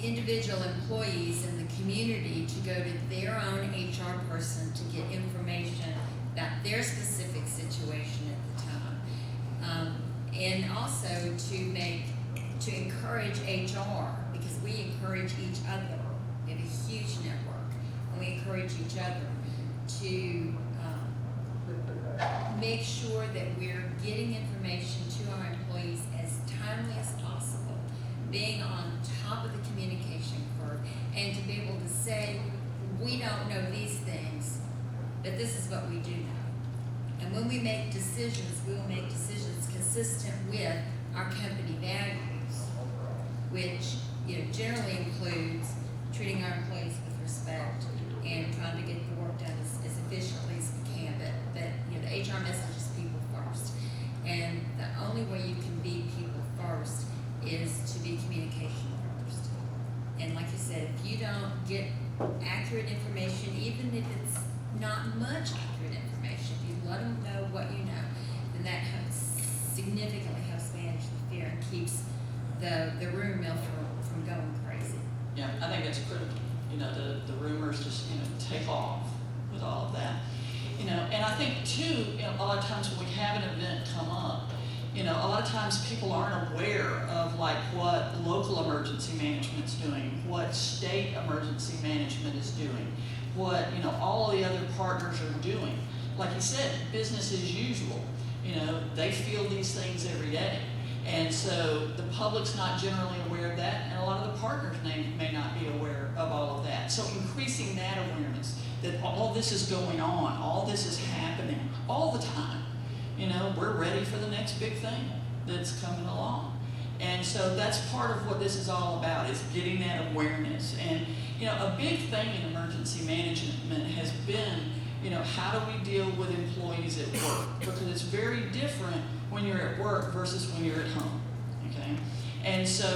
individual employees in the community to go to their own HR person to get information about their specific situation at the time. And also to encourage HR, because we encourage each other. We have a huge network, and we encourage each other to make sure that we're getting information to our employees as timely as possible, being on top of the communication curve, and to be able to say, we don't know these things, but this is what we do know. And when we make decisions, we will make decisions consistent with our company values, which generally includes treating our employees with respect and trying to get the work done as efficiently as we can. But the HR message is people first. And the only way you can be people first is to be communication first. And like you said, if you don't get accurate information, even if it's not much accurate information, if you let them know what you know, then that significantly helps manage the fear and keeps the rumor mill from going crazy. Yeah, I think that's critical. The rumors just, take off with all of that. And I think too, a lot of times when we have an event come up, a lot of times people aren't aware of like what local emergency management's doing, what state emergency management is doing, what, all of the other partners are doing. Like you said, business as usual. They feel these things every day. And so the public's not generally aware of that, and a lot of the partners may not be aware of all of that. So increasing that awareness that all this is going on, all this is happening all the time. We're ready for the next big thing that's coming along. And so that's part of what this is all about, is getting that awareness. And, a big thing in emergency management has been, how do we deal with employees at work? Because it's very different when you're at work versus when you're at home, okay? And so,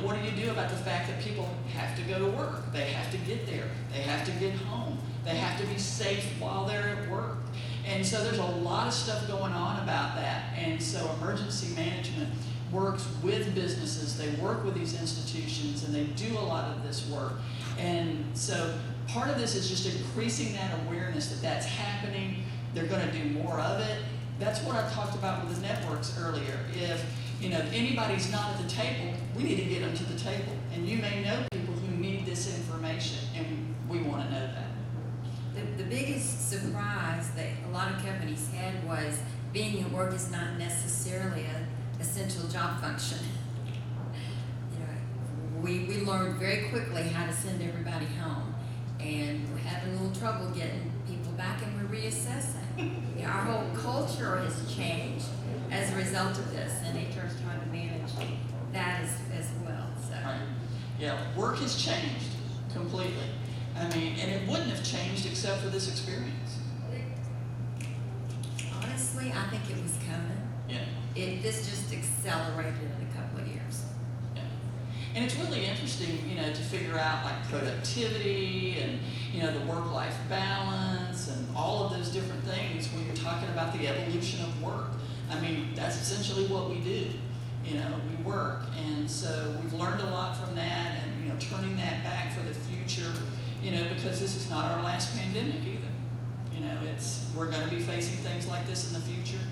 what do you do about the fact that people have to go to work? They have to get there. They have to get home. They have to be safe while they're at work. And so there's a lot of stuff going on about that. And so emergency management works with businesses. They work with these institutions, and they do a lot of this work. And so part of this is just increasing that awareness that that's happening. They're going to do more of it. That's what I talked about with the networks earlier. If anybody's not at the table, we need to get them to the table. And you may know people who need this information, and we want to know that. The biggest surprise that a lot of companies had was being at work is not necessarily an essential job function. We learned very quickly how to send everybody home, and we're having a little trouble getting people back, and we're reassessing. Our whole culture has changed as a result of this, and HR is trying to manage that as well. So. Right. Yeah, work has changed completely. And it wouldn't have changed except for this experience. Honestly, I think it was coming. Yeah. This just accelerated in a couple of years. Yeah. And it's really interesting, to figure out like productivity and, the work-life balance and all of those different things when you're talking about the evolution of work. That's essentially what we do. We work. And so we've learned a lot from that, and, turning that back for the future, because this is not our last pandemic either. We're going to be facing things like this in the future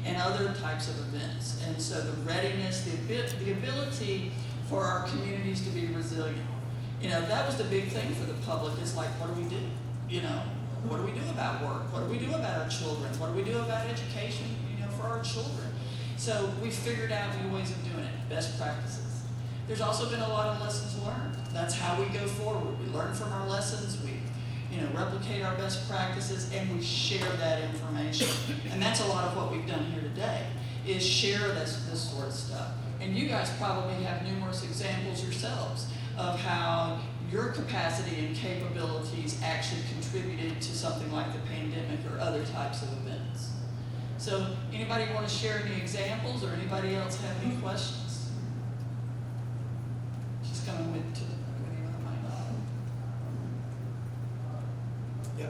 and other types of events. And so the readiness, the ability for our communities to be resilient. That was the big thing for the public, is like, what do we do? What do we do about work? What do we do about our children? What do we do about education, for our children? So we figured out new ways of doing it, best practices. There's also been a lot of lessons learned. That's how we go forward. We learn from our lessons, we replicate our best practices, and we share that information. And that's a lot of what we've done here today, is share this sort of stuff. And you guys probably have numerous examples yourselves of how your capacity and capabilities actually contributed to something like the pandemic or other types of events. So anybody want to share any examples, or anybody else have any questions? gentleman to the Yeah,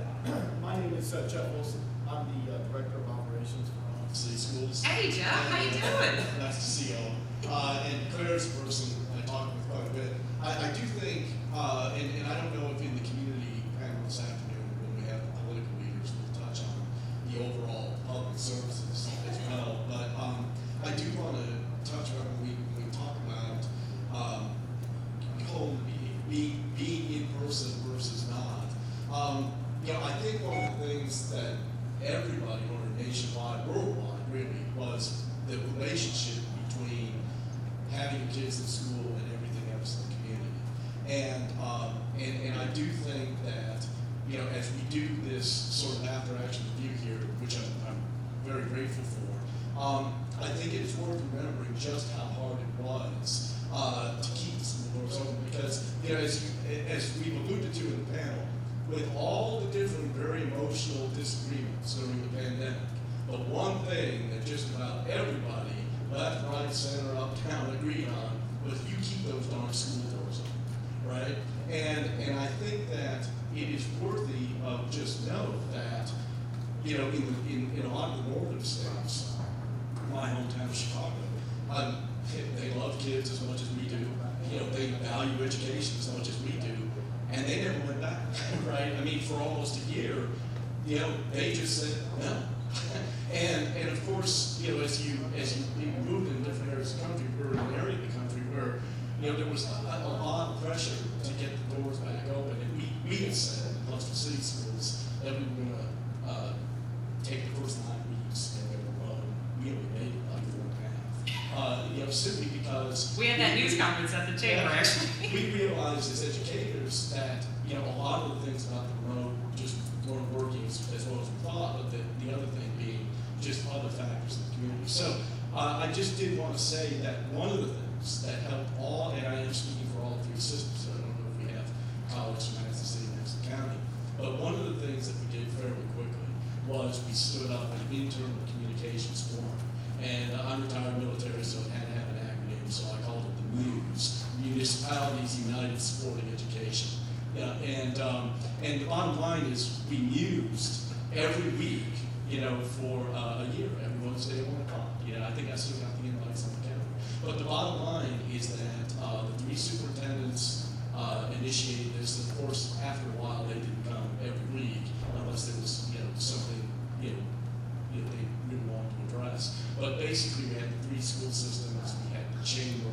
my name is Jeff Wilson. I'm the Director of Operations for City Schools. Hey, Jeff, how you doing? Nice to see y'all. And Claire's a person I talked with quite a bit. I do think, and I don't know if in the community panel this afternoon, when we have the political leaders, we'll touch on the overall public services as well. But I do want to touch on when we talk about home being in person versus not. I think one of the things that everybody learned nationwide, worldwide, really, was the relationship between having kids in school and everything else in the community. And I do think that, as we do this sort of after-action review here, which I'm very grateful for, I think it is worth remembering just how hard it was to keep the school doors open. Because, as we've alluded to in the panel, with all the different very emotional disagreements during the pandemic, the one thing that just about everybody, left, right, center, up, down, agreed on was you keep those darn school doors open, right? And I think that it is worthy of just note that, in a lot of the northern states, my hometown of Chicago, they love kids as much as we do. They value education as much as we do. And they never went back, right? I mean, for almost a year, they just said no. and of course, as you moved in different areas of the country, we're in an area of the country where, there was a lot of pressure to get the doors back open. And we had said in Huntsville City Schools that we were going to take the first 9 weeks and we only made it like 4.5. Simply because We had that news conference at the chamber, actually. We realized as educators that, a lot of the things about the remote just weren't working as well as we thought, but the other thing being just other factors in the community. So I just did want to say that one of the things that helped all, and I am speaking for all 3 systems, so I don't know if we have colleagues from Madison City and Madison County, but one of the things that we did fairly quickly was we stood up an internal communications forum. And I'm retired military, so it had to have an acronym, so I called it the MUSE, Municipalities United Supporting Education. And the bottom line is we mused every week, for a year, every Wednesday at 1 o'clock. I think I still got the invites on the calendar. But the bottom line is that the 3 superintendents initiated this, and of course, after a while, they didn't come every week unless there was, something, they really wanted to address. But basically, we had the 3 school systems, we had the chamber,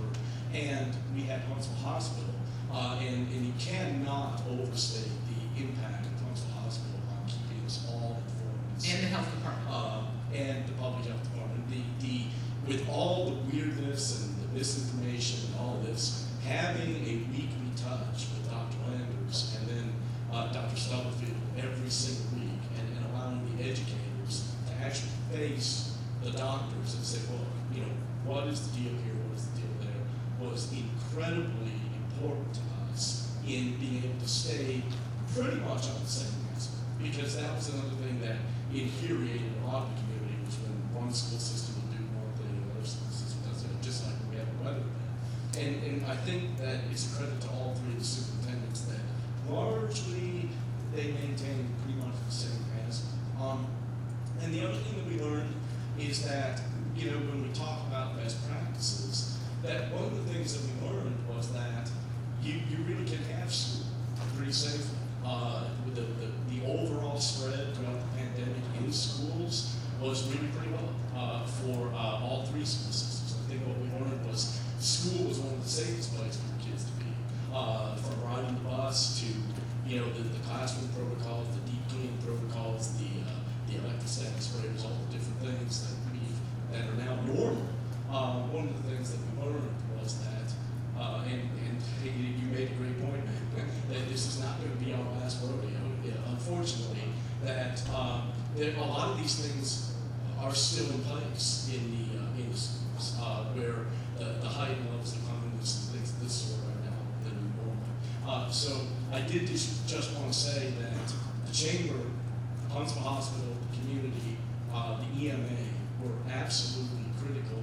and we had Huntsville Hospital. And you cannot overstate the impact of Huntsville Hospital on keeping us all informed. And the health department. And the public health department. With all the weirdness and the misinformation and all this, having a weekly touch with Dr. Landers and then Dr. Stubblefield every single week and allowing the educators to actually face the doctors and say, well, what is the deal here, what is the deal there, was incredibly important to us in being able to stay pretty much on the same answer. Because that was another thing that infuriated a lot of the community, was when one school system would do one thing and another school system does it, just like when we had a weather event. And I think that it's a credit to all 3 of the superintendents that largely they maintain pretty much the same answer. And the other thing that we learned is that, when we talk about best practices, that one of the things that we learned was that you really can have school pretty safely. With the overall spread throughout the pandemic in schools was really pretty well for all 3 school systems. I think what we learned was school was one of the safest places for kids to be. From riding the bus to, the classroom protocols, the deep cleaning protocols, the electrostatic sprayers, all the different things that are now normal. One of the things that we learned was that, and you made a great point, man, that this is not going to be our last rodeo. Unfortunately, that a lot of these things are still in place in the schools, where the height levels of cleanliness and things of this sort are now the new normal. So I did just want to say that the chamber, Huntsville Hospital, the community, the EMA were absolutely critical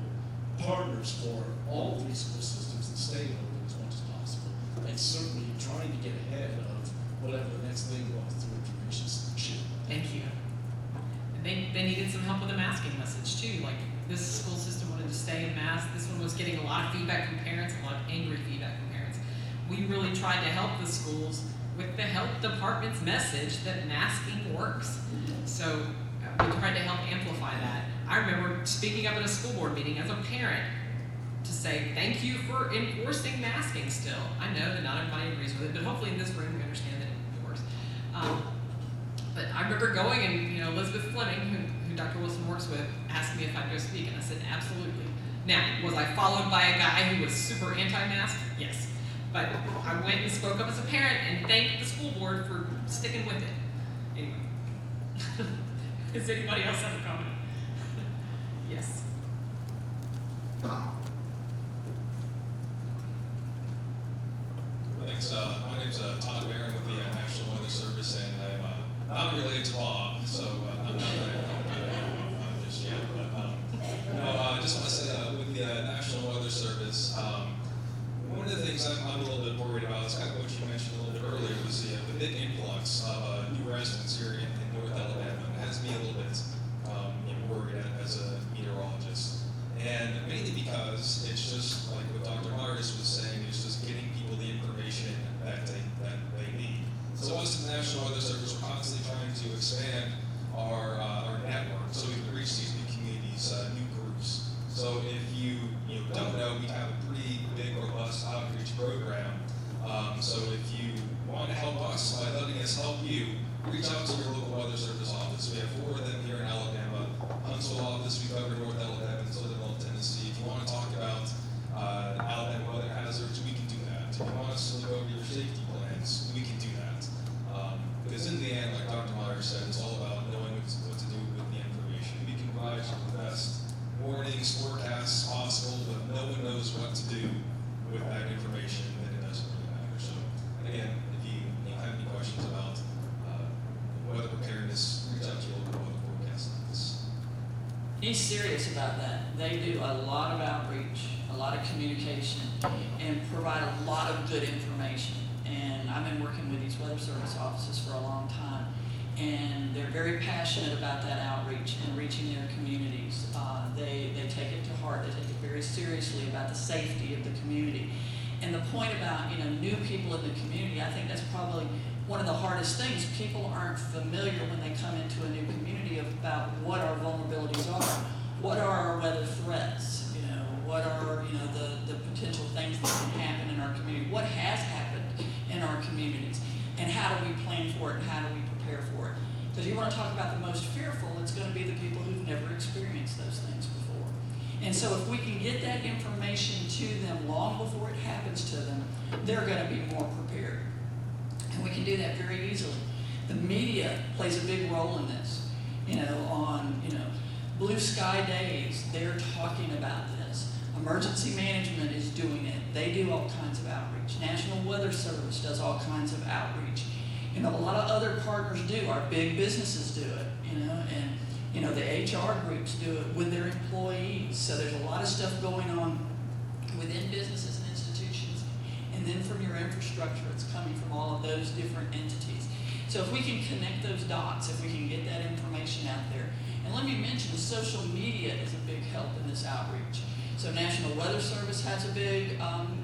partners for all 3 school systems and staying open as much as possible. it's certainly trying to get ahead of whatever the next legal authorities should. Thank you. And they needed some help with the masking message too. Like this school system wanted to stay in mask. This one was getting a lot of feedback from parents, a lot of angry feedback from parents. We really tried to help the schools with the health department's message that masking works. So we tried to help amplify that. I remember speaking up at a school board meeting as a parent to say, thank you for enforcing masking still. I know that not everybody agrees with it, but hopefully in this room we understand that it works. But I remember going and, Elizabeth Fleming, who Dr. Wilson works with, asked me if I'd go speak, and I said, absolutely. Now, was I followed by a guy who was super anti-mask? Yes. But I went and spoke up as a parent and thanked the school board for sticking with it. Anyway. Does anybody else have a comment? Yes. Thanks. My name's Todd Barron with the National Weather Service, and I'm not related to Bob, so I'm not just yet. But I just want to say with the National Weather Service, one of the things I'm a little bit worried about is kind of what you mentioned a little bit earlier was the big influx of new residents here in North Alabama. It has me a little bit worried as a meteorologist, and mainly because it's just like what Dr. Myers was saying, it's just getting people the information that they need. So us at the National Weather Service are constantly trying to expand our network so we can reach these new communities, new groups. So if you don't know, we have a pretty big, robust outreach program. So if you want to help us by letting us help you, reach out to your local weather service office. We have 4 of them here in Alabama. Huntsville office, we cover North Alabama and Southern Middle Tennessee. If you want to talk about Alabama weather hazards, we can do that. If you want us to look over your safety plans, we can do that. Because in the end, like Dr. Myers said, it's all about knowing what to do with the information. We can provide you the best warnings, forecasts possible, but no one knows what to do with that information, then it doesn't really matter. So again, if you have any questions about weather preparedness, reach out to your local weather forecast office. He's serious about that. They do a lot of outreach, a lot of communication, and provide a lot of good information. And I've been working with these weather service offices for a long time, and they're very passionate about that outreach and reaching their communities. They take it to heart. They take it very seriously about the safety of the community. And the point about new people in the community, I think that's probably one of the hardest things. People aren't familiar when they come into a new community about what our vulnerabilities are, what are our weather threats, what are the potential things that can happen in our community, what has happened in our communities, and how do we plan for it and how do we prepare for it. Because you want to talk about the most fearful, it's going to be the people who've never experienced those things before. And so if we can get that information to them long before it happens to them, they're going to be more prepared. And we can do that very easily. The media plays a big role in this. On blue sky days, they're talking about this. Emergency management is doing it. They do all kinds of outreach. National Weather Service does all kinds of outreach. A lot of other partners do. Our big businesses do it, and the HR groups do it with their employees. So there's a lot of stuff going on within businesses and institutions, and then from your infrastructure, it's coming from all of those different entities. So if we can connect those dots, if we can get that information out there, and let me mention, social media is a big help in this outreach. So National Weather Service has a big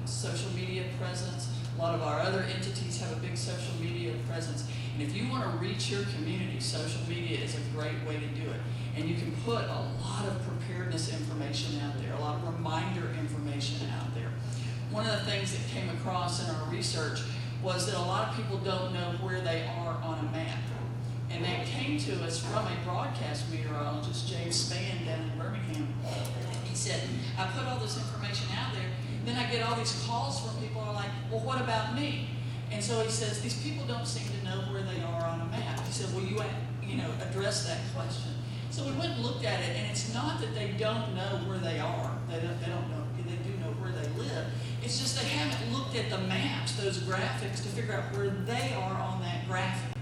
social media presence. A lot of our other entities have a big social media presence. And if you want to reach your community, social media is a great way to do it. And you can put a lot of preparedness information out there, a lot of reminder information out there. One of the things that came across in our research was that a lot of people don't know where they are on a map. And that came to us from a broadcast meteorologist, James Spann, down in Birmingham. He said, I put all this information out there, then I get all these calls from people who are like, well, what about me? And so he says, these people don't seem to know where they are on a map. He said, will you address that question? So we went and looked at it, and it's not that they don't know where they are. They don't know. They do know where they live. It's just they haven't looked at the maps, those graphics, to figure out where they are on that graphic.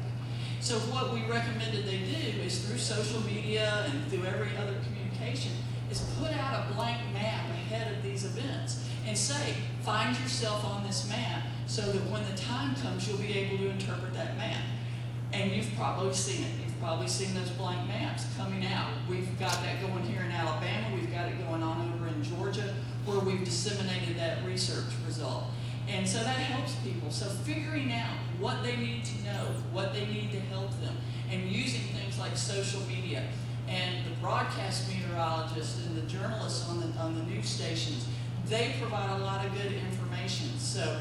So what we recommended they do is through social media and through every other communication, is put out a blank map ahead of these events and say, find yourself on this map so that when the time comes, you'll be able to interpret that map. And you've probably seen it. You've probably seen those blank maps coming out. We've got that going here in Alabama. We've got it going on over in Georgia, where we've disseminated that research result. And so that helps people. So figuring out what they need to know, what they need to help them, and using things like social media and the broadcast meteorologists and the journalists on the news stations, they provide a lot of good information. So,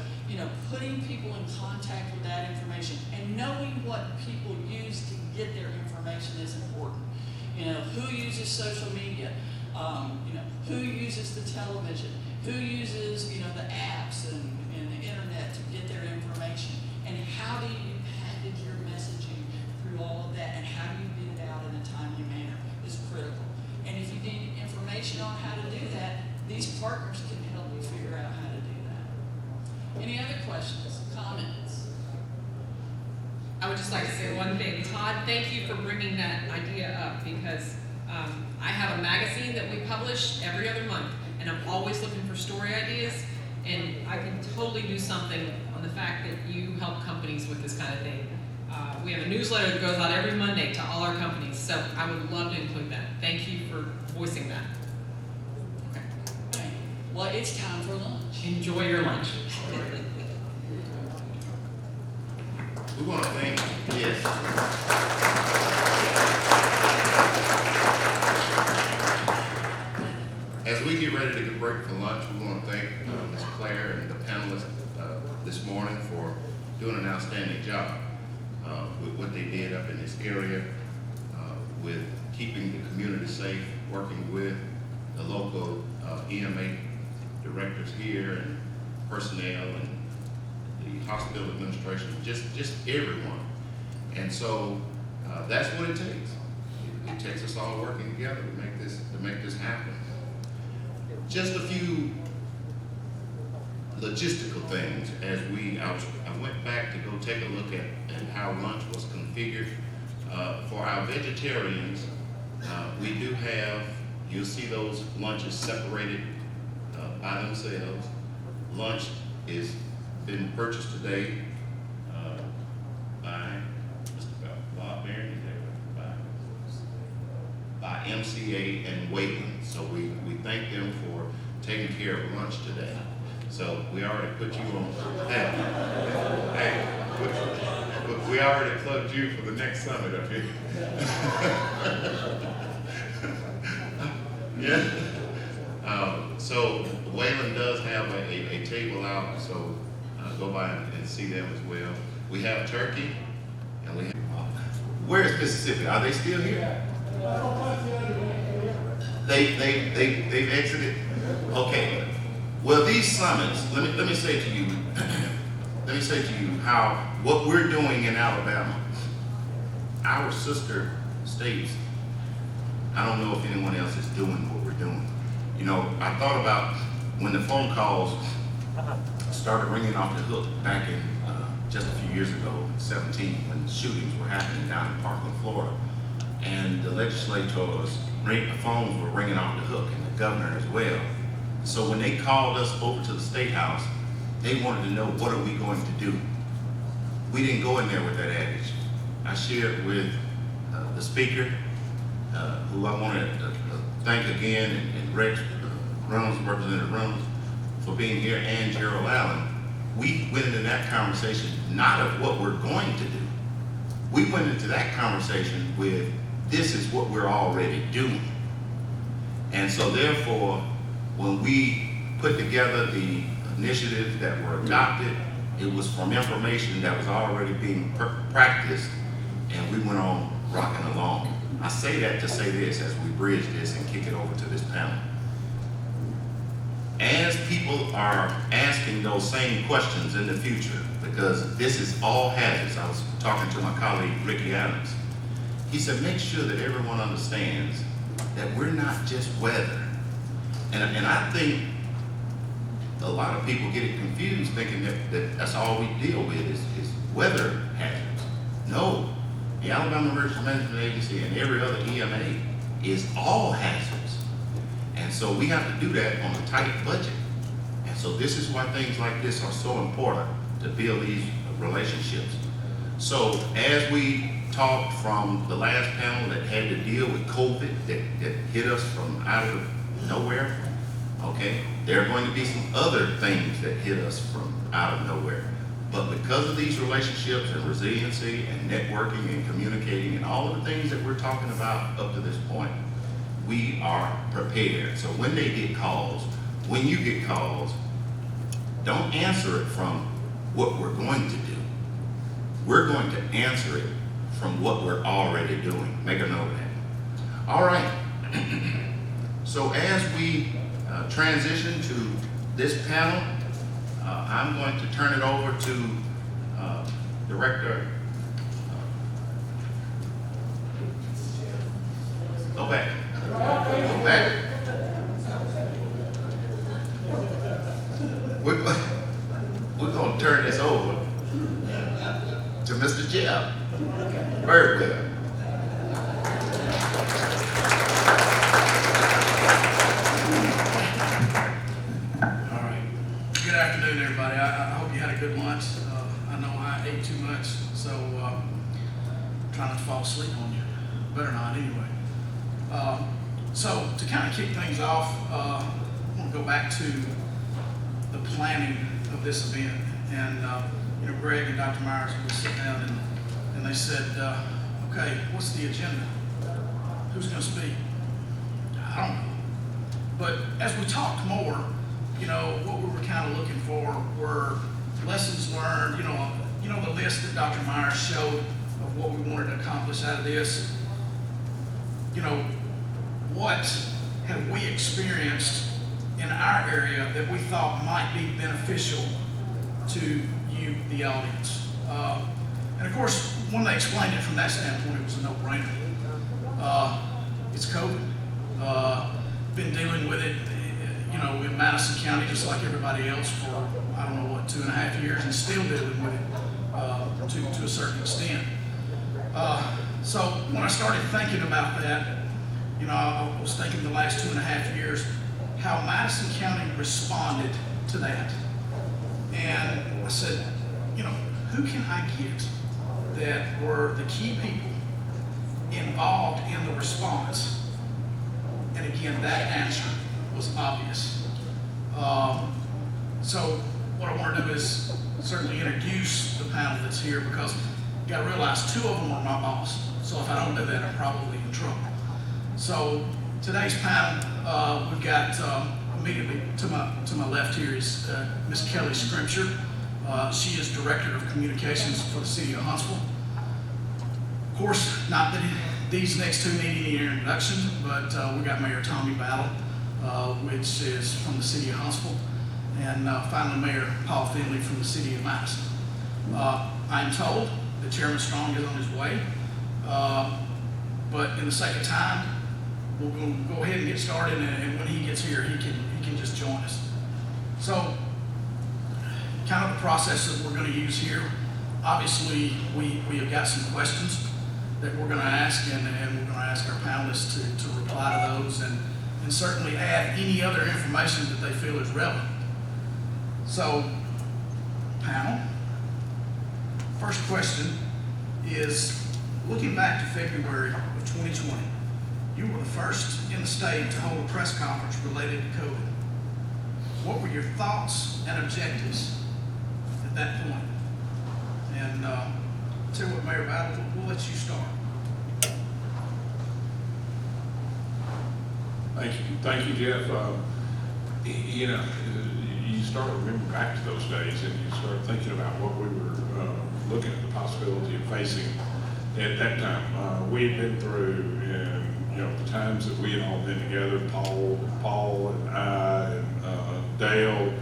putting people in contact with that information and knowing what people use to get their information is important. Who uses social media? Who uses the television? Who uses, the apps and the internet to get their information? And how do you package your messaging through all of that? And how do you get it out in a timely manner is critical. And if you need information on how to do that, these partners can help you figure out how to do that. Any other questions, comments? I would just like to say one thing. Todd, thank you for bringing that idea up, because I have a magazine that we publish every other month, and I'm always looking for story ideas, and I can totally do something on the fact that you help companies with this kind of thing. We have a newsletter that goes out every Monday to all our companies, so I would love to include that. Thank you for voicing that. Okay. Well, it's time for lunch. Enjoy your lunch. We want to thank, yes. As we get ready to get break for lunch, we want to thank Ms. Claire and the panelists this morning for doing an outstanding job with what they did up in this area, with keeping the community safe, working with the local EMA directors here and personnel and the hospital administration, just everyone. And so that's what it takes. It takes us all working together to make this happen. Just a few logistical things as I went back to go take a look at how lunch was configured. For our vegetarians, we do have, you'll see those lunches separated by themselves. Lunch is been purchased today by Mr. Bob Barron, by MCA and Wayland. So we thank them for taking care of lunch today. So we already put you on. Hey, we already plugged you for the next summit up here. Yeah. So Wayland does have a table out, so go by and see them as well. We have turkey, and we have. Where is Mississippi? Are they still here? They've exited. Okay. Well, these summits. Let me say to you. Let me say to you what we're doing in Alabama. Our sister states. I don't know if anyone else is doing what we're doing. I thought about when the phone calls started ringing off the hook back in just a few years ago, 17, when shootings were happening down in Parkland, Florida, and the legislators, the phones were ringing off the hook, and the governor as well. So when they called us over to the State House, they wanted to know, what are we going to do? We didn't go in there with that adage. I shared with the speaker, who I want to thank again, and Rex Reynolds, Representative Reynolds, for being here, and Gerald Allen. We went into that conversation not of what we're going to do. We went into that conversation with, this is what we're already doing. And so therefore, when we put together the initiatives that were adopted, it was from information that was already being practiced, and we went on rocking along. I say that to say this as we bridge this and kick it over to this panel. As people are asking those same questions in the future, because this is all hazards. I was talking to my colleague, Ricky Adams. He said, make sure that everyone understands that we're not just weather. And I think a lot of people get it confused, thinking that that's all we deal with is weather hazards. No, the Alabama Emergency Management Agency and every other EMA is all hazards. And so we have to do that on a tight budget. And so this is why things like this are so important, to build these relationships. So as we talked from the last panel that had to deal with COVID, that hit us from out of nowhere, okay, there are going to be some other things that hit us from out of nowhere. But because of these relationships and resiliency and networking and communicating and all of the things that we're talking about up to this point, we are prepared. So when they get calls, when you get calls, don't answer it from what we're going to do. We're going to answer it from what we're already doing. Make a note of that. All right. So as we transition to this panel, I'm going to turn it over to Director. Go back. Go back. We're going to turn this over to Mr. Jeff. Very well. All right. Good afternoon, everybody. I hope you had a good lunch. I know I ate too much, so try not to fall asleep on you. Better not, anyway. So to kind of kick things off, I want to go back to the planning of this event. And Greg and Dr. Myers would sit down and they said, okay, what's the agenda? Who's going to speak? I don't know. But as we talked more, what we were kind of looking for were lessons learned, the list that Dr. Myers showed of what we wanted to accomplish out of this. What have we experienced in our area that we thought might be beneficial to you, the audience? And of course, when they explained it from that standpoint, it was a no-brainer. It's COVID. Been dealing with it, in Madison County, just like everybody else for, 2.5 years, and still dealing with it to a certain extent. So when I started thinking about that, I was thinking the last 2.5 years, how Madison County responded to that. And I said, who can I get that were the key people involved in the response? And again, that answer was obvious. So what I want to do is certainly introduce the panel that's here, because you got to realize 2 of them are my boss. So if I don't do that, I'm probably in trouble. So today's panel, we've got immediately to my left here is Ms. Kelly Scripture. She is Director of Communications for the City of Huntsville. Of course, not that these next 2 need any introduction, but we got Mayor Tommy Battle, which is from the City of Huntsville, and finally Mayor Paul Finley from the City of Madison. I'm told that Chairman Strong is on his way, but in the sake of time, we're going to go ahead and get started, and when he gets here, he can just join us. So, kind of the process that we're going to use here. Obviously, we have got some questions that we're going to ask, and we're going to ask our panelists to reply to those, and certainly add any other information that they feel is relevant. So, panel, first question is, looking back to February of 2020, you were the first in the state to hold a press conference related to COVID. What were your thoughts and objectives at that point? And tell you what, Mayor Battle, we'll let you start. Thank you, Jeff. You start to remember back to those days, and you start thinking about what we were looking at the possibility of facing at that time. We had been through, and the times that we had all been together, Paul and I and Dale,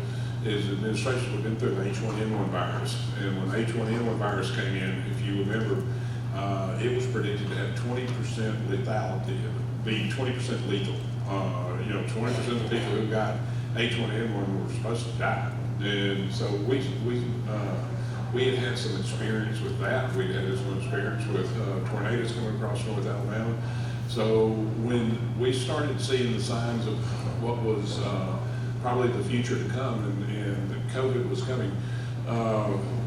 is administration had been through the H1N1 virus, and when the H1N1 virus came in, if you remember, it was predicted to have 20% lethality, be 20% lethal. 20% of the people who got H1N1 were supposed to die, and so we had had some experience with that. We'd had some experience with tornadoes coming across North Alabama. So when we started seeing the signs of what was probably the future to come, and that COVID was coming,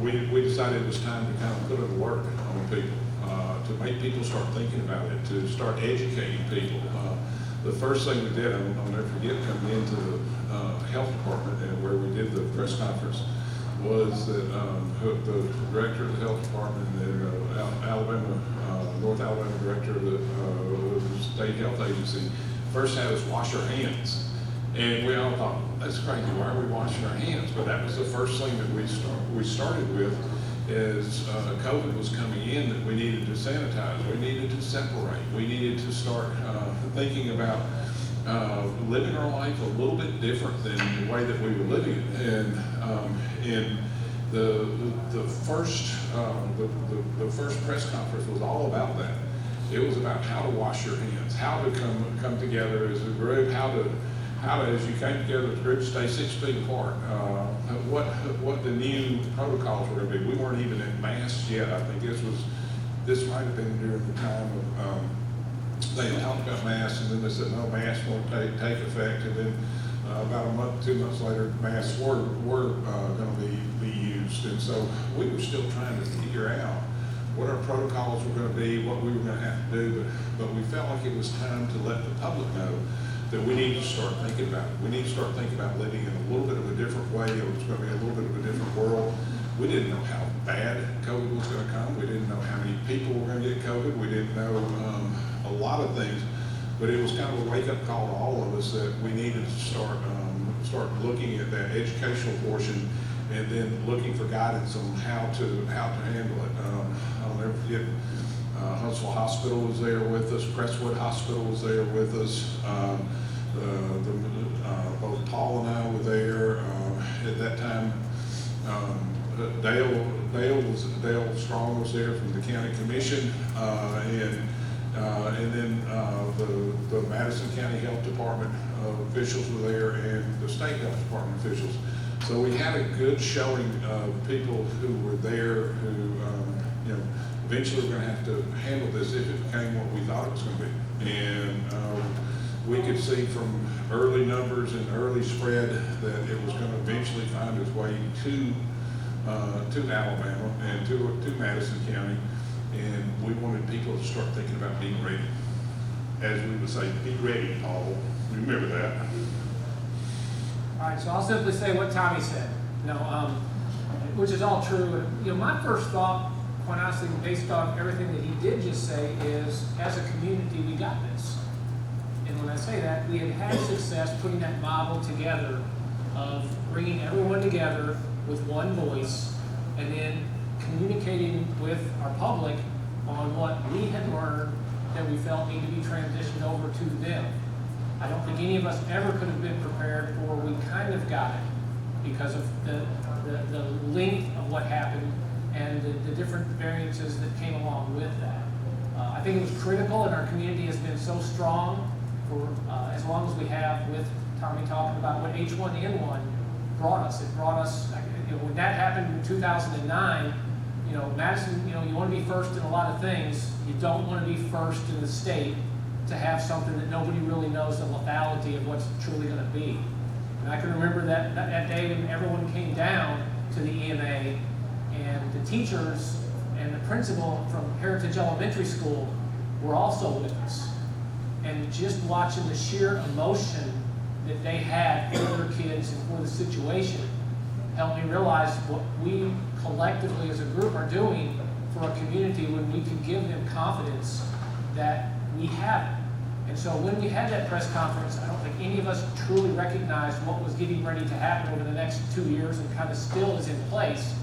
we decided it was time to kind of put in work on people, to make people start thinking about it, to start educating people. The first thing we did, I'll never forget, coming into the health department and where we did the press conference, was that the director of the health department and North Alabama director of the state health agency first had us wash our hands. And we all thought, that's crazy, why are we washing our hands? But that was the first thing that we started with, is COVID was coming in, that we needed to sanitize, we needed to separate, we needed to start thinking about living our life a little bit different than the way that we were living it. And the first press conference was all about that. It was about how to wash your hands, how to come together as a group, how to as you came together as a group, stay 6 feet apart. What the new protocols were going to be. We weren't even in masks yet. I think this might have been during the time of they talked about masks, and then they said no, masks won't take effect, and then about a month, 2 months later, masks were going to be used, and so we were still trying to figure out what our protocols were going to be, what we were going to have to do, but we felt like it was time to let the public know that we need to start thinking about it. We need to start thinking about living in a little bit of a different way. It was going to be a little bit of a different world. We didn't know how bad COVID was going to come. We didn't know how many people were going to get COVID. We didn't know a lot of things, but it was kind of a wake-up call to all of us that we needed to start looking at that educational portion, and then looking for guidance on how to handle it. I'll never forget, Huntsville Hospital was there with us, Crestwood Hospital was there with us. Both Paul and I were there at that time. Dale Strong was there from the county commission, and then the Madison County Health Department officials were there, and the state health department officials. So we had a good showing of people who were there, who eventually we're going to have to handle this if it became what we thought it was going to be. And we could see from early numbers and early spread that it was going to eventually find its way to Alabama and to Madison County. And we wanted people to start thinking about being ready. As we would say, be ready, Paul. Remember that. All right, so I'll simply say what Tommy said, which is all true. My first thought, quite honestly, based on everything that he did just say, is as a community, we got this. And when I say that, we had success putting that model together of bringing everyone together with one voice, and then communicating with our public on what we had learned that we felt needed to be transitioned over to them. I don't think any of us ever could have been prepared for. We kind of got it because of the length of what happened and the different variances that came along with that. I think it was critical, and our community has been so strong for as long as we have, with Tommy talking about what H1N1 brought us. It brought us, when that happened in 2009, Madison, you want to be first in a lot of things. You don't want to be first in the state to have something that nobody really knows the lethality of what's truly going to be. And I can remember that day when everyone came down to the EMA, and the teachers and the principal from Heritage Elementary School were also with us. And just watching the sheer emotion that they had for their kids and for the situation helped me realize what we collectively as a group are doing for a community when we can give them confidence that we have it. And so when we had that press conference, I don't think any of us truly recognized what was getting ready to happen over the next 2 years, and kind of still is in place.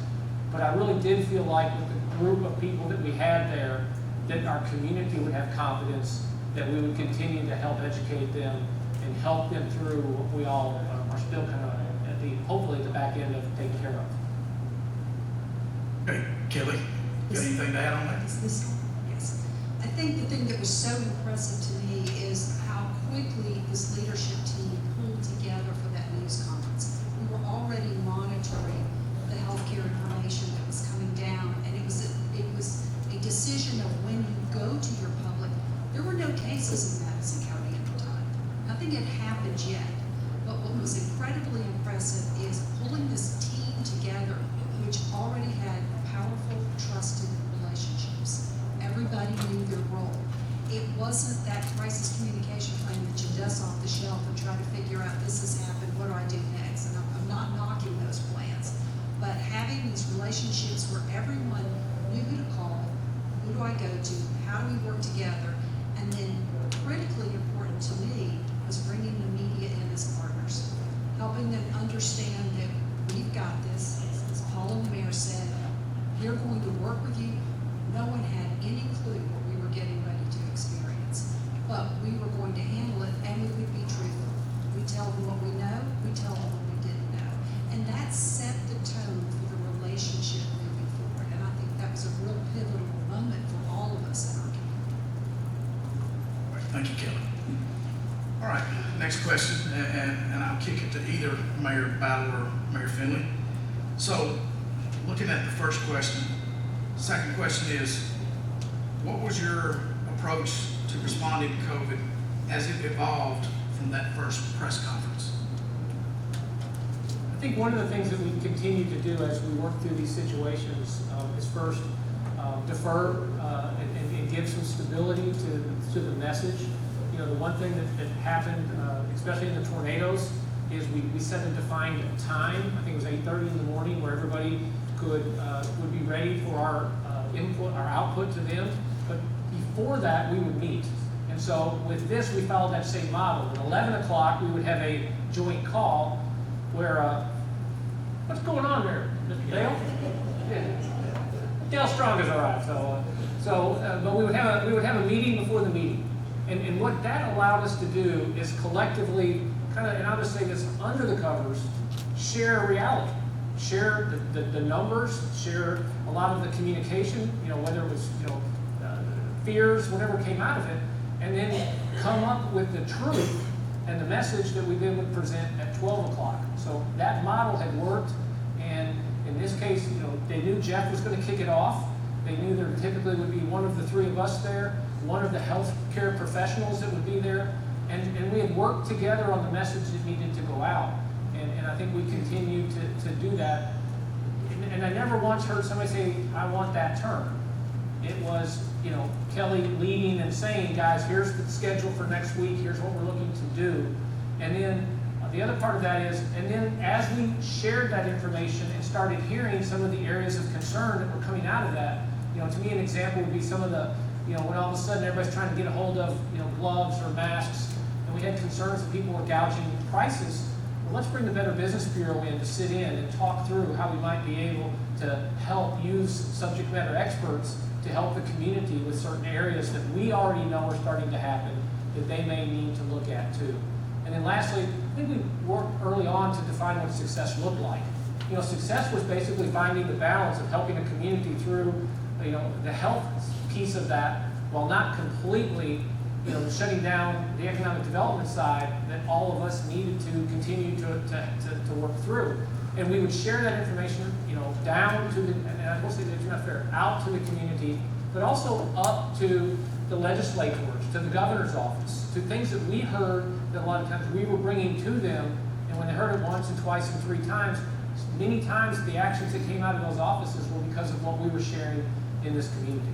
But I really did feel like with the group of people that we had there, that our community would have confidence that we would continue to help educate them and help them through what we all are still kind of hopefully at the back end of taking care of. Okay, Kelly, you got anything to add on that? Yes. I think the thing that was so impressive to me is how quickly this leadership team pulled together for that news conference. We were already monitoring the healthcare information that was coming down, and it was a decision of when you go to your public. There were no cases crisis in Madison County at the time. Nothing had happened yet, but what was incredibly impressive is pulling this team together, which already had powerful, trusted relationships. Everybody knew their role. It wasn't that crisis communication plan that you dust off the shelf and try to figure out, this has happened, what do I do next? And I'm not knocking those plans, but having these relationships where everyone knew who to call, who do I go to, how do we work together, and then critically important to me was bringing the media in as partners, helping them understand that we've got this, as Paul and the mayor said, we're going to work with you. No one had any clue what we were getting ready to experience, but we were going to handle it, and we would be truthful. We tell them what we know, we tell them what we didn't know, and that set the tone for the relationship moving forward, and I think that was a real pivotal moment for all of us in our community. Thank you, Kelly. All right, next question, and I'll kick it to either Mayor Battle or Mayor Finley. So, looking at the first question, second question is, what was your approach to responding to COVID as it evolved from that first press conference? I think one of the things that we continue to do as we work through these situations is first defer and give some stability to the message. You know, the one thing that happened, especially in the tornadoes, is we set a defined time. I think it was 8:30 in the morning, where everybody would be ready for our input, our output to them. But before that, we would meet. And so with this, we followed that same model. At 11 o'clock, we would have a joint call where, what's going on there, Mr. Dale? Yeah. Dale Strong has arrived. But we would have a meeting before the meeting. And what that allowed us to do is collectively kind of, and I'll just say this, under the covers, share reality. Share the numbers, share a lot of the communication, whether it was, fears, whatever came out of it, and then come up with the truth and the message that we then would present at 12 o'clock. So that model had worked, and in this case, they knew Jeff was going to kick it off. They knew there typically would be one of the three of us there, one of the healthcare professionals that would be there, and we had worked together on the message that needed to go out. And I think we continue to do that. And I never once heard somebody say, I want that term. It was, Kelly leading and saying, guys, here's the schedule for next week, here's what we're looking to do. And then the other part of that is, and then as we shared that information and started hearing some of the areas of concern that were coming out of that, to me an example would be some of the, when all of a sudden everybody's trying to get a hold of, gloves or masks, and we had concerns that people were gouging prices. Well, let's bring the Better Business Bureau in to sit in and talk through how we might be able to help use subject matter experts to help the community with certain areas that we already know are starting to happen that they may need to look at too. And then lastly, I think we worked early on to define what success looked like. Success was basically finding the balance of helping a community through, the health piece of that, while not completely, shutting down the economic development side that all of us needed to continue to work through. And we would share that information, down to the, and I will say that it's not fair, out to the community, but also up to the legislators, to the governor's office, to things that we heard that a lot of times we were bringing to them, and when they heard it once and twice and three times, many times the actions that came out of those offices were because of what we were sharing in this community.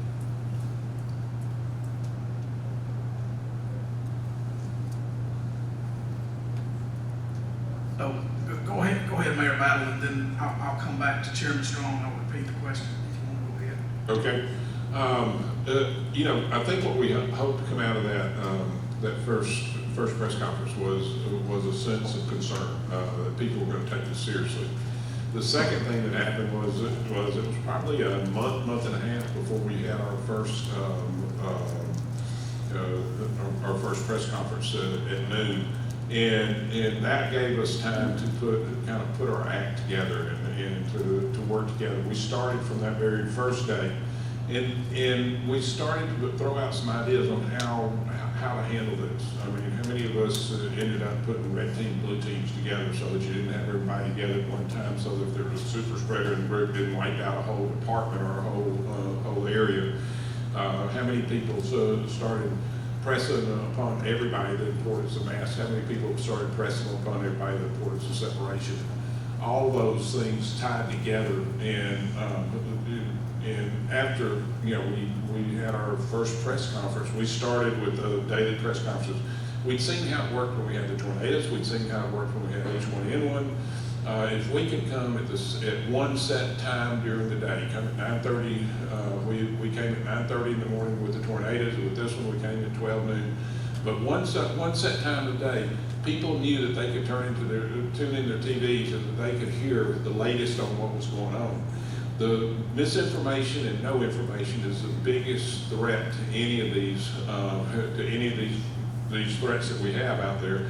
So go ahead, Mayor Battle, and then I'll come back to Chairman Strong. I'll repeat the question if you want to go ahead. Okay. I think what we hope to come out of that first press conference was a sense of concern that people were going to take this seriously. The second thing that happened was it was probably a month and a half before we had our first press conference at noon. And that gave us time to put our act together and to work together. We started from that very first day, and we started to throw out some ideas on how to handle this. I mean, how many of us ended up putting red team, blue teams together so that you didn't have everybody together at one time, so that if there was a super spreader in the group, it didn't wipe out a whole department or a whole area. How many people started pressing upon everybody the importance of masks, how many people started pressing upon everybody the importance of separation. All those things tied together, and after, you know, we had our first press conference, we started with the daily press conferences. We'd seen how it worked when we had the tornadoes, we'd seen how it worked when we had H1N1. If we could come at one set time during the day, come at 9:30, we came at 9:30 in the morning with the tornadoes. With this one, we came at 12 noon. But one set time of day, people knew that they could tune in their TVs and that they could hear the latest on what was going on. The misinformation and no information is the biggest threat to any of these threats that we have out there.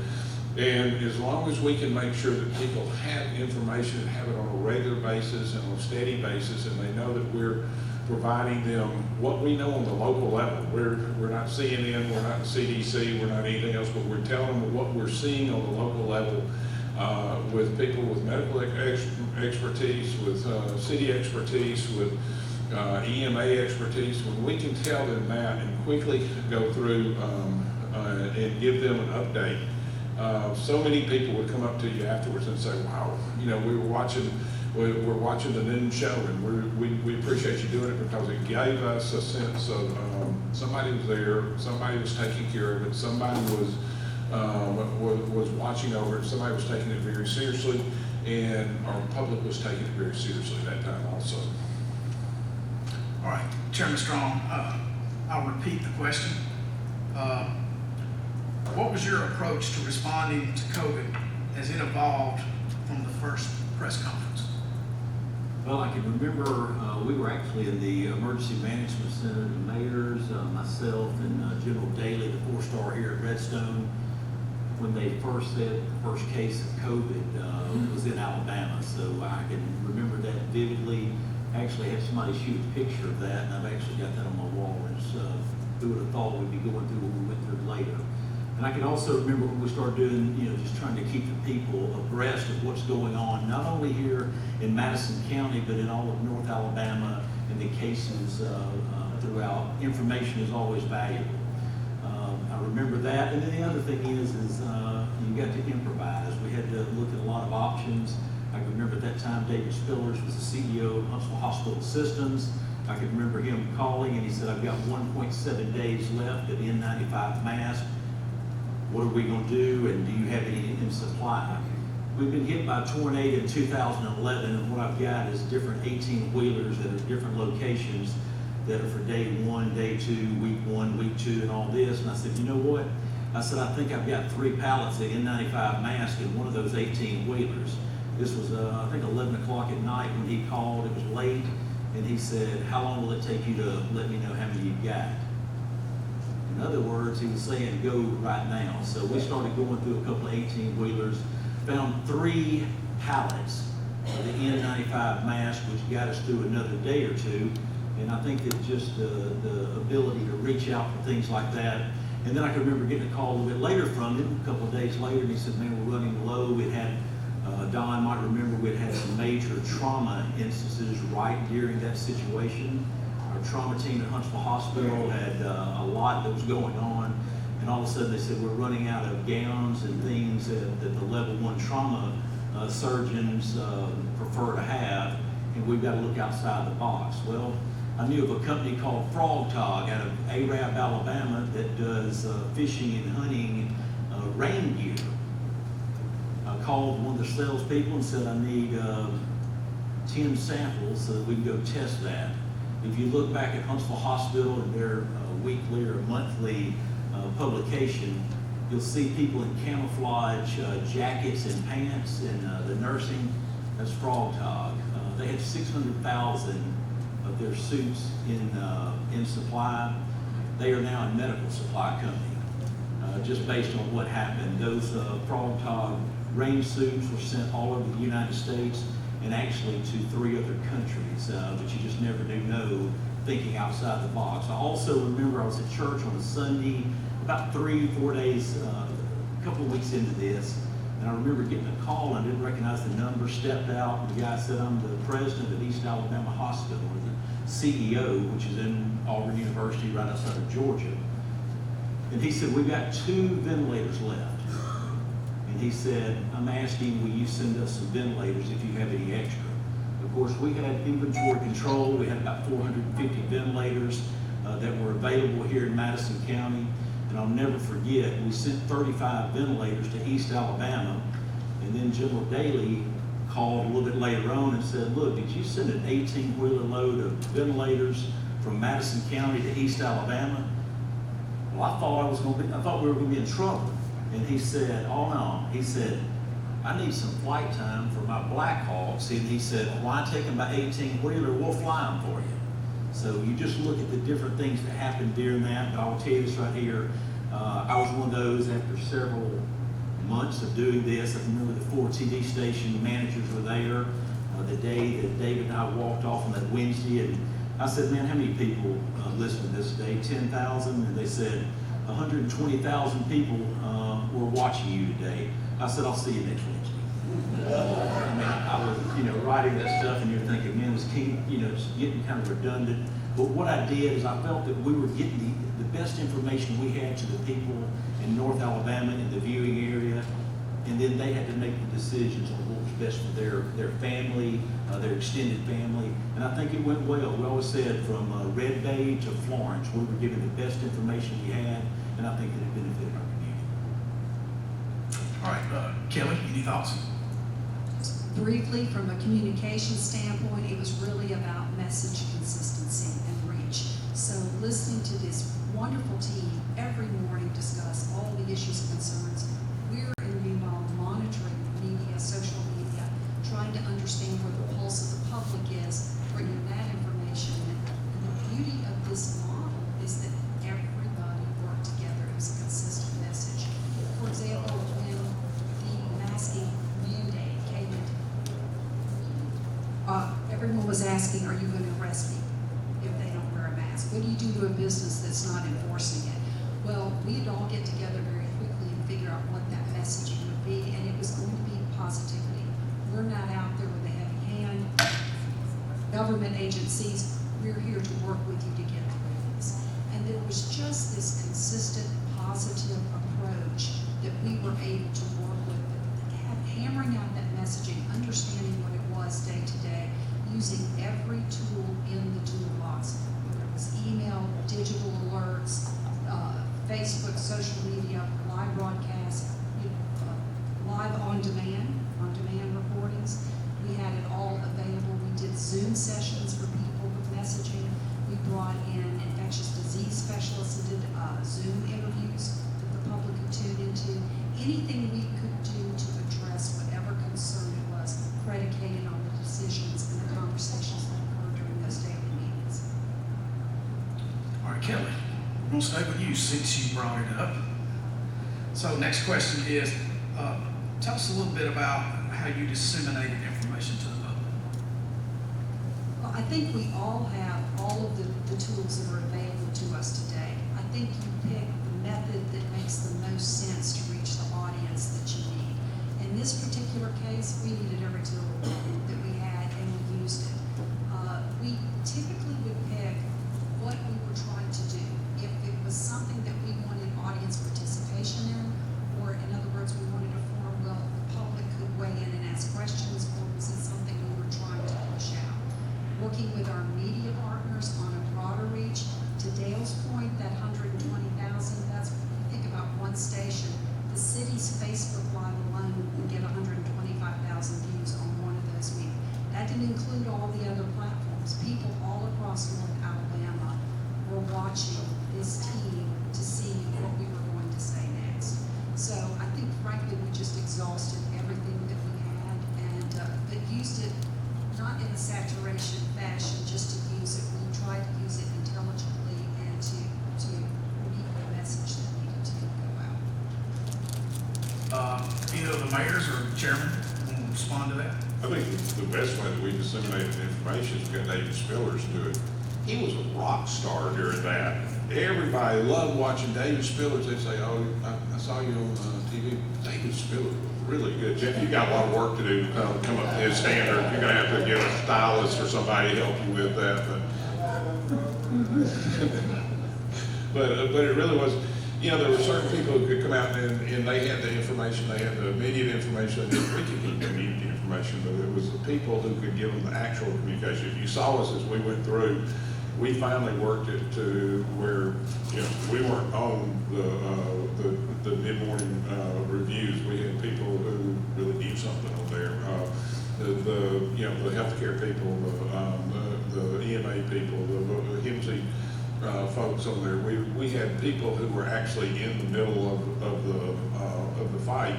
And as long as we can make sure that people have information and have it on a regular basis and on a steady basis, and they know that we're providing them what we know on the local level. We're not CNN, we're not CDC, we're not anything else, but we're telling them what we're seeing on the local level with people with medical expertise, with city expertise, with EMA expertise. When we can tell them that and quickly go through and give them an update, so many people would come up to you afterwards and say, wow, you know, we're watching the noon show, and we appreciate you doing it because it gave us a sense of somebody was there, somebody was taking care of it, somebody was watching over it, somebody was taking it very seriously, and our public was taking it very seriously that time also. All right, Chairman Strong, I'll repeat the question. What was your approach to responding to COVID as it evolved from the first press conference? Well, I can remember we were actually in the Emergency Management Center, the mayors, myself, and General Daly, the 4-star here at Redstone, when they first said the first case of COVID was in Alabama. So I can remember that vividly. I actually had somebody shoot a picture of that, and I've actually got that on my wall. Who would have thought we'd be going through what we went through later? And I can also remember when we started doing, you know, just trying to keep the people abreast of what's going on, not only here in Madison County, but in all of North Alabama, and the cases throughout. Information is always valuable. I remember that. And then the other thing is you got to improvise. We had to look at a lot of options. I can remember at that time David Spillers was the CEO of Huntsville Hospital Systems. I can remember him calling and he said, I've got 1.7 days left of N95 masks. What are we going to do, and do you have any in supply? We've been hit by a tornado in 2011, and what I've got is different 18-wheelers that are different locations that are for day 1, day 2, week 1, week 2, and all this. And I said, you know what? I said, I think I've got 3 pallets of N95 masks in one of those 18-wheelers. This was, I think, 11 o'clock at night when he called. It was late, and he said, how long will it take you to let me know how many you've got? In other words, he was saying, go right now. So we started going through a couple of 18-wheelers, found 3 pallets of the N95 mask, which got us through another day or two. And I think that just the ability to reach out for things like that. And then I can remember getting a call a little bit later from him, a couple of days later, and he said, man, we're running low. We had, Don might remember, we'd had some major trauma instances right during that situation. Our trauma team at Huntsville Hospital had a lot that was going on, and all of a sudden they said we're running out of gowns and things that the level 1 trauma surgeons prefer to have, and we've got to look outside the box. Well, I knew of a company called Frog Tog out of Arab, Alabama that does fishing and hunting rain gear. I called one of the salespeople and said I need 10 samples so that we can go test that. If you look back at Huntsville Hospital and their weekly or monthly publication, you'll see people in camouflage jackets and pants and the nursing. That's Frog Tog. They had 600,000 of their suits in supply. They are now a medical supply company, just based on what happened. Those Frog Tog rain suits were sent all over the United States, and actually to 3 other countries, but you just never do know, thinking outside the box. I also remember I was at church on a Sunday, about 3-4 days, a couple of weeks into this, and I remember getting a call, and I didn't recognize the number, stepped out, and the guy said, I'm the president of East Alabama Hospital, or the CEO, which is in Auburn University right outside of Georgia. And he said, we've got 2 ventilators left. And he said, I'm asking, will you send us some ventilators if you have any extra? Of course, we had inventory control. We had about 450 ventilators that were available here in Madison County. And I'll never forget, we sent 35 ventilators to East Alabama. And then General Daly called a little bit later on and said, look, did you send an 18-wheeler load of ventilators from Madison County to East Alabama? Well, I thought we were going to be in trouble. And he said, oh no. He said, I need some flight time for my Blackhawks. And he said, why take them by 18-wheeler? We'll fly them for you. So you just look at the different things that happened during that. But I will tell you this right here. I was one of those after several months of doing this. I remember the 4 TV station managers were there the day that David and I walked off on that Wednesday. And I said, man, how many people listened this day? 10,000? And they said, 120,000 people were watching you today. I said, I'll see you next Wednesday. I mean, I was, writing that stuff, and you're thinking, man, it was just getting kind of redundant. But what I did is I felt that we were getting the best information we had to the people in North Alabama in the viewing area, and then they had to make the decisions on what was best for their family, their extended family, and I think it went well. We always said from Red Bay to Florence, we were giving the best information we had, and I think that it benefited our community. All right, Kelly, any thoughts? Briefly, from a communication standpoint, it was really about message consistency and reach. So listening to this wonderful team every morning discuss all the issues and concerns, we're in the meanwhile monitoring media, social media, trying to understand where the pulse of the public is, bringing that information in. And the beauty of this model is that everybody worked together. It was a consistent message. For example, when the masking review day came in, everyone was asking, are you going to arrest me if they don't wear a mask? What do you do to a business that's not enforcing it? Well, we'd all get together very quickly and figure out what that messaging would be, and it was going to be positivity. We're not out there with a heavy hand. Government agencies, we're here to work with you to get through this. And there was just this consistent, positive approach that we were able to work with, hammering out that messaging, understanding what it was day to day, using every tool in the toolbox, whether it was email, digital alerts, Facebook, social media, live broadcasts, live on-demand recordings. We had it all available. We did Zoom sessions for people with messaging. We brought in infectious disease specialists and did Zoom interviews that the public could tune into. Anything we could do to address whatever concern it was, predicated on the decisions and the conversations that occurred during those daily meetings. All right, Kelly, we're going to stay with you since you brought it up. So next question is, tell us a little bit about how you disseminated information to the public. Well, I think we all have all of the tools that are available to us today. I think you pick the method that makes the most sense to reach the audience that you need. In this particular case, we needed every tool that we had, and we used it. We typically would pick what we were trying to do. If it was something that we wanted audience participation in, or in other words, we wanted a forum where the public could weigh in and ask questions, or was it something we were trying to push out? Working with our media partners on a broader reach. To Dale's point, that 120,000, that's, think about one station. The city's Facebook Live alone would get 125,000 views on one of those meetings. That didn't include all the other platforms. People all across North Alabama were watching this team to see what we were going to say next. So I think, frankly, we just exhausted everything that we had, and but used it not in a saturation fashion just to use it. We tried to use it intelligently and to meet the message that needed to go out. Either the mayors or chairman want to respond to that? I think the best way that we disseminated information is to get David Spillers to it. He was a rock star during that. Everybody loved watching David Spillers. They'd say, oh, I saw you on TV. David Spillers was really good. Jeff, you got a lot of work to do to come up to his standard. You're going to have to get a stylist or somebody to help you with that. But it really was, you know, there were certain people who could come out and they had the information, they had the immediate information, and we could get the immediate information, but it was the people who could give them the actual communication. If you saw us as we went through, we finally worked it to where, you know, we weren't on the mid-morning reviews. We had people who really knew something on there. You know, the healthcare people, the EMA people, the HIMSI folks on there. We had people who were actually in the middle of the fight,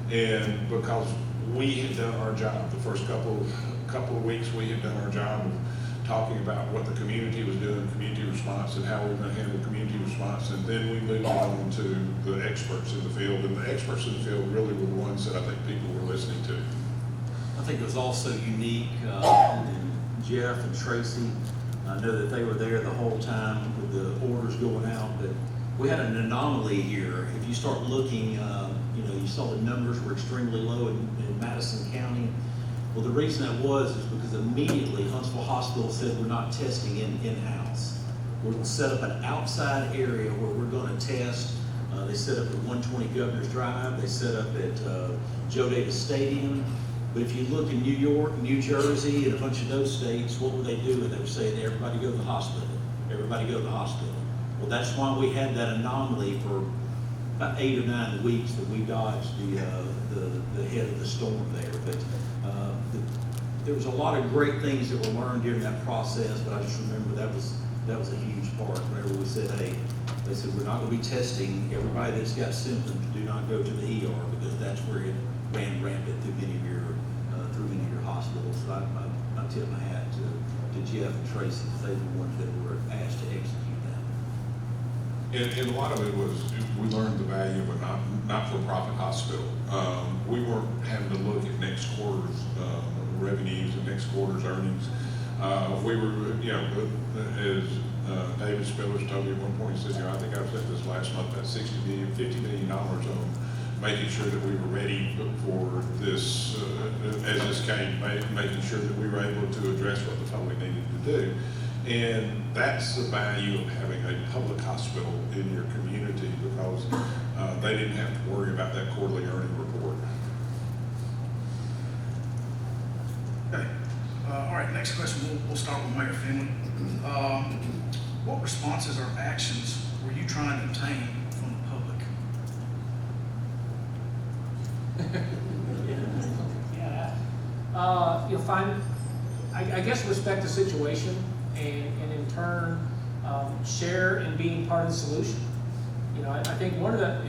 and because we had done our job, the first couple of weeks we had done our job of talking about what the community was doing, community response, and how we were going to handle community response, and then we moved on to the experts in the field, and the experts in the field really were the ones that I think people were listening to. I think it was also unique, and Jeff and Tracy, I know that they were there the whole time with the orders going out, but we had an anomaly here. If you start looking, you know, you saw the numbers were extremely low in Madison County. Well, the reason that was is because immediately Huntsville Hospital said we're not testing in-house. We're going to set up an outside area where we're going to test. They set up at 120 Governor's Drive. They set up at Joe Davis Stadium. But if you look in New York, New Jersey, and a bunch of those states, what would they do? They would say, everybody go to the hospital. Everybody go to the hospital. Well, that's why we had that anomaly for about 8 or 9 weeks that we dodged the head of the storm there. But there was a lot of great things that were learned during that process, but I just remember that was a huge part. Whenever we said, hey, they said, we're not going to be testing everybody that's got symptoms. Do not go to the ER, because that's where it ran rampant through many of your hospitals. So I tip my hat to Jeff and Tracy, because they were the ones that were asked to execute that. And a lot of it was, we learned the value of a not-for-profit hospital. We weren't having to look at next quarter's revenues and next quarter's earnings. We were, you know, as David Spillers told me at one point, he said, you know, I think I've said this last month, that $50 million on making sure that we were ready for this, as this came, making sure that we were able to address what the public needed to do. And that's the value of having a public hospital in your community, because they didn't have to worry about that quarterly earning report. Okay. All right, next question, we'll start with Mayor Finley. What responses or actions were you trying to obtain from the public? You'll find, I guess, respect the situation, and in turn, share in being part of the solution. You know, I think one of the,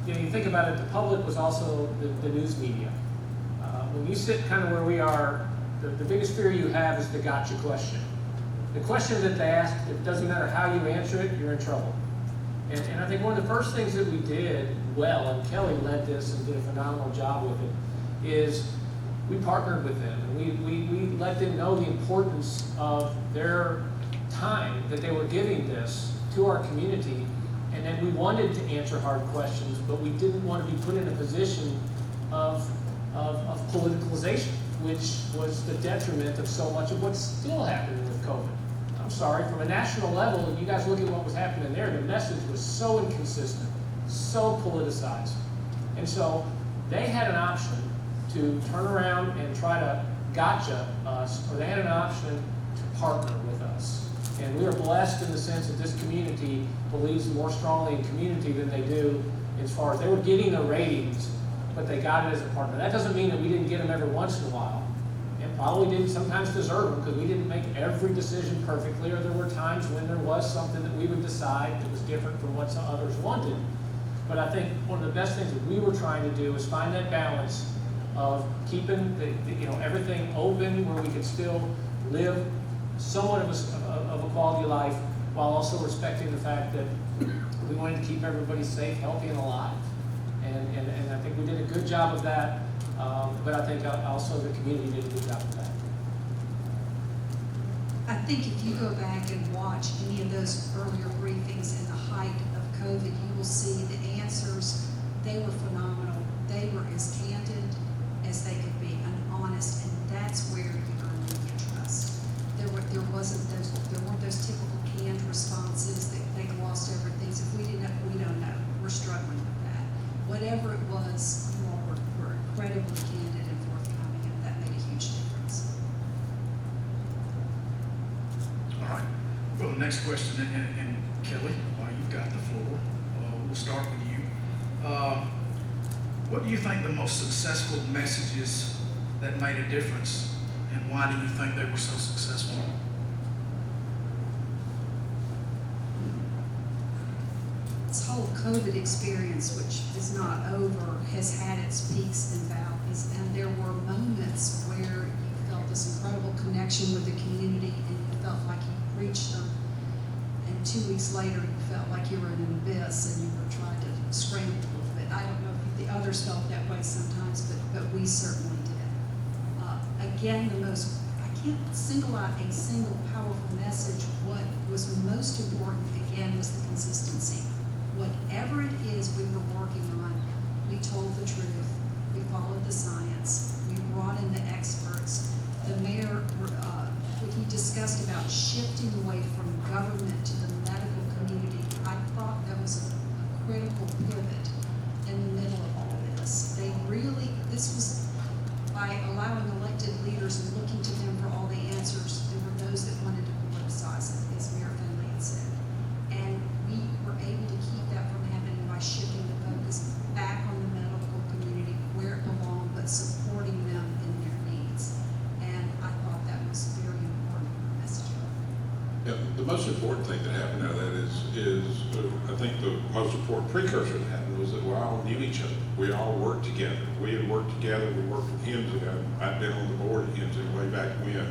you know, you think about it, the public was also the news media. When you sit kind of where we are, the biggest fear you have is the gotcha question. The question that they ask, it doesn't matter how you answer it, you're in trouble. And I think one of the first things that we did well, and Kelly led this and did a phenomenal job with it, is we partnered with them, and we let them know the importance of their time that they were giving this to our community, and then we wanted to answer hard questions, but we didn't want to be put in a position of politicalization, which was the detriment of so much of what's still happening with COVID. I'm sorry, from a national level, if you guys look at what was happening there, the message was so inconsistent, so politicized. And so they had an option to turn around and try to gotcha us, or they had an option to partner with us. And we are blessed in the sense that this community believes more strongly in community than they do as far as they were getting the ratings, but they got it as a partner. That doesn't mean that we didn't get them every once in a while, and probably didn't sometimes deserve them, because we didn't make every decision perfectly, or there were times when there was something that we would decide that was different from what some others wanted. But I think one of the best things that we were trying to do is find that balance of keeping everything open, where we could still live somewhat of a quality life, while also respecting the fact that we wanted to keep everybody safe, healthy, and alive. And I think we did a good job of that, but I think also the community did a good job of that. I think if you go back and watch any of those earlier briefings in the height of COVID, you will see the answers. They were phenomenal. They were as candid as they could be, and honest, and that's where you earn media trust. There weren't those typical canned responses that they lost everything. So if we whatever it was, you all were incredibly candid and forthcoming, and that made a huge difference. All right. Well, the next question, and Kelly, while you've got the floor, we'll start with you. What do you think the most successful messages that made a difference, and why do you think they were so successful? This whole COVID experience, which is not over, has had its peaks and valleys, and there were moments where you felt this incredible connection with the community, and you felt like you reached them, and 2 weeks later you felt like you were in an abyss and you were trying to scramble a little bit. I don't know if the others felt that way sometimes, but we certainly did. Again, I can't single out a single powerful message. What was most important, again, was the consistency. Whatever it is we were working on, we told the truth, we followed the science, we brought in the experts. The mayor, when he discussed about shifting away from government to the medical community, I thought that was a critical pivot in the middle of all this. This was by allowing elected leaders and looking to them for all the answers. There were those that wanted to politicize it, as Mayor Finley had said. And we were able to keep that from happening by shifting the focus back on the medical community where it belonged, but supporting them in their needs. And I thought that was a very important message. Yeah, the most important thing that happened out of that is I think the most important precursor that happened was that we all knew each other. We all worked together. We had worked together. We worked with Hemsley. I'd been on the board at Hemsley way back when.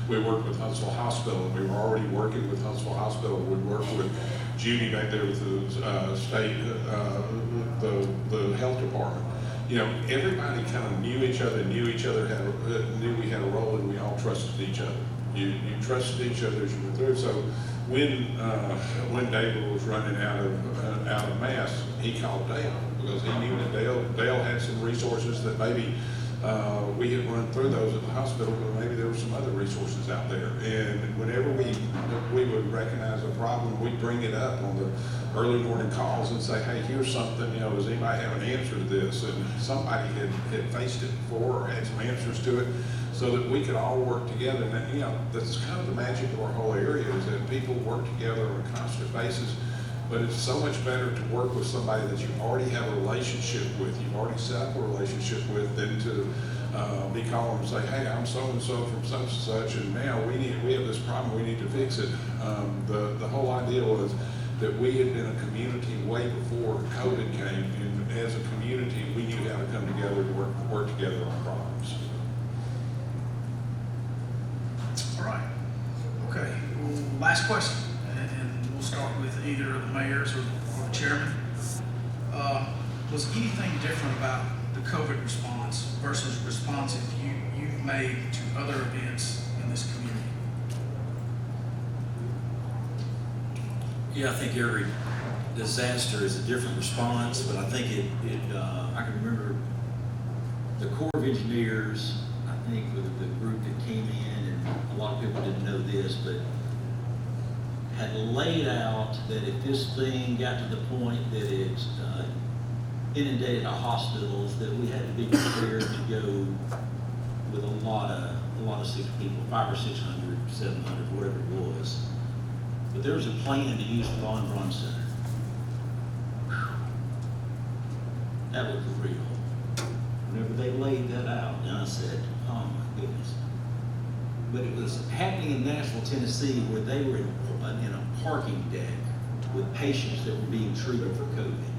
We worked with Huntsville Hospital, and we were already working with Huntsville Hospital. We worked with Judy back there with the state, the health department. You know, everybody kind of knew each other, knew we had a role, and we all trusted each other. You trusted each other as you went through. So when David was running out of mass, he called Dale because he knew that Dale had some resources that maybe we had run through those at the hospital, but maybe there were some other resources out there. And whenever we would recognize a problem, we'd bring it up on the early morning calls and say, hey, here's something, does anybody have an answer to this? And somebody had faced it before or had some answers to it, so that we could all work together. And that's kind of the magic of our whole area, is that people work together on a constant basis. But it's so much better to work with somebody that you already have a relationship with, you've already set up a relationship with, than to be calling and say, hey, I'm so-and-so from such and such, and now we have this problem, we need to fix it. The whole idea was that we had been a community way before COVID came, and as a community, we knew how to come together to work together on problems. All right. Okay. Last question, and we'll start with either of the mayors or the chairman. Was anything different about the COVID response versus responses you've made to other events in this community? Yeah, I think every disaster is a different response, but I think I can remember the Corps of Engineers, I think with the group that came in, and a lot of people didn't know this, but had laid out that if this thing got to the point that it inundated our hospitals, that we had to be prepared to go with a lot of sick people, 500 or 600, 700, whatever it was. But there was a plan to use the Von Braun Center. That was real. Whenever they laid that out, and I said, oh my goodness. But it was happening in Nashville, Tennessee, where they were in a parking deck with patients that were being treated for COVID.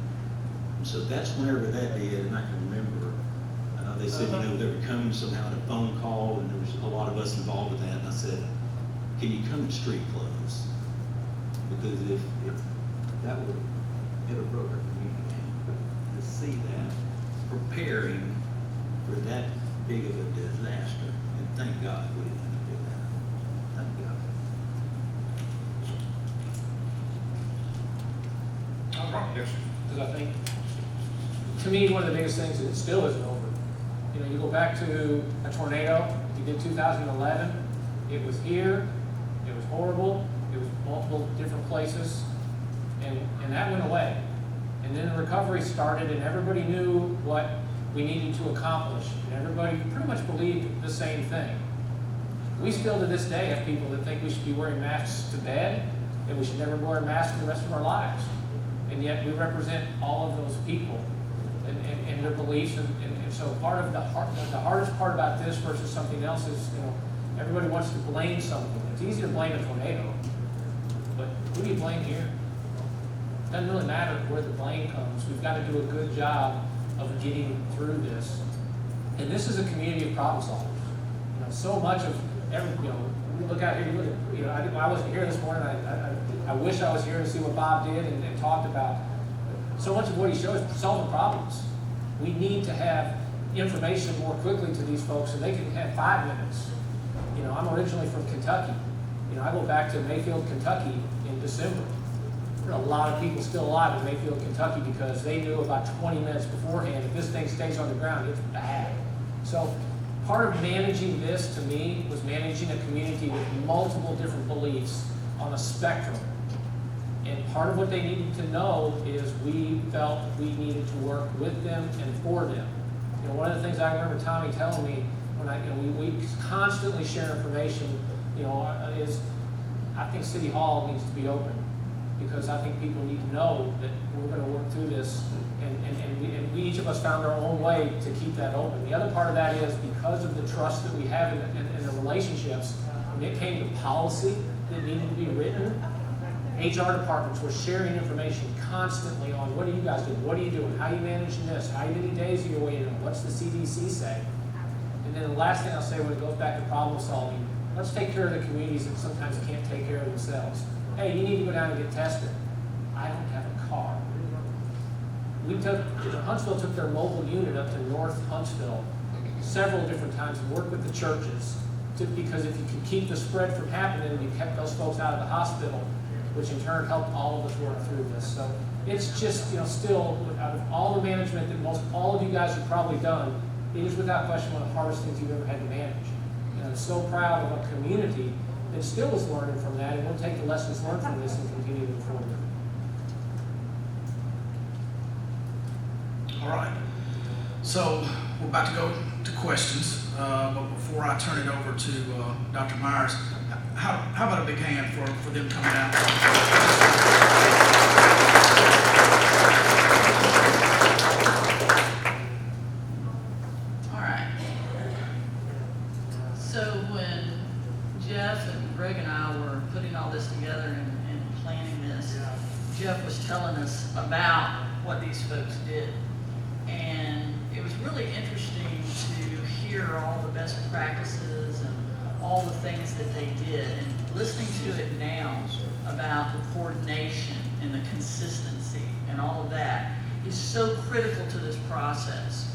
And so that's whenever that did, and I can remember, they said, they were coming somehow in a phone call, and there was a lot of us involved with that, and I said, can you come to street clothes? Because if that would have broke our community down, to see that, preparing for that big of a disaster, and thank God we didn't do that. Thank God. I'm wrong, yes. Because I think, to me, one of the biggest things is it still isn't over. You go back to a tornado, we did 2011, it was here, it was horrible, it was multiple different places, and that went away. And then the recovery started and everybody knew what we needed to accomplish. And everybody pretty much believed the same thing. We still to this day have people that think we should be wearing masks to bed and we should never wear a mask for the rest of our lives. And yet we represent all of those people and their beliefs. And so part of the hardest part about this versus something else is, everybody wants to blame something. It's easy to blame a tornado, but who do you blame here? It doesn't really matter where the blame comes. We've got to do a good job of getting through this. And this is a community of problem solvers. So much of we look out here, I wasn't here this morning. I wish I was here to see what Bob did and talked about. So much of what he shows is solving problems. We need to have information more quickly to these folks so they can have 5 minutes. I'm originally from Kentucky. I go back to Mayfield, Kentucky in December. There are a lot of people still alive in Mayfield, Kentucky because they knew about 20 minutes beforehand, if this thing stays on the ground, it's bad. So part of managing this to me was managing a community with multiple different beliefs on a spectrum. And part of what they needed to know is we felt we needed to work with them and for them. One of the things I remember Tommy telling me when we constantly share information, is I think City Hall needs to be open because I think people need to know that we're going to work through this, and we each of us found our own way to keep that open. The other part of that is because of the trust that we have in the relationships. When it came to policy that needed to be written, HR departments were sharing information constantly on what are you guys doing, what are you doing, how are you managing this, how many days are you waiting on, what's the CDC say? And then the last thing I'll say when it goes back to problem solving, let's take care of the communities that sometimes can't take care of themselves. Hey, you need to go down and get tested. I don't have a car. Huntsville took their mobile unit up to North Huntsville several different times and worked with the churches because if you could keep the spread from happening, you kept those folks out of the hospital, which in turn helped all of us work through this. So it's just, still, out of all the management that all of you guys have probably done, it is without question one of the hardest things you've ever had to manage. And I'm so proud of a community that still is learning from that, and we'll take the lessons learned from this and continue to move forward. All right. So we're about to go to questions, but before I turn it over to Dr. Myers, how about a big hand for them coming out? All right. So when Jeff and Greg and I were putting all this together and planning this, Jeff was telling us about what these folks did. And it was really interesting to hear all the best practices and all the things that they did. And listening to it now about the coordination and the consistency and all of that is so critical to this process.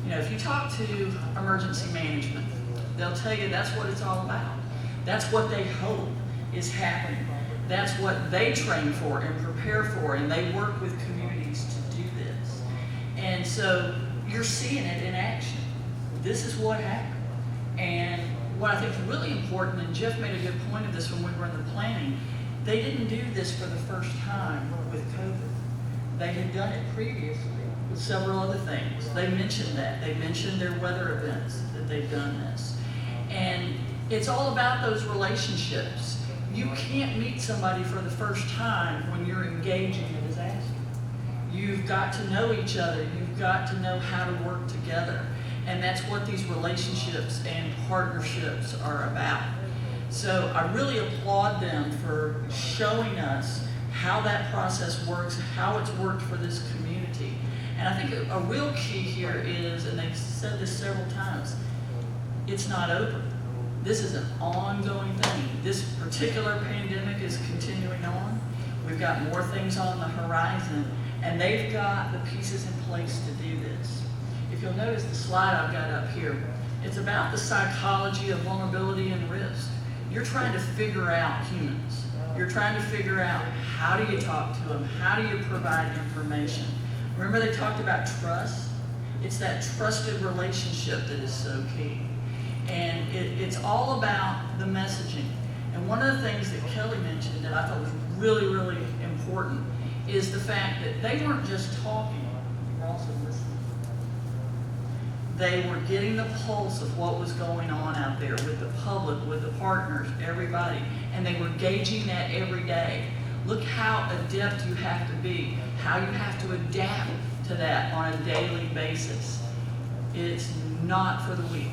If you talk to emergency management, they'll tell you that's what it's all about. That's what they hope is happening. That's what they train for and prepare for, and they work with communities to do this. And so you're seeing it in action. This is what happened. And what I think is really important, and Jeff made a good point of this when we were in the planning, they didn't do this for the first time with COVID. They had done it previously with several other things. They mentioned that. They mentioned their weather events that they've done this. And it's all about those relationships. You can't meet somebody for the first time when you're engaging in a disaster. You've got to know each other. You've got to know how to work together. And that's what these relationships and partnerships are about. So I really applaud them for showing us how that process works, how it's worked for this community. And I think a real key here is, and they've said this several times, it's not over. This is an ongoing thing. This particular pandemic is continuing on. We've got more things on the horizon, and they've got the pieces in place to do this. If you'll notice the slide I've got up here, it's about the psychology of vulnerability and risk. You're trying to figure out humans. You're trying to figure out how do you talk to them, how do you provide information. Remember they talked about trust? It's that trusted relationship that is so key. And it's all about the messaging. And one of the things that Kelly mentioned that I thought was really, really important is the fact that they weren't just talking, they were getting the pulse of what was going on out there with the public, with the partners, everybody, and they were gauging that every day. Look how adept you have to be, how you have to adapt to that on a daily basis. It's not for the weak.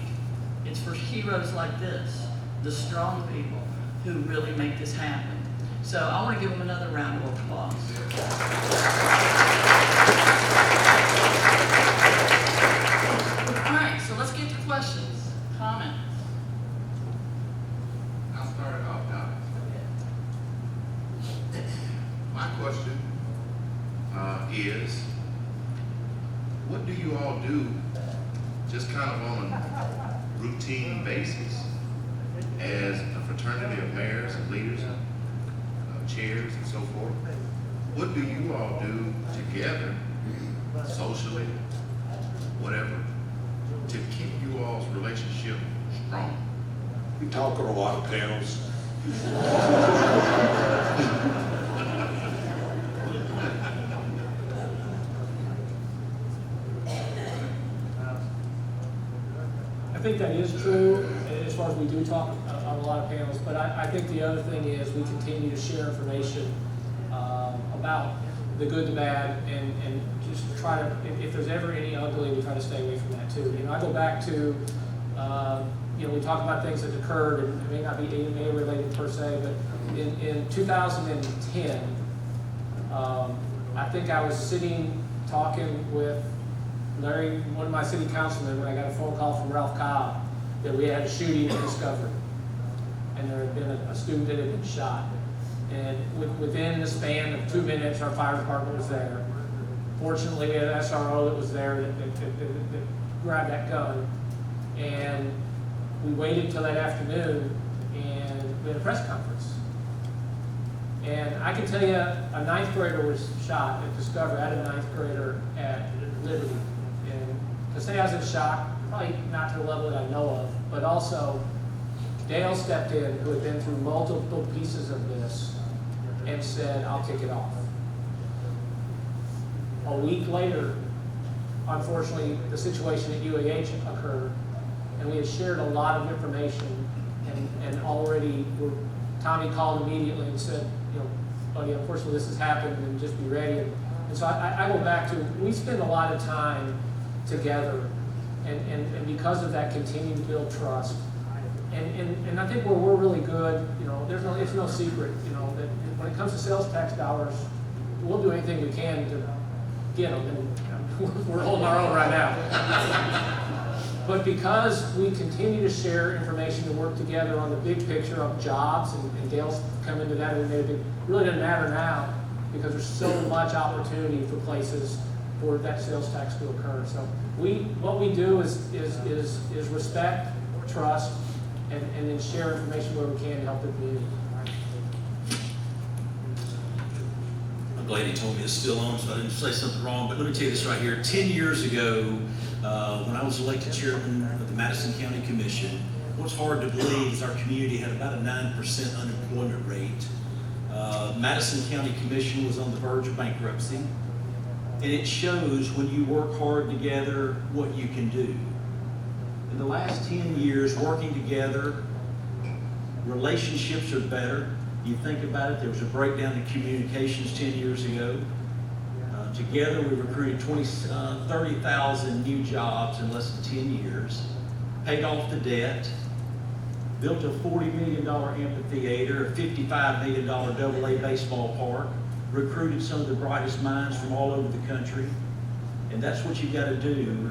It's for heroes like this, the strong people who really make this happen. So I want to give them another round of applause. All right, so let's get to questions, comments. I'll start it off now. My question is, what do you all do just kind of on a routine basis as a fraternity of mayors and leaders, chairs and so forth? What do you all do together, socially, whatever, to keep you all's relationship strong? We talk on a lot of panels. I think that is true, as far as we do talk on a lot of panels, but I think the other thing is we continue to share information about the good, the bad, and just try to, if there's ever any ugly, we try to stay away from that too. You know, I go back to, we talk about things that occurred, and it may not be EMA related per se, but in 2010, I think I was sitting talking with Larry, one of my city councilmen, when I got a phone call from Ralph Cobb that we had a shooting in Discovery, and there had been a student that had been shot. And within the span of 2 minutes, our fire department was there. Fortunately, we had an SRO that was there that grabbed that gun. And we waited till that afternoon, and we had a press conference. And I can tell you, a 9th grader was shot at Discovery. I had a 9th grader at Liberty. And to say I was in shock, probably not to the level that I know of, but also Dale stepped in, who had been through multiple pieces of this, and said, I'll kick it off. A week later, unfortunately, the situation at UAH occurred, and we had shared a lot of information, and already Tommy called immediately and said, buddy, unfortunately this has happened, and just be ready. And so I go back to, we spend a lot of time together, and because of that, continue to build trust. And I think where we're really good, it's no secret, that when it comes to sales tax dollars, we'll do anything we can to get them, and we're holding our own right now. But because we continue to share information and work together on the big picture of jobs, and Dale's come into that, and it really doesn't matter now, because there's so much opportunity for places for that sales tax to occur. So what we do is respect, trust, and then share information where we can to help the community. I'm glad he told me it's still on, so I didn't say something wrong, but let me tell you this right here. 10 years ago, when I was elected chairman of the Madison County Commission, what's hard to believe is our community had about a 9% unemployment rate. Madison County Commission was on the verge of bankruptcy, and it shows when you work hard together what you can do. In the last 10 years, working together, relationships are better. You think about it, there was a breakdown in communications 10 years ago. Together, we recruited 30,000 new jobs in less than 10 years, paid off the debt, built a $40 million amphitheater, a $55 million AA baseball park, recruited some of the brightest minds from all over the country. And that's what you've got to do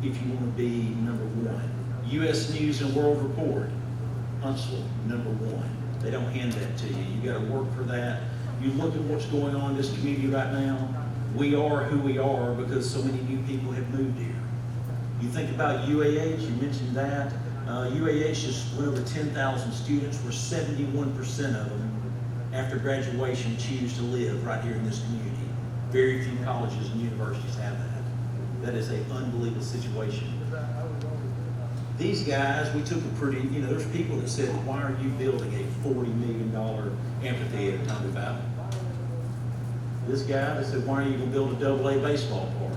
if you want to be number one. U.S. News and World Report, Huntsville, number one. They don't hand that to you. You got to work for that. You look at what's going on in this community right now. We are who we are because so many new people have moved here. You think about UAH, you mentioned that. UAH is one over 10,000 students, where 71% of them, after graduation, choose to live right here in this community. Very few colleges and universities have that. That is an unbelievable situation. These guys, we took a pretty, there's people that said, why are you building a $40 million amphitheater, talking about this guy that said, why are you gonna build a AA baseball park?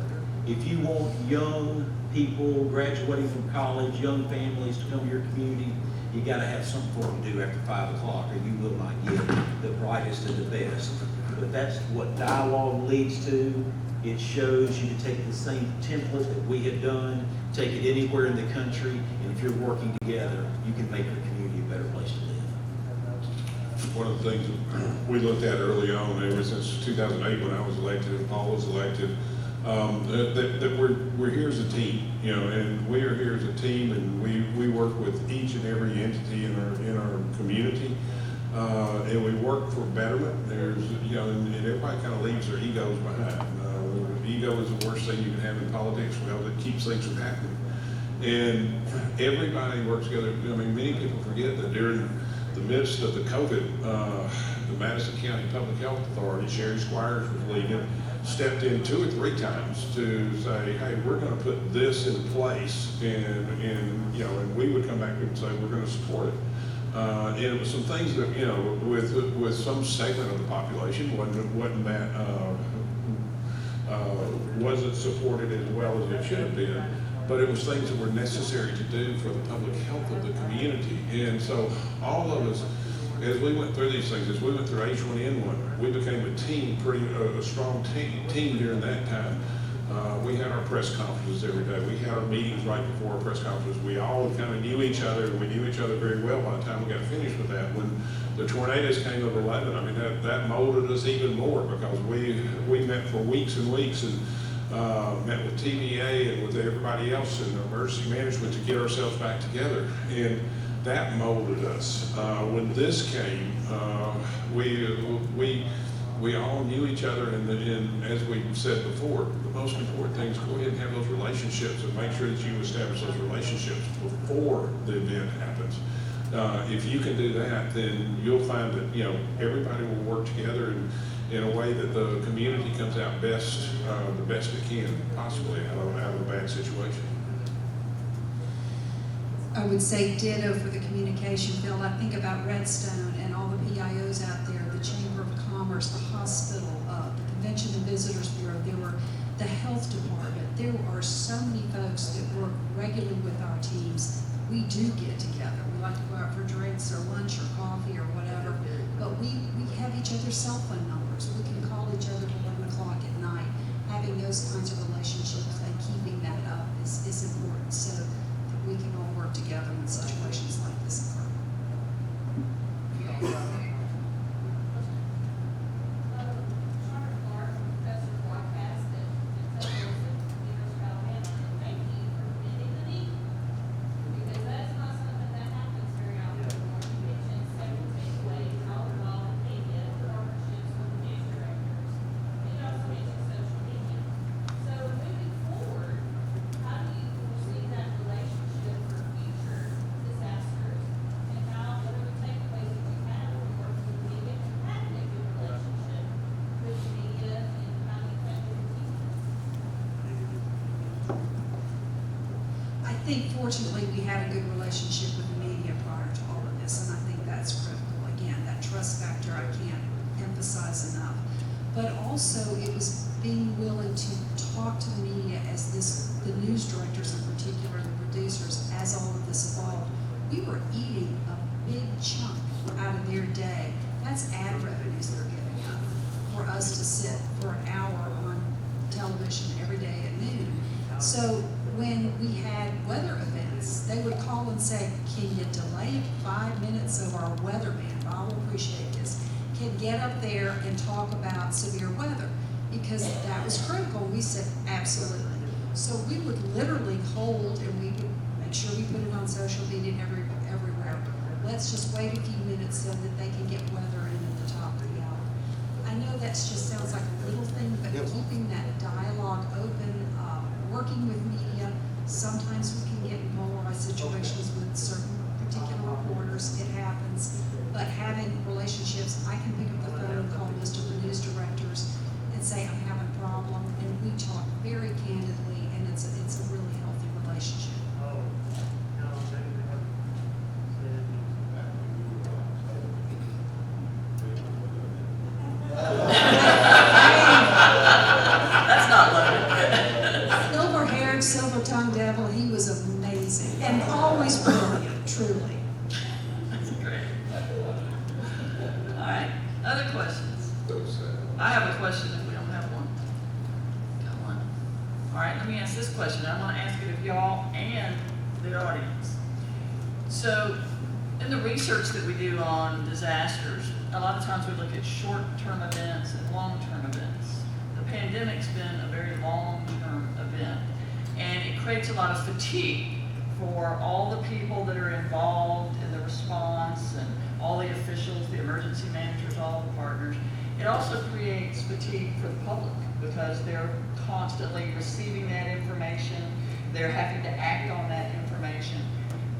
If you want young people graduating from college, young families to come to your community, you gotta have something for them to do after 5 o'clock, or you will not get the brightest and the best. But that's what dialogue leads to. It shows you to take the same template that we have done, take it anywhere in the country, and if you're working together, you can make your community a better place to live. One of the things we looked at early on, ever since 2008 when I was elected and Paul was elected, that we're here as a team, you know, and we are here as a team, and we work with each and every entity in our community, and we work for betterment. There's, you know, and everybody kind of leaves their egos behind. Ego is the worst thing you can have in politics. Well, it keeps things from happening, and everybody works together. I mean, many people forget that during the midst of the COVID, the Madison County Public Health Authority, Sherry Squires was leading, stepped in 2 or 3 times to say, hey, we're going to put this in place, and you know, and we would come back and say we're going to support it. And it was some things that, you know, with some segment of the population wasn't that wasn't supported as well as it should have been, but it was things that were necessary to do for the public health of the community. And so all of us, as we went through these things, as we went through H1N1, we became a team, a strong team during that time. We had our press conferences every day. We had our meetings right before our press conferences. We all kind of knew each other, and we knew each other very well by the time we got finished with that. When the tornadoes came of 11, I mean, that molded us even more, because we met for weeks and weeks, and met with TVA and with everybody else in emergency management to get ourselves back together. And that molded us. When this came, we all knew each other, and as we said before, the most important thing is go ahead and have those relationships and make sure that you establish those relationships before the event happens. If you can do that, then you'll find that, you know, everybody will work together in a way that the community comes out best, the best it can possibly out of a bad situation. I would say ditto for the communication field. I think about Redstone and all the PIOs out there, the Chamber of Commerce, the hospital, the Convention and Visitors Bureau, there were the health department. There are so many folks that work regularly with our teams. We do get together. We like to go out for drinks or lunch or coffee or whatever, but we have each other's cell phone numbers. We can call each other at 11 o'clock at night. Having those kinds of relationships and keeping that up is important, so that we can all work together when situations like this occur. I think fortunately we had a good relationship with the media prior to all of this, and I think that's critical. Again, that trust factor I can't emphasize enough. But also it was being willing to talk to the media as the news directors in particular, the producers, as all of this evolved. We were eating a big chunk out of their day. That's ad revenues they're giving up for us to sit for an hour on television every day at noon. So when we had weather events, they would call and say, can you delay 5 minutes of our weatherman, Bob will appreciate this, can get up there and talk about severe weather, because that was critical. We said, absolutely. So we would literally hold, and we would make sure we put it on social media everywhere. Let's just wait a few minutes so that they can get weather in at the top of the hour. I know that just sounds like a little thing, but keeping that dialogue open, working with media, sometimes we can get in polarized situations with certain particular reporters, it happens, but having relationships, I can pick up the phone and call most of the news directors and say, I'm having a problem, and we talk very candidly, and it's a really healthy relationship. I have a question if we don't have one. Got one. All right, let me ask this question. I want to ask it of y'all and the audience. So, in the research that we do on disasters, a lot of times we look at short-term events and long-term events. The pandemic's been a very long-term event, and it creates a lot of fatigue for all the people that are involved in the response and all the officials, the emergency managers, all the partners. It also creates fatigue for the public because they're constantly receiving that information. They're having to act on that information.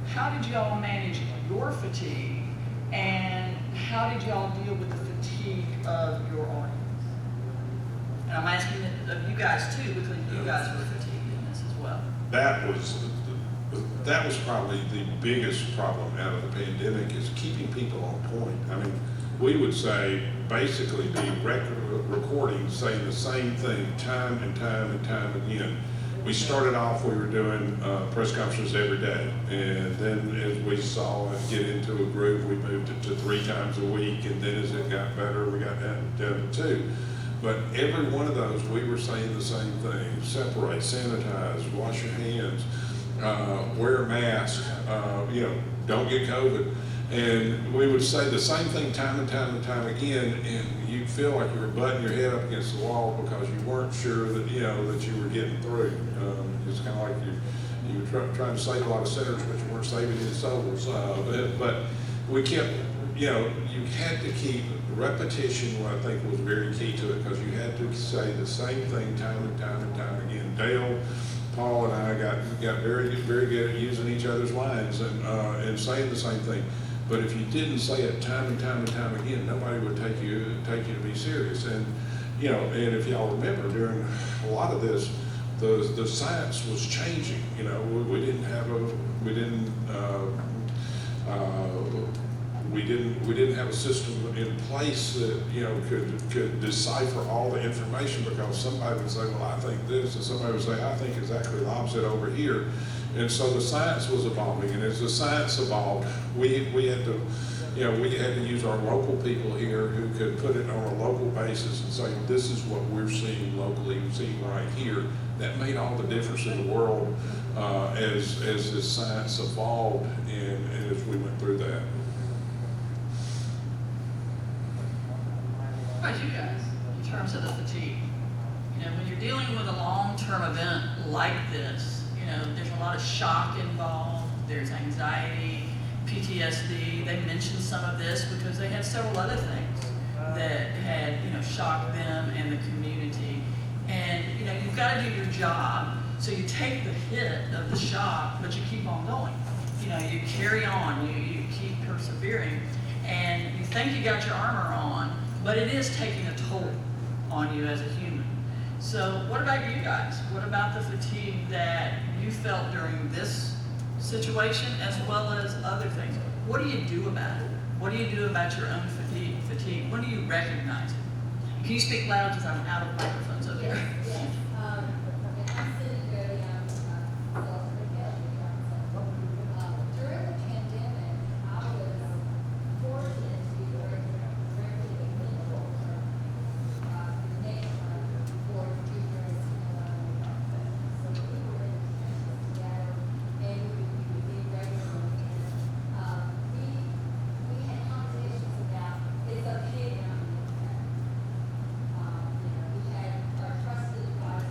How did y'all manage your fatigue, and how did y'all deal with the fatigue of your audience? And I'm asking it of you guys too, because you guys were fatigued in this as well. That was probably the biggest problem out of the pandemic, is keeping people on point. I mean, we would say, basically be recording, saying the same thing time and time and time again. We started off, we were doing press conferences every day, and then as we saw it get into a groove, we moved it to 3 times a week, and then as it got better, we got down to 2. But every one of those, we were saying the same thing: separate, sanitize, wash your hands, wear a mask, don't get COVID. And we would say the same thing time and time and time again, and you'd feel like you were butting your head up against the wall because you weren't sure that, that you were getting through. It's kind of like you were trying to save a lot of sinners, but you weren't saving any souls. But we kept, you had to keep repetition, what I think was very key to it, because you had to say the same thing time and time and time again. Dale, Paul, and I got very, very good at using each other's lines and saying the same thing. But if you didn't say it time and time and time again, nobody would take you to be serious. And and if y'all remember, during a lot of this, the science was changing. We didn't have a system in place that could decipher all the information, because somebody would say, well, I think this, and somebody would say, I think exactly the opposite over here. And so the science was evolving, and as the science evolved, we had to use our local people here who could put it on a local basis and say, this is what we're seeing locally, seeing right here. That made all the difference in the world as this science evolved and as we went through that. How about you guys, in terms of the fatigue? When you're dealing with a long-term event like this, there's a lot of shock involved, there's anxiety, PTSD. They mentioned some of this because they had several other things that had, shocked them and the community. And, you've got to do your job, so you take the hit of the shock, but you keep on going. You carry on, you keep persevering, and you think you got your armor on, but it is taking a toll on you as a human. So what about you guys? What about the fatigue that you felt during this situation as well as other things? What do you do about it? What do you do about your own fatigue? When do you recognize it? Can you speak loud, because I'm out of microphones over here? Yes. I'm sitting here, during the pandemic, I was fortunate to be working directly with clinical for different so we were in together, and we did regularly. We had conversations about it's okay now. We had our trusted advisor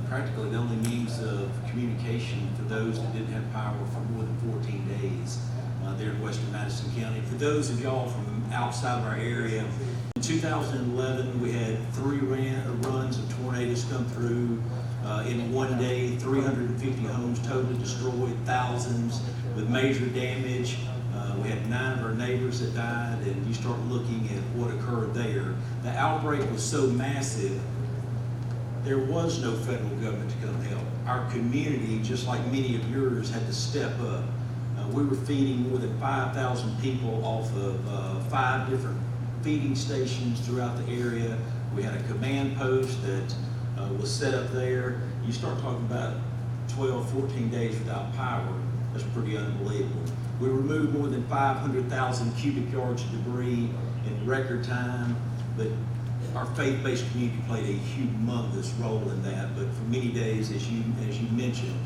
practically the only means of communication for those that didn't have power for more than 14 days there in western Madison County. For those of y'all from outside of our area, in 2011 we had 3 runs of tornadoes come through. In one day, 350 homes totally destroyed, thousands with major damage. We had 9 of our neighbors that died, and you start looking at what occurred there. The outbreak was so massive, there was no federal government to come help. Our community, just like many of yours, had to step up. We were feeding more than 5,000 people off of 5 different feeding stations throughout the area. We had a command post that was set up there. You start talking about 12, 14 days without power, that's pretty unbelievable. We removed more than 500,000 cubic yards of debris in record time, but our faith-based community played a humongous role in that. But for many days, as you mentioned,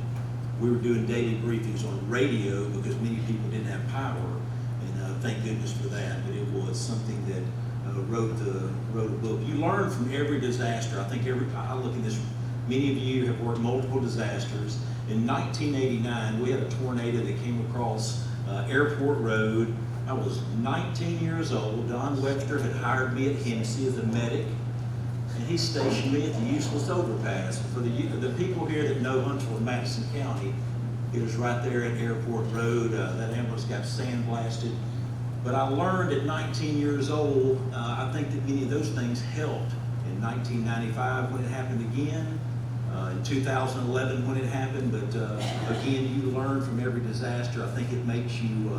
we were doing daily briefings on radio because many people didn't have power, and thank goodness for that. But it was something that wrote a book. You learn from every disaster. I think I look at this. Many of you have worked multiple disasters. In 1989, we had a tornado that came across Airport Road. I was 19 years old. Don Webster had hired me at Hennessy as a medic, and he stationed me at the useless overpass. For the people here that know Huntsville and Madison County, it was right there at Airport Road. That ambulance got sandblasted. But I learned at 19 years old, I think that many of those things helped. In 1995 when it happened again, in 2011 when it happened, but again, you learn from every disaster. I think it makes you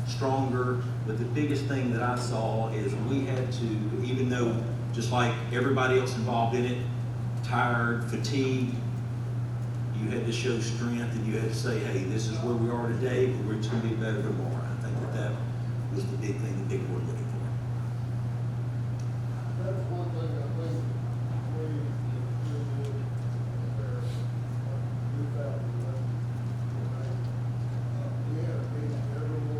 stronger. But the biggest thing that I saw is we had to, even though just like everybody else involved in it, tired, fatigued, you had to show strength, and you had to say, hey, this is where we are today, but we're going to be better tomorrow. I think that was the big thing that people were looking for. That's one thing I think we had a meeting every morning.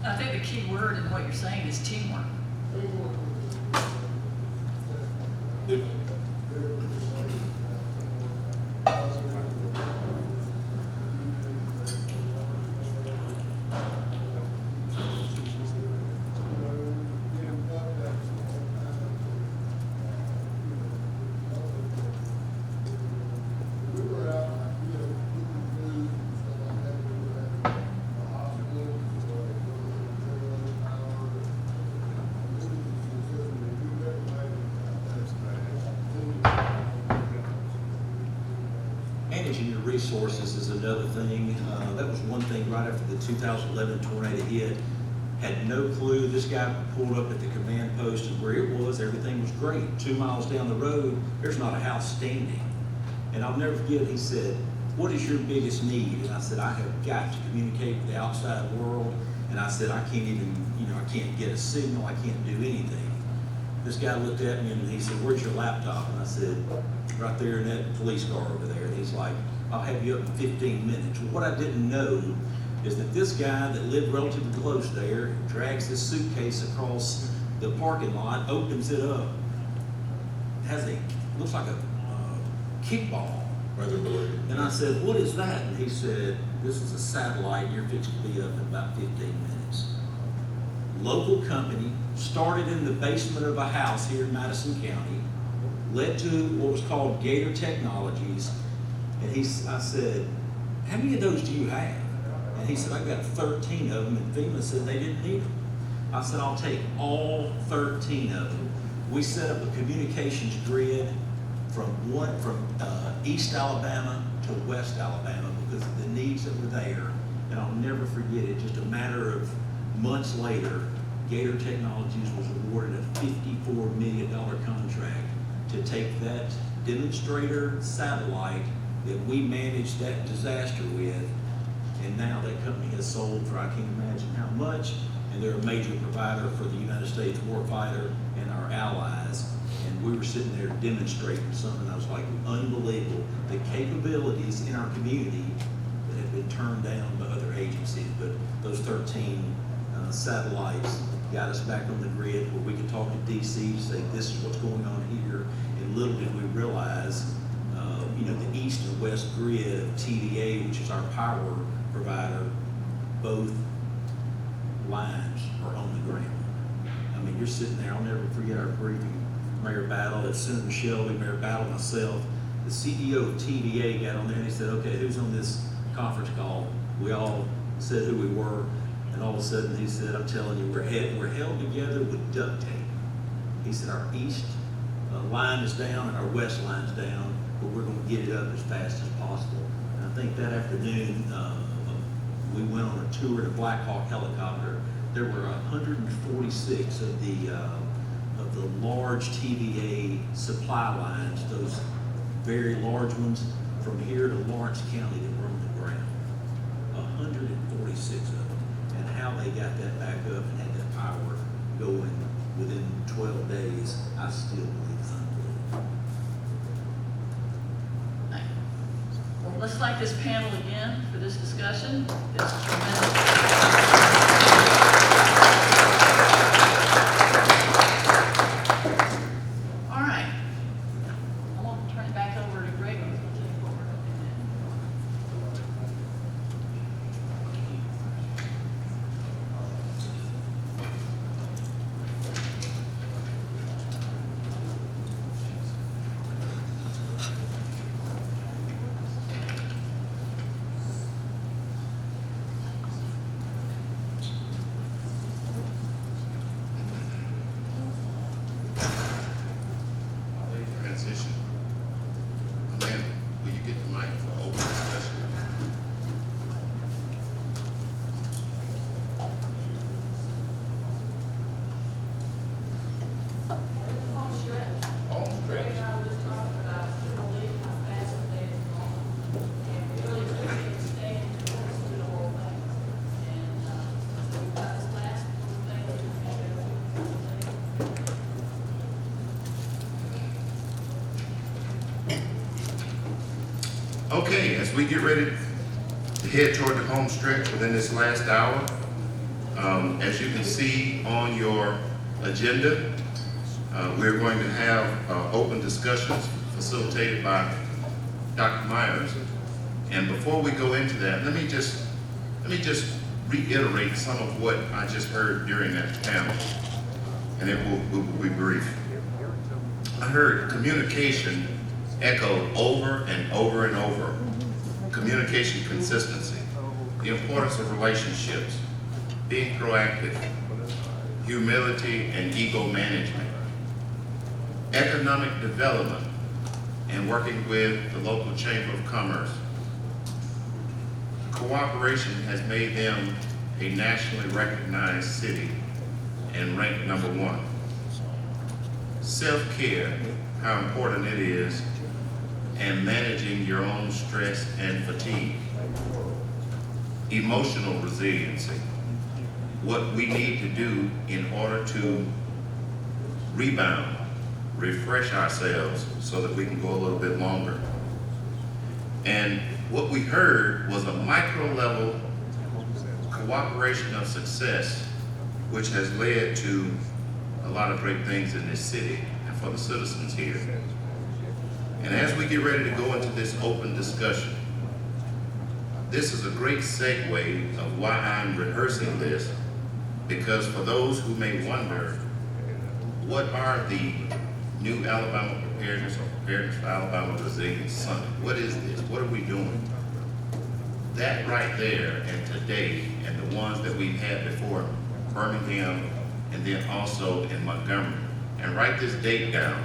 I think the key word in what you're saying is teamwork. Managing your resources is another thing. That was one thing right after the 2011 tornado hit. Had no clue. This guy pulled up at the command post, and where it was, everything was great. 2 miles down the road, there's not a house standing. And I'll never forget, he said, what is your biggest need? And I said, I have got to communicate with the outside world. And I said, I can't even, I can't get a signal. I can't do anything. This guy looked at me and he said, where's your laptop? And I said, right there in that police car over there. And he's like, I'll have you up in 15 minutes. Well, what I didn't know is that this guy that lived relatively close there drags this suitcase across the parking lot, opens it up, looks like a kickball. And I said, what is that? And he said, this is a satellite. You're fixing to be up in about 15 minutes. Local company, started in the basement of a house here in Madison County, led to what was called Gator Technologies. And I said, how many of those do you have? And he said, I've got 13 of them, and FEMA said they didn't need them. I said, I'll take all 13 of them. We set up a communications grid. from East Alabama to West Alabama because of the needs that were there. And I'll never forget it, just a matter of months later, Gator Technologies was awarded a $54 million contract to take that demonstrator satellite that we managed that disaster with, and now that company has sold for I can't imagine how much, and they're a major provider for the United States warfighter and our allies. And we were sitting there demonstrating something. I was like, unbelievable, the capabilities in our community that have been turned down by other agencies. But those 13 satellites got us back on the grid where we could talk to DC to say, this is what's going on here. And little did we realize, the east and west grid of TVA, which is our power provider, both lines are on the ground. I mean, you're sitting there, I'll never forget our briefing, Mayor Battle, that's Senator Shelby, Mayor Battle, myself. The CEO of TVA got on there and he said, okay, who's on this conference call? We all said who we were, and all of a sudden he said, I'm telling you, we're held together with duct tape. He said, our east line is down and our west line's down, but we're going to get it up as fast as possible. And I think that afternoon, we went on a tour in a Black Hawk helicopter. There were 146 of the large TVA supply lines, those very large ones from here to Lawrence County that were on the ground. 146 of them. And how they got that back up and had that power going within 12 days, I still believe is unbelievable. Well, let's thank this panel again for this discussion. This is tremendous. All right. I want to turn it back over to Greg. Who's going to take over. Transition. Amanda, will you get the mic for open discussion? Home stretch. Okay, as we get ready to head toward the home stretch within this last hour, as you can see on your agenda, we're going to have open discussions facilitated by Dr. Myers. And before we go into that, let me just reiterate some of what I just heard during that panel, and it will be brief. I heard communication echoed over and over and over. Communication consistency, the importance of relationships, being proactive, humility and ego management, economic development, and working with the local Chamber of Commerce. Cooperation has made them a nationally recognized city and ranked #1. Self-care, how important it is, and managing your own stress and fatigue. Emotional resiliency, what we need to do in order to rebound, refresh ourselves so that we can go a little bit longer. And what we heard was a micro level cooperation of success, which has led to a lot of great things in this city and for the citizens here. And as we get ready to go into this open discussion, this is a great segue of why I'm rehearsing this, because for those who may wonder, what are the new Alabama Preparedness or Preparedness for Alabama Resilience Summit? What is this? What are we doing? That right there and today, and the ones that we've had before, Birmingham, and then also in Montgomery. And write this date down,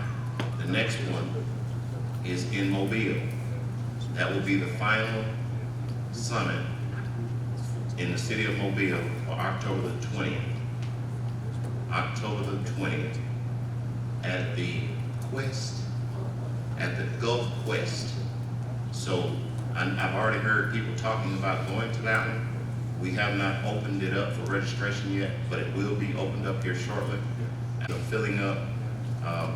the next one, is in Mobile. That will be the final summit in the city of Mobile for October the 20th. October the 20th at the Quest, at the Gulf Quest. So I've already heard people talking about going to that one. We have not opened it up for registration yet, but it will be opened up here shortly. And filling up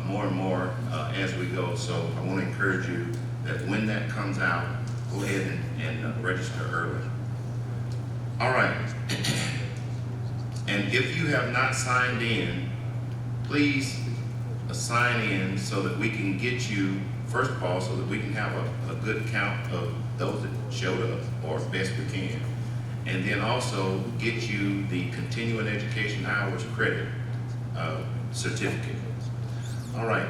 more and more as we go. So I want to encourage you that when that comes out, go ahead and register early. All right. And if you have not signed in, please sign in so that we can get you, first of all, so that we can have a good count of those that showed up, or best we can. And then also get you the continuing education hours credit certificate. All right.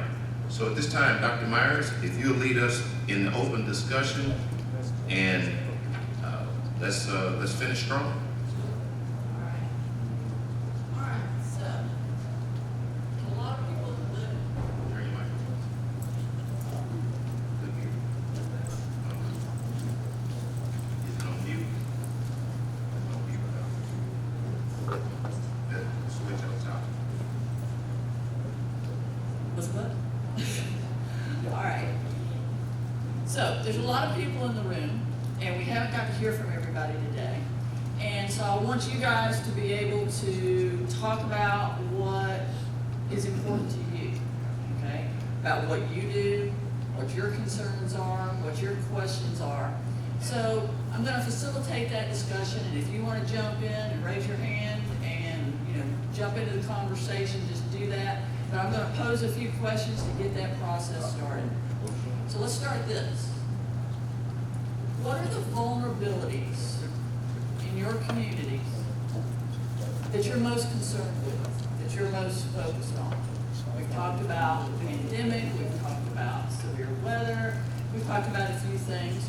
So at this time, Dr. Myers, if you'll lead us in the open discussion, and let's finish strong. There's a lot of people in the room, and we haven't got to hear from everybody today. And so I want you guys to be able to talk about what is important to you, okay? About what you do, what your concerns are, what your questions are. So I'm going to facilitate that discussion, and if you want to jump in and raise your hand and, jump into the conversation, just do that. But I'm going to pose a few questions to get that process started. So let's start this. What are the vulnerabilities in your communities that you're most concerned with, that you're most focused on? We've talked about the pandemic, we've talked about severe weather, we've talked about a few things.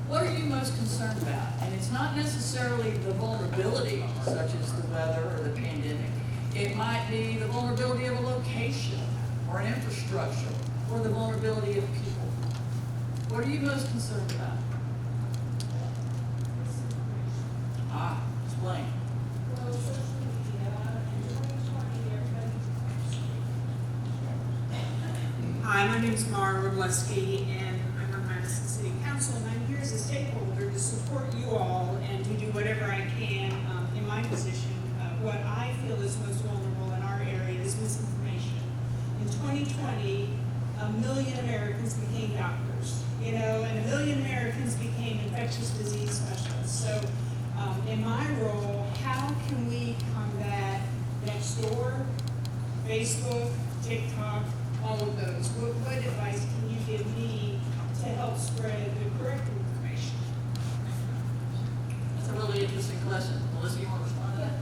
What are you most concerned about? And it's not necessarily the vulnerability, such as the weather or the pandemic. It might be the vulnerability of a location or an infrastructure or the vulnerability of people. What are you most concerned about? Explain. Hi, my name is Mara Robleski, and I'm on Madison City Council, and I'm here as a stakeholder to support you all and to do whatever I can in my position. What I feel is most vulnerable in our area is misinformation. In 2020, 1 million Americans became doctors, and 1 million Americans became infectious disease specialists. So in my role, how can we combat next door, Facebook, TikTok, all of those? What advice can you give me to help spread the correct information? That's a really interesting question. Melissa, you want to respond to that?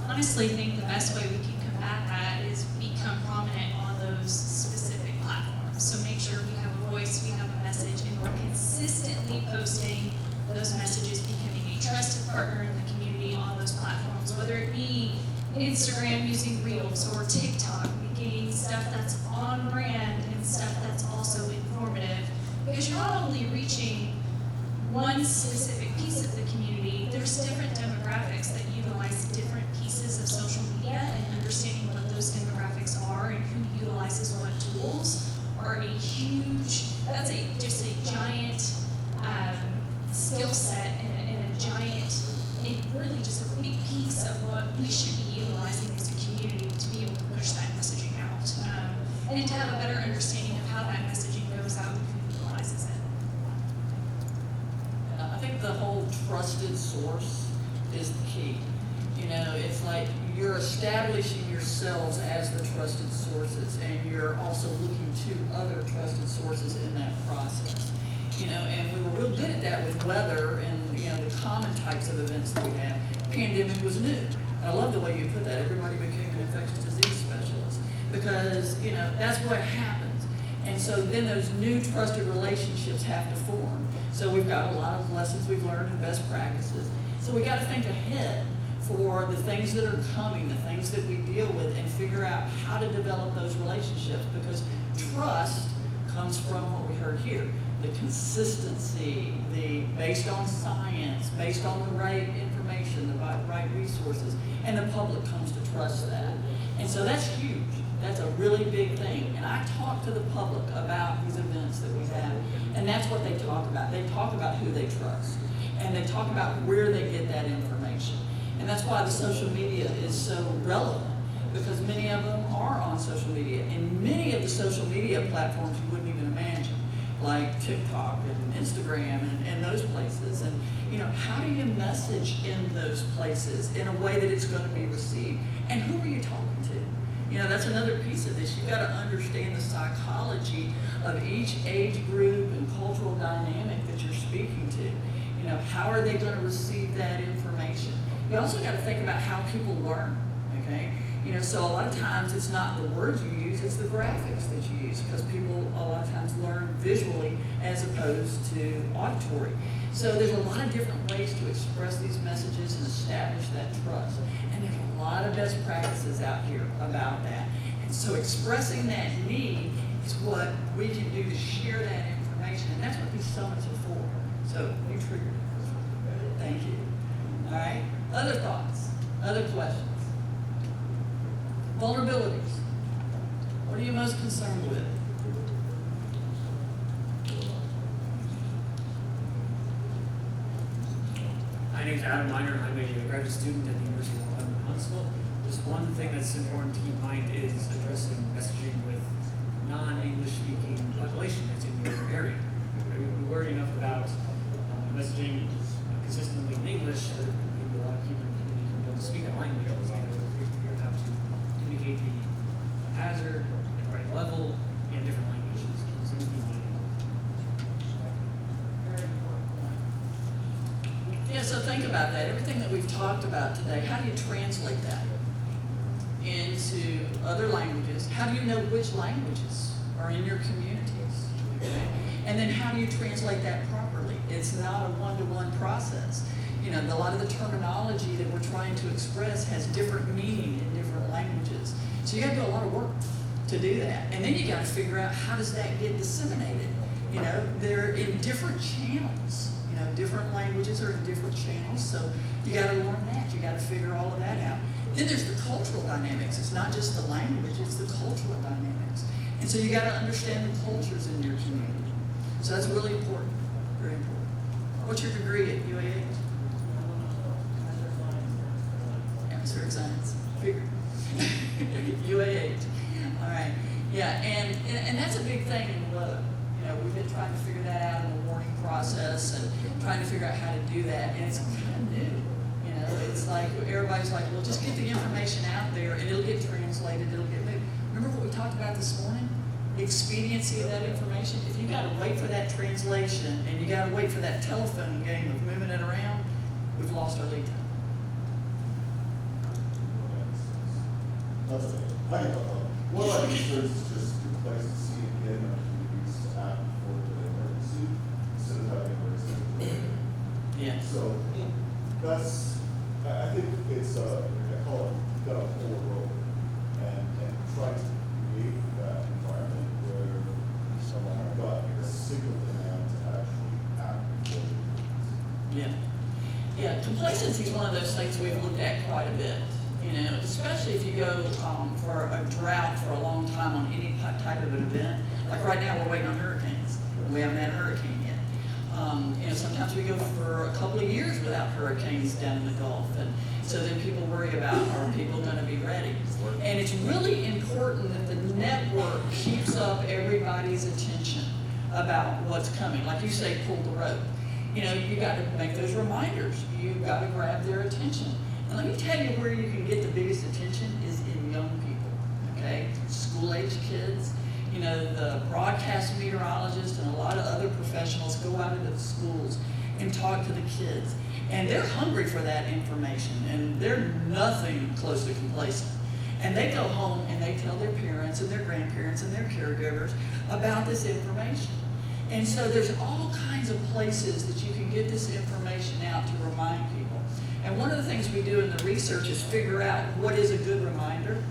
I honestly think the best way we can combat that is become prominent on those specific platforms. So make sure we have a voice, we have a message, and we're consistently posting those messages, becoming a trusted partner in the community on those platforms, whether it be Instagram using Reels or TikTok, making stuff that's on brand and stuff that's also informative. Because you're not only reaching one specific piece of the community, there's different demographics that utilize different pieces of social media, and understanding what those demographics are and who utilizes what tools are a huge, just a giant skill set and a giant, and really just a big piece of what we should be utilizing as a community to be able to push that messaging out, and to have a better understanding of how that messaging goes out and who utilizes it. I think the whole trusted source is the key. It's like you're establishing yourselves as the trusted sources, and you're also looking to other trusted sources in that process. And we were real good at that with weather and, the common types of events that we had. Pandemic was new. I love the way you put that. Everybody became an infectious disease specialist because, that's what happens. And so then those new trusted relationships have to form. So we've got a lot of lessons we've learned and best practices. So we got to think ahead for the things that are coming, the things that we deal with, and figure out how to develop those relationships, because trust comes from what we heard here, the consistency, the based on science, based on the right information, the right resources, and the public comes to trust that. And so that's huge. That's a really big thing. And I talk to the public about these events that we have, and that's what they talk about. They talk about who they trust, and they talk about where they get that information. And that's why the social media is so relevant, because many of them are on social media, and many of the social media platforms you wouldn't even imagine, like TikTok and Instagram and those places. And how do you message in those places in a way that it's going to be received? And who are you talking to? That's another piece of this. You've got to understand the psychology of each age group and cultural dynamic that you're speaking to. How are they going to receive that information? You also got to think about how people learn, okay? So a lot of times it's not the words you use, it's the graphics that you use, because people a lot of times learn visually as opposed to auditory. So there's a lot of different ways to express these messages and establish that trust. And there's a lot of best practices out here about that. And so expressing that need is what we can do to share that information. And that's what these summits are for. So you triggered it. Thank you. All right. Other thoughts? Other questions? Vulnerabilities. What are you most concerned with? My name is Adam Miner. I'm a graduate student at the University of Alabama in Huntsville. Just one thing that's important to keep in mind is addressing messaging with non-English speaking population that's in your area. We worry enough about messaging consistently in English that a lot of people who don't speak that language you have to communicate the hazard at the right level in different languages. So Yeah, so think about that. Everything that we've talked about today, how do you translate that into other languages? How do you know which languages are in your communities? Okay? And then how do you translate that properly? It's not a one-to-one process. A lot of the terminology that we're trying to express has different meaning in different languages. So you got to do a lot of work to do that. And then you got to figure out how does that get disseminated. They're in different channels. Different languages are in different channels, so you got to learn that. You got to figure all of that out. Then there's the cultural dynamics. It's not just the language, it's the cultural dynamics. And so you got to understand the cultures in your community. So that's really important, very important. What's your degree at UAH? Atmospheric science. Figured. UAH. All right. Yeah, and that's a big thing in WOA. We've been trying to figure that out in the warning process and trying to figure out how to do that, and it's kind of new. It's like everybody's like, well, just get the information out there and it'll get translated, it'll get moved. Remember what we talked about this morning? The expediency of that information. If you got to wait for that translation and you got to wait for that telephone game of moving it around, we've lost our lead time. That's okay. One of my concerns is just complacency again in our communities to act before the emergency instead of having emergency. Yeah. So that's, I think it's I call it, you got to pull a rope and try to create that environment where someone got a signal demand to actually act before the emergency. Yeah. Yeah, complacency is one of those things we've looked at quite a bit. Especially if you go for a drought for a long time on any type of an event. Like right now, we're waiting on hurricanes. We haven't had a hurricane yet. Sometimes we go for a couple of years without hurricanes down in the Gulf. And so then people worry about, are people going to be ready? And it's really important that the network keeps up everybody's attention about what's coming. Like you say, pull the rope. You got to make those reminders. You've got to grab their attention. And let me tell you where you can get the biggest attention is in young people, okay? School-age kids. The broadcast meteorologists and a lot of other professionals go out into the schools and talk to the kids. And they're hungry for that information, and they're nothing close to complacent. And they go home and they tell their parents and their grandparents and their caregivers about this information. And so there's all kinds of places that you can get this information out to remind people. And one of the things we do in the research is figure out what is a good reminder.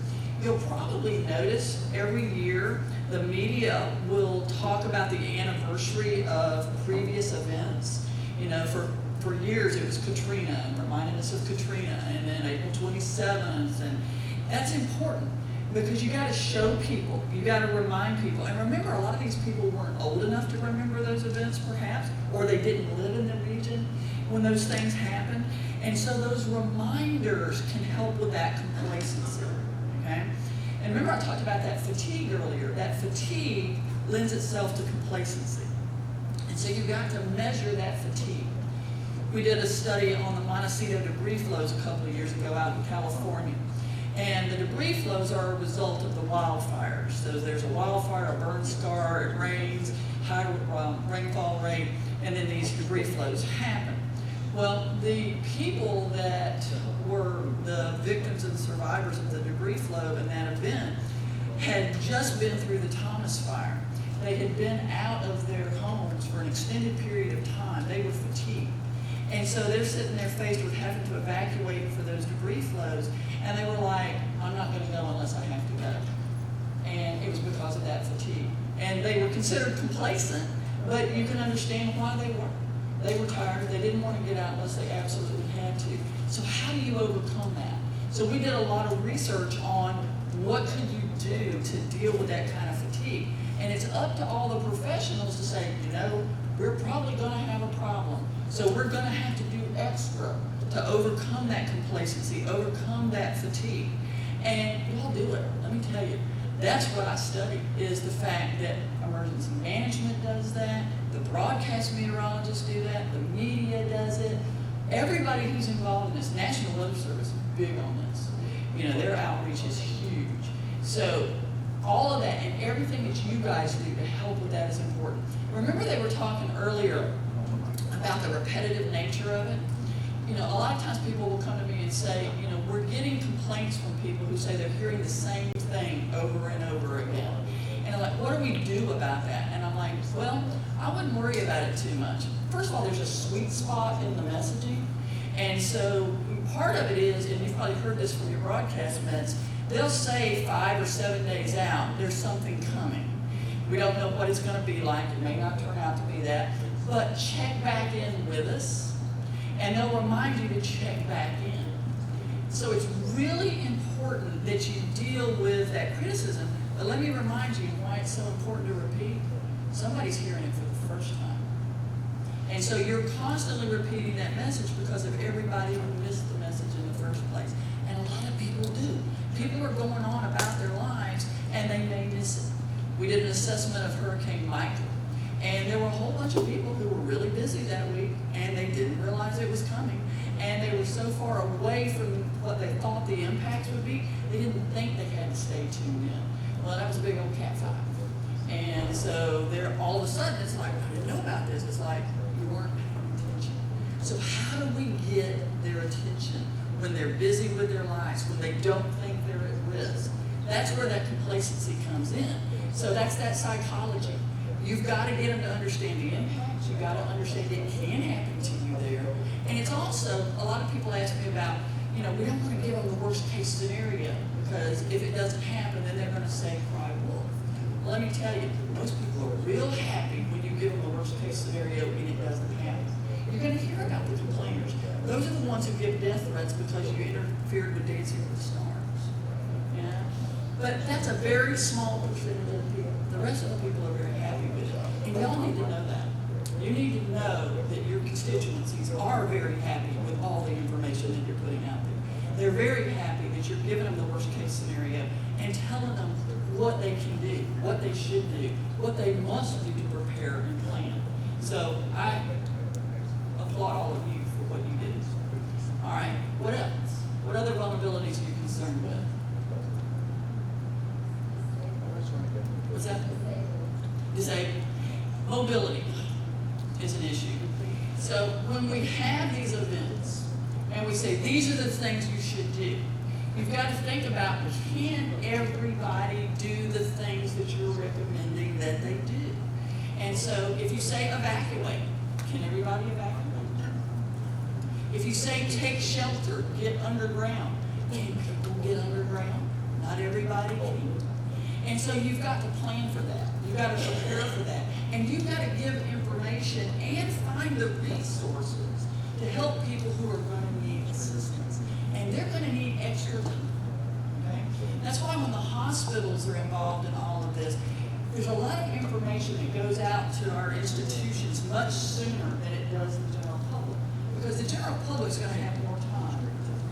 You'll probably notice every year the media will talk about the anniversary of previous events. You know, for years it was Katrina, and reminding us of Katrina, and then April 27th, and that's important because you got to show people, you got to remind people. And remember, a lot of these people weren't old enough to remember those events perhaps, or they didn't live in the region when those things happened. And so those reminders can help with that complacency, okay? And remember I talked about that fatigue earlier. That fatigue lends itself to complacency. And so you've got to measure that fatigue. We did a study on the Montecito debris flows a couple of years ago out in California. And the debris flows are a result of the wildfires. So there's a wildfire, a burn scar, it rains, high rainfall rate, and then these debris flows happen. Well, the people that were the victims and survivors of the debris flow in that event had just been through the Thomas fire. They had been out of their homes for an extended period of time. They were fatigued. And so they're sitting there faced with having to evacuate for those debris flows. And they were like, I'm not going to go unless I have to go. And it was because of that fatigue. And they were considered complacent, but you can understand why they were. They were tired. They didn't want to get out unless they absolutely had to. So how do you overcome that? So we did a lot of research on what could you do to deal with that kind of fatigue. And it's up to all the professionals to say, you know, we're probably going to have a problem. So we're going to have to do extra to overcome that complacency, overcome that fatigue. And we'll do it. Let me tell you, that's what I study, is the fact that emergency management does that, the broadcast meteorologists do that, the media does it. Everybody who's involved in this, National Weather Service is big on this. You know, their outreach is huge. So all of that and everything that you guys do to help with that is important. Remember they were talking earlier about the repetitive nature of it? You know, a lot of times people will come to me and say, you know, we're getting complaints from people who say they're hearing the same thing over and over again. And I'm like, what do we do about that? And I'm like, well, I wouldn't worry about it too much. First of all, there's a sweet spot in the messaging. And so part of it is, and you've probably heard this from your broadcast meds, they'll say 5 or 7 days out, there's something coming. We don't know what it's going to be like. It may not turn out to be that. But check back in with us, and they'll remind you to check back in. So it's really important that you deal with that criticism. But let me remind you why it's so important to repeat. Somebody's hearing it for the first time. And so you're constantly repeating that message because of everybody who missed the message in the first place. And a lot of people do. People are going on about their lives, and they may miss it. We did an assessment of Hurricane Michael. And there were a whole bunch of people who were really busy that week, and they didn't realize it was coming. And they were so far away from what they thought the impacts would be, they didn't think they had to stay tuned in. Well, that was a big old Cat 5. And so they're all of a sudden, it's like, I didn't know about this. It's like, you weren't paying attention. So how do we get their attention when they're busy with their lives, when they don't think they're at risk? That's where that complacency comes in. So that's that psychology. You've got to get them to understand the impacts. You've got to understand it can happen to you there. And it's also, a lot of people ask me about, you know, we don't want to give them the worst case scenario because if it doesn't happen, then they're going to say, cry wolf. Well, let me tell you, most people are real happy when you give them the worst case scenario and it doesn't happen. You're going to hear about the complainers. Those are the ones who give death threats because you interfered with Dancing with the Stars. Yeah? But that's a very small percentage of people. The rest of the people are very happy with it. And y'all need to know that. You need to know that your constituencies are very happy with all the information that you're putting out there. They're very happy that you're giving them the worst case scenario and telling them what they can do, what they should do, what they must do to prepare and plan. So I applaud all of you for what you did. All right, what else? What other vulnerabilities are you concerned with? What's that? Disabled. Mobility is an issue. So when we have these events and we say these are the things you should do, you've got to think about, can everybody do the things that you're recommending that they do? And so if you say evacuate, can everybody evacuate? If you say take shelter, get underground, can people get underground? Not everybody can. And so you've got to plan for that. You've got to prepare for that. And you've got to give information and find the resources to help people who are going to need assistance. And they're going to need extra people. Okay? That's why when the hospitals are involved in all of this, there's a lot of information that goes out to our institutions much sooner than it does the general public. Because the general public is going to have more time to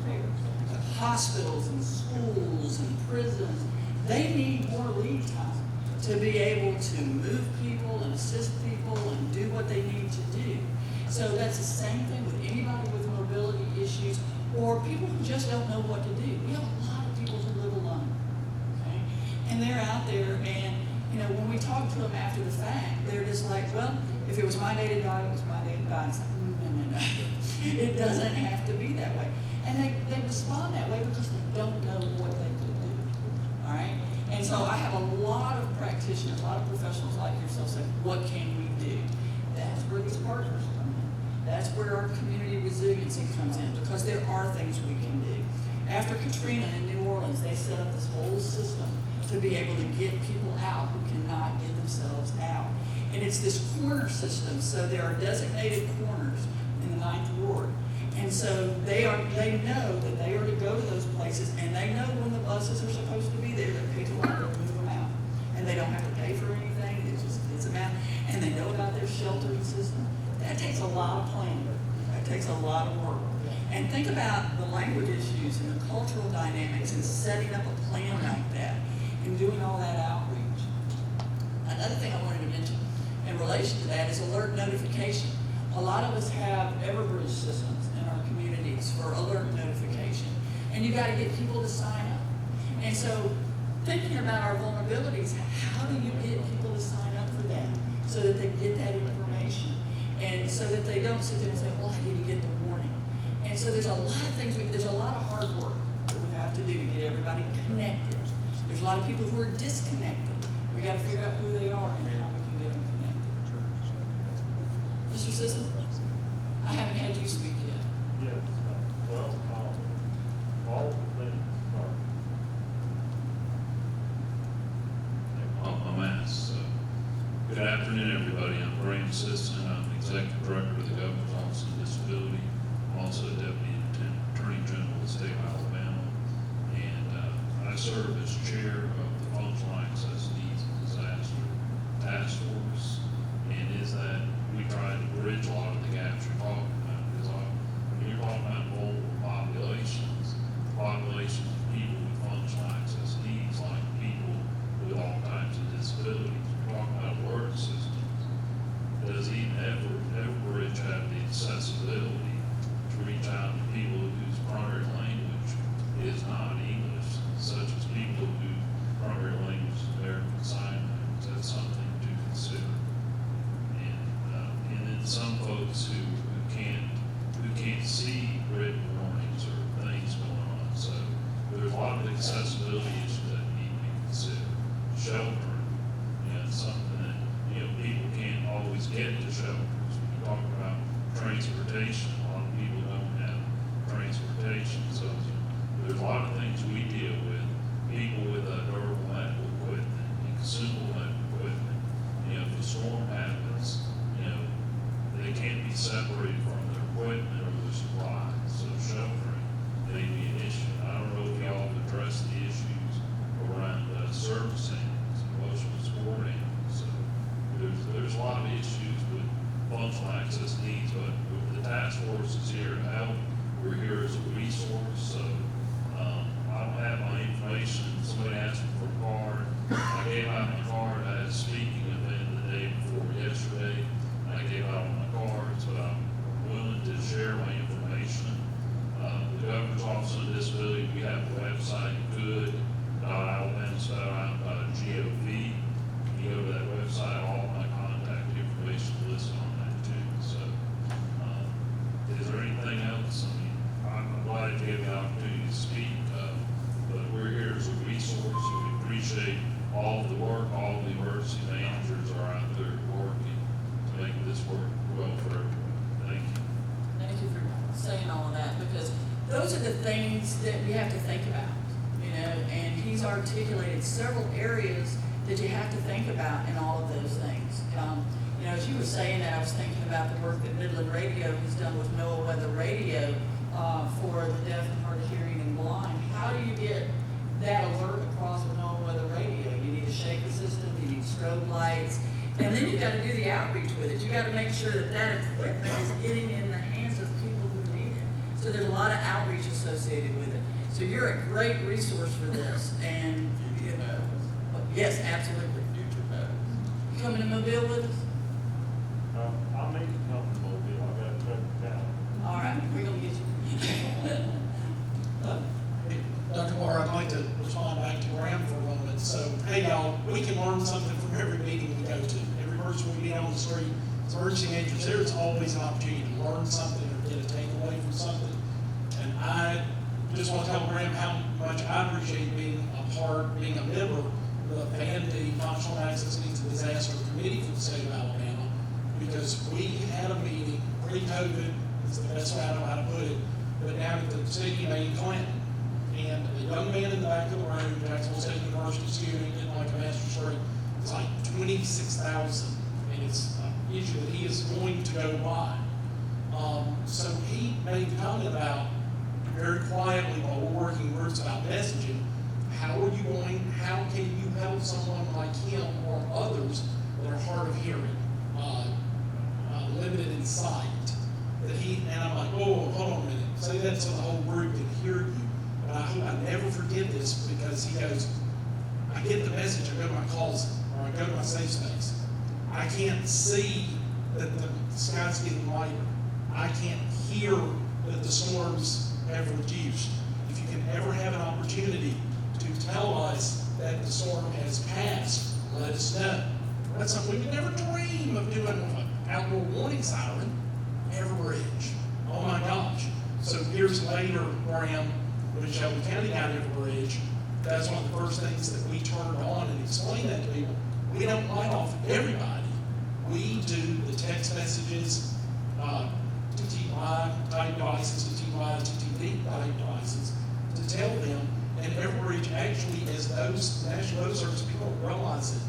prepare. But hospitals and schools and prisons, they need more lead time to be able to move people and assist people and do what they need to do. So that's the same thing with anybody with mobility issues or people who just don't know what to do. We have a lot of people who live alone, okay? And they're out there and, you know, when we talk to them after the fact, they're just like, well, if it was my day to die, it was my day to die. It's like, no. It doesn't have to be that way. And they respond that way because they don't know what they can do, all right? And so I have a lot of practitioners, a lot of professionals like yourself say, what can we do? That's where these partners come in. That's where our community resiliency comes in because there are things we can do. After Katrina in New Orleans, they set up this whole system to be able to get people out who cannot get themselves out. And it's this corner system, so there are designated corners in the 9th Ward. And so they know that they are to go to those places, and they know when the buses are supposed to be there to pick them up and move them out. And they don't have to pay for anything, it just gets them out. And they know about their sheltering system. That takes a lot of planning. That takes a lot of work. And think about the language issues and the cultural dynamics and setting up a plan like that and doing all that outreach. Another thing I wanted to mention in relation to that is alert notification. A lot of us have Everbridge systems in our communities for alert notification. And you gotta get people to sign up. And so thinking about our vulnerabilities, how do you get people to sign up for that so that they get that information? And so that they don't sit there and say, well, I need to get the warning. And so there's a lot of things, there's a lot of hard work that we have to do to get everybody connected. There's a lot of people who are disconnected. We gotta figure out who they are and how we can get them connected. Mr. Sisson, I haven't had you speak yet. Yes, well, all things I'm asked. Good afternoon, everybody. I'm Graham Sisson. I'm the Executive Director of the Governor's Office of Disability. I'm also Deputy Attorney General of the State of Alabama. And I serve as Chair of the Functional Access Needs and Disaster Task Force. And is that we try to bridge a lot of the gaps you're talking about. Because when you're talking about vulnerable populations of people with functional access needs, like people with all kinds of disabilities, we're talking about alert systems. Does even Everbridge have the accessibility to reach out to people whose primary language is not English, such as people whose primary language is American Sign Language? That's something to consider. And then some folks who can't see written warnings or things going on. So there's a lot of accessibility issues that need to be considered. Sheltering, something that, people can't always get to shelters. When you talk about transportation, a lot of people don't have transportation. So there's a lot of things we deal with. People with durable medical equipment and consumable medical equipment. If a storm happens, they can't be separated from their equipment or their supplies. So sheltering may be an issue. I don't know if y'all have addressed the issues around servicing emotional support animals. So there's a lot of issues with functional access needs, but the task force is here to help. We're here as a resource. So I don't have my information. Somebody asked me for a card. I gave out my card. I had a speaking event the day before yesterday. I gave out my cards, but I'm willing to share my information. The Governor's Office on Disability, we have a website, good.alabama.gov. You go to that website, all my contact information is listed on that too. So, is there anything else? I'm glad to give the opportunity to speak, but we're here as a resource, and we appreciate all the work, all the emergency management are the things that we have to think about, you know, and he's articulated several areas that you have to think about in all of those things. You know, as you were saying that, I was thinking about the work that Midland Radio has done with NOAA Weather Radio for the deaf and hard of hearing and blind. How do you get that alert across with NOAA Weather Radio? You need a shaker system, you need strobe lights, and then you got to do the outreach with it. You got to make sure that that equipment is getting in the hands of people who need it. So there's a lot of outreach associated with it. So you're a great resource for this, and you know, yes, absolutely. You coming to Mobile with us? I need to come to Mobile, I got to check it out. All right, we're gonna get you. Dr. Moore, I'd like to respond back to Graham for a moment. So, hey y'all, we can learn something from every meeting we go to. Every person we meet on the street, it's emergency managers, there's always an opportunity to learn something or get a takeaway from something. And I just want to tell Graham how much I appreciate being a member of the Ph.D. Functional Access Needs and Disaster Committee for the state of Alabama, because we had a meeting pre-COVID, is the best way I know how to put it, but down at the city in Clinton. And a young man in the back of the room, Jacksonville State University student, didn't like a master's degree. It's like 26,000, and it's an issue that he is going to go by. So he made the comment about, very quietly while we're working groups about messaging, how can you help someone like him or others that are hard of hearing, limited in sight? And I'm like, oh, hold on a minute, say that so the whole group can hear you. But I hope I never forget this, because he goes, I get the message, I go to my closet, or I go to my safe space. I can't see that the sky's getting lighter. I can't hear that the storms have reduced. If you can ever have an opportunity to tell us that the storm has passed, let us know. That's something we would never dream of doing with an outdoor warning siren. Everbridge. Oh my gosh. So years later, Graham, when Shelby County got Everbridge, that's one of the first things that we turned on and explained that to people. We don't light off everybody. We do the text messages, TTY type devices, TTY, TTD type devices, to tell them. And Everbridge actually, as those National Weather Service people realize it,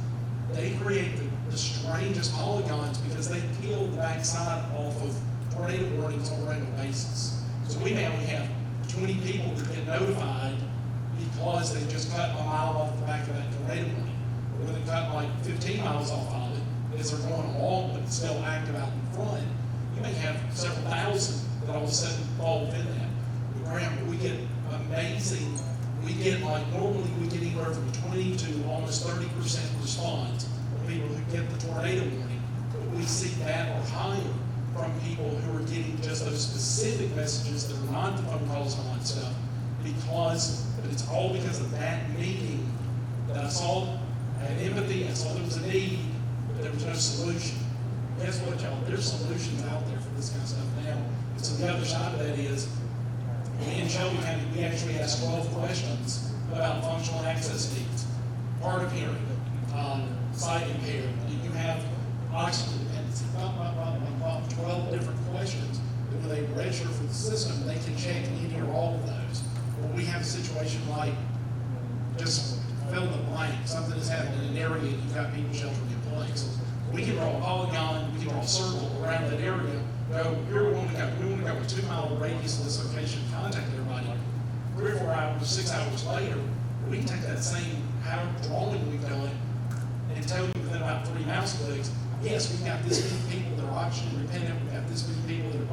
they create the strangest polygons, because they peel the backside off of tornado warnings on a regular basis. So we may only have 20 people that get notified because they just cut a mile off the back of that tornado warning. But when they cut like 15 miles off of it, as they're going along but still active out in front, you may have several thousand that all of a sudden fall within that. But Graham, we get amazing, normally we get anywhere from 20 to almost 30% response from people who get the tornado warning, but we see that or higher from people who are getting just those specific messages that are not the phone calls and all that stuff, but it's all because of that meeting that I saw. I had empathy, I saw there was a need, but there was no solution. Guess what, y'all? There's solutions out there for this kind of stuff now. So the other side of that is, in Shelby County, we actually asked 12 questions about functional access needs, hard of hearing, sight impaired, do you have oxygen dependency, 12 different questions. And when they register for the system, they can check any or all of those. When we have a situation like, just fill in the blank, something has happened in an area, you've got people sheltering in place, we can draw a polygon, we can draw a circle around that area, go, here we want to go with 2 mile radius of this location, contact everybody. 3 or 4 hours, 6 hours later, we can take that same drawing we've done and tell you within about 3 mouse clicks, yes, we've got this many people that are oxygen dependent, we've got this many people that are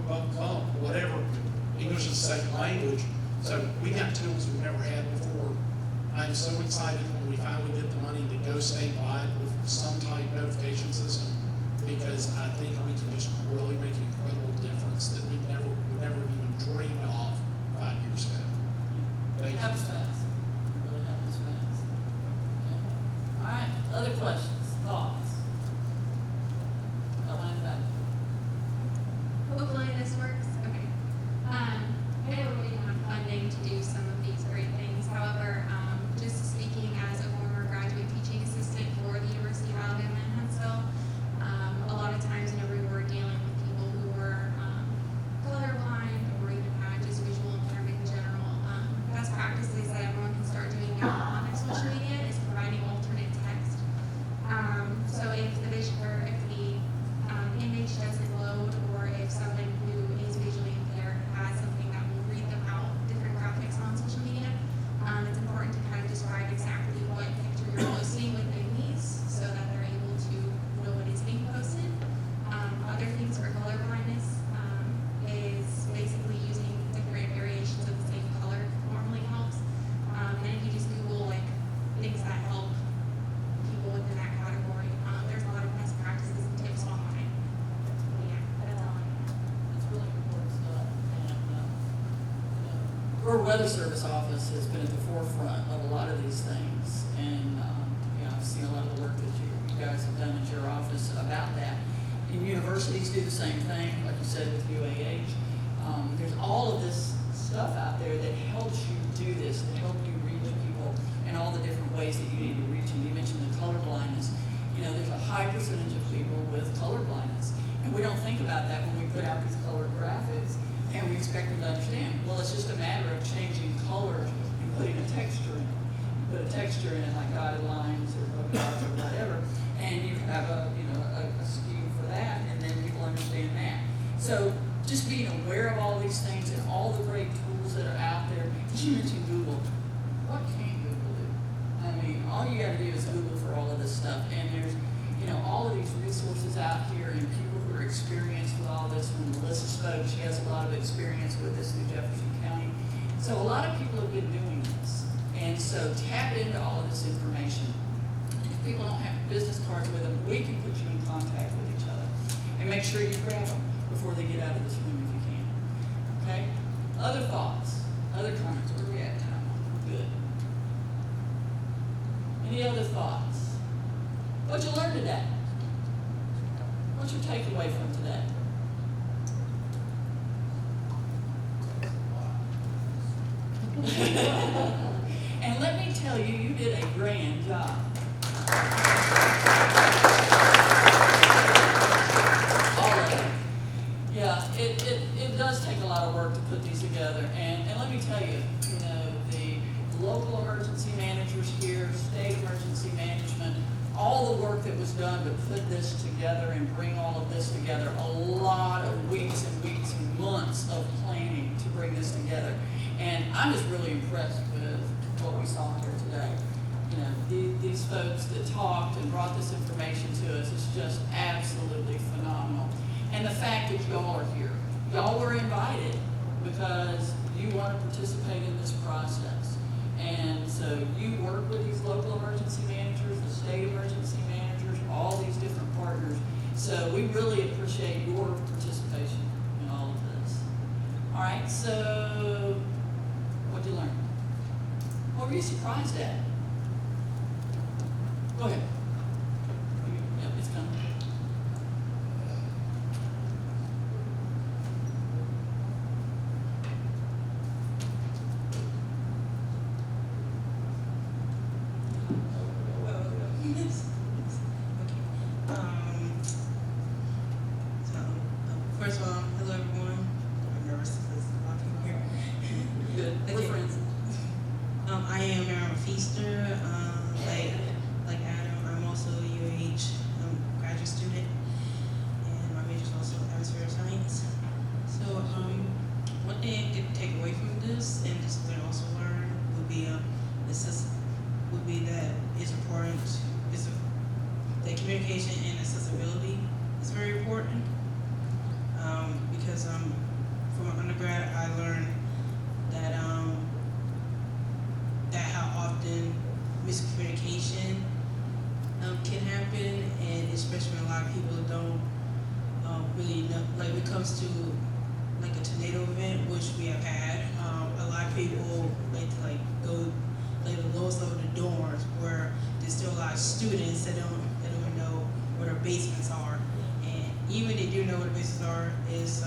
bump, whatever. English is a second language. So we got tools we've never had before. I'm so excited when we finally get the money to go statewide with some type notification system, because I think we can just really make an incredible difference that we never even dreamed of 5 years ago. Thank you. That was fast. Really, that was fast. Yeah. All right, other questions, thoughts? Hopefully this works. Okay. I know we're waiting on funding to do some of these great things. However, just speaking as a former graduate teaching assistant for the University of Alabama Our Weather Service office has been at the forefront of a lot of these things, and, I've seen a lot of the work that you guys have done at your office about that. And universities do the same thing, like you said with UAH. There's all of this stuff out there that helps you do this, to help you reach people in all the different ways that you need to reach them. You mentioned the color blindness. There's a high percentage of people with color blindness, and we don't think about that when we put out these colored graphics, and we expect them to understand. Well, it's just a matter of changing colors and putting a texture in it. You put a texture in it, like dotted lines or polka dots or whatever, and you have a scheme for that, and then people understand that. So just being aware of all these things and all the great tools that are out there. You mentioned Google. What can Google do? I mean, all you gotta do is Google for all of this stuff, and there's, all of these resources out here and people who are experienced with all this. When Melissa spoke, she has a lot of experience with this through Jefferson County. So a lot of people have been doing this, and so tap into all of this information. If people don't have business cards with them, we can put you in contact with each other, and make sure you grab them before they get out of this room if you can. Okay? Other thoughts? Other comments? Where are we at time? Good. Any other thoughts? What'd you learn today? What's your takeaway from today? And let me tell you, you did a grand job. All of it. Yeah, it does take a lot of work to put these together. And let me tell you, the local emergency managers here, state emergency management, all the work that was done to put this together and bring all of this together, a lot of weeks and weeks and months of planning to bring this together. And I'm just really impressed with what we saw here today. These folks that talked and brought this information to us is just absolutely phenomenal. And the fact that y'all are here, y'all were invited because you want to participate in this process. And so you work with these local emergency managers, the state emergency managers, all these different partners. So we really appreciate your participation in all of this. All right, so what'd you learn? What were you surprised at? Go ahead. Yep, it's coming. First of all, hello everyone. I'm nervous because a lot of people here. Good. We're friends. I am Aaron Feaster. Like Adam, I'm also a UAH graduate student, and my major is also atmospheric science. So, one thing I could take away from this, and just to also learn, would be that it's important. That communication and accessibility is very important. Because from an undergrad, I learned that how often miscommunication can happen, and especially when a lot of people don't really know. Like when it comes to like a tornado event, which we have had, a lot of people like to go the lowest level of the dorms, where there's still a lot of students that don't even know where their basements are. Even if they do know what the bases are, it's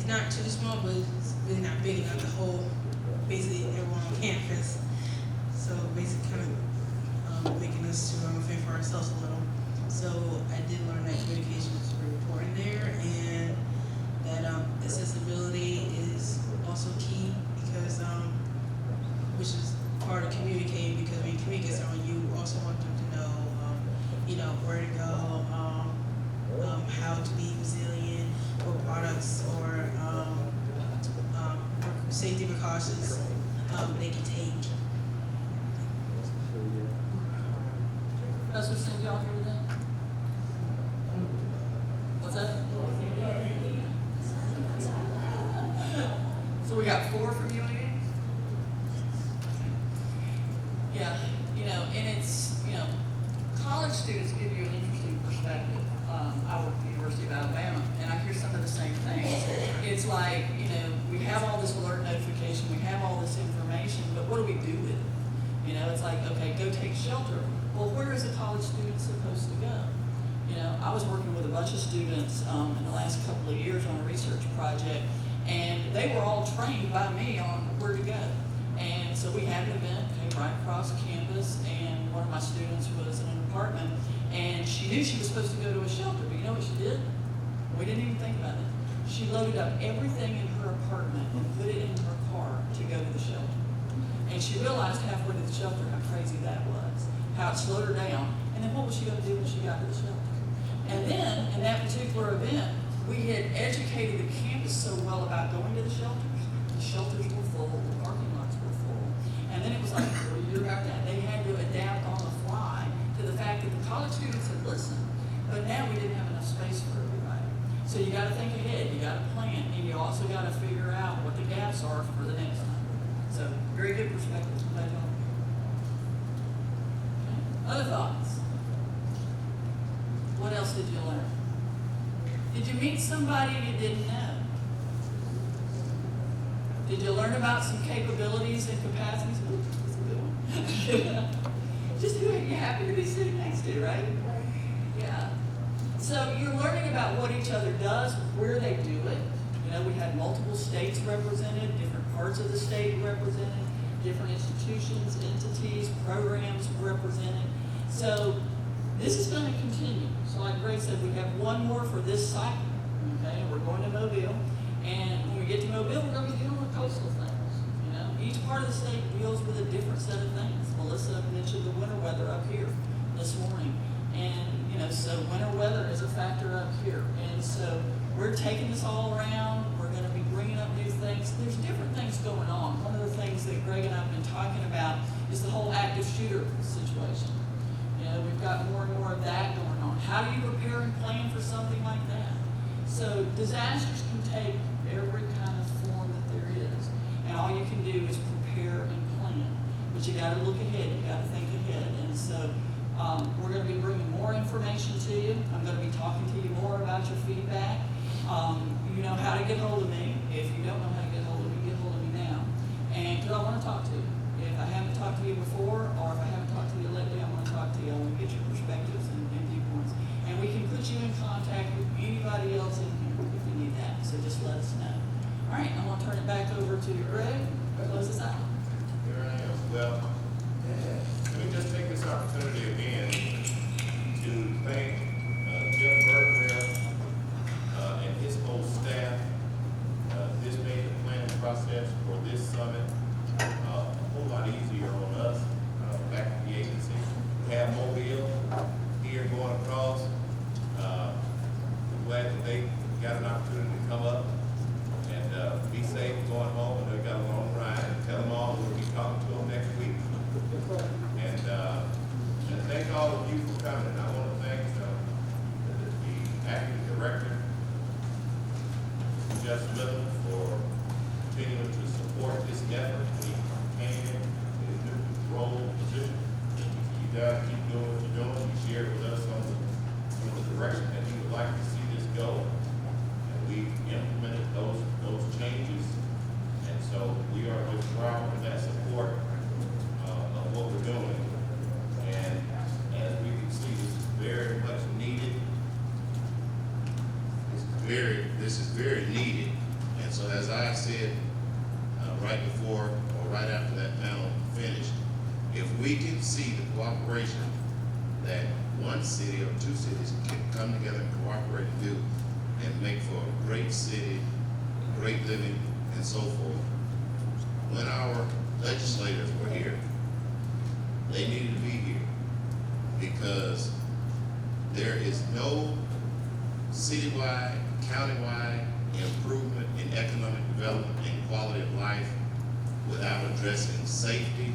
not too small, but it's really not big enough to hold basically everyone on campus. So basically kind of making us to fend for ourselves a little. So I did learn that communication is very important there, and that accessibility is also key because which is part of communicating, because when you communicate with someone, you also want them to know, where to go, how to be resilient, or products or safety precautions they can take. Professor Cindy, y'all here today? What's that? So we got 4 from you again? Yeah, and it's, college students give you an interesting perspective. I work at the University of Alabama, and I hear some of the same things. It's like, we have all this alert notification okay, go take shelter. Well, where is a college student supposed to go? You know, I was working with a bunch of students in the last couple of years on a research project, and they were all trained by me on where to go. And so we had an event, came right across campus, and one of my students was in an apartment, and she knew she was supposed to go to a shelter, but you know what she did? We didn't even think about it. She loaded up everything in her apartment and put it in her car to go to the shelter. And she realized halfway to the shelter how crazy that was, how it slowed her down, and then what was she going to do when she got to the shelter? And then, in that particular event, we had educated the campus so well about going to the shelters. The shelters were full, the parking lots were full. And then it was like, what do you do about that? They had to adapt on the fly to the fact that the college students had listened, but now we didn't have enough space for everybody. So you got to think ahead, you got to plan, and you also got to figure out what the gaps are for the next time. So, very good perspective. Glad y'all. Okay. Other thoughts? What else did you learn? Did you meet somebody you didn't know? Did you learn about some capabilities and capacities? Ooh, that's a good one. Just who are you happy to be sitting next to, right? Yeah. So you're learning about what each other does, where they do it. You know, we had multiple states represented, different parts of the state represented, different institutions, entities, programs represented. So this is going to continue. So like Greg said, we have one more for this cycle. Okay, we're going to Mobile. And when we get to Mobile, we're going to be dealing with coastal things. You know, each part of the state deals with a different set of things. Melissa mentioned the winter weather up here this morning. And, you know, so winter weather is a factor up here. And so we're taking this all around. We're going to be bringing up new things. There's different things going on. One of the things that Greg and I have been talking about is the whole active shooter situation. You know, we've got more and more of that going on. How do you prepare and plan for something like that? So disasters can take every kind of form that there is. And all you can do is prepare and plan. But you got to look ahead. You got to think ahead. And so we're going to be bringing more information to you. I'm going to be talking to you more about your feedback. You know how to get hold of me. If you don't know how to get hold of me now. And because I want to talk to you. If I haven't talked to you before, or if I haven't talked to you lately, I want to talk to you. I want to get your perspectives and viewpoints. And we can put you in contact with anybody else in here if you need that. So just let us know. All right, I'm going to turn it back over to Greg. Close this out. Here I am. Well, let me just take this opportunity again to thank Jeff Burkwell and his whole staff. This made the planning process for this summit a whole lot easier on us back at the agency. We have Mobile here going across. We're glad that they got an opportunity to come up and be safe going home. And they've got a long ride. And tell them all we'll be talking to them next week. And thank all of you for coming. I want to thank the acting director, Jeff Smitherman, for continuing to support this effort. He came in his new role position. You guys keep doing what you're doing. He shared with us on the direction that he would like to see this go. And we implemented those changes. And so we are proud of that support of what we're doing. And as we can see, this is very much needed. This is very needed. And so as I said right before or right after that panel finished, if we can see the cooperation that one city or two cities can come together and cooperate and do and make for a great city, great living, and so forth. When our legislators were here, they needed to be here because there is no citywide, countywide improvement in economic development and quality of life without addressing safety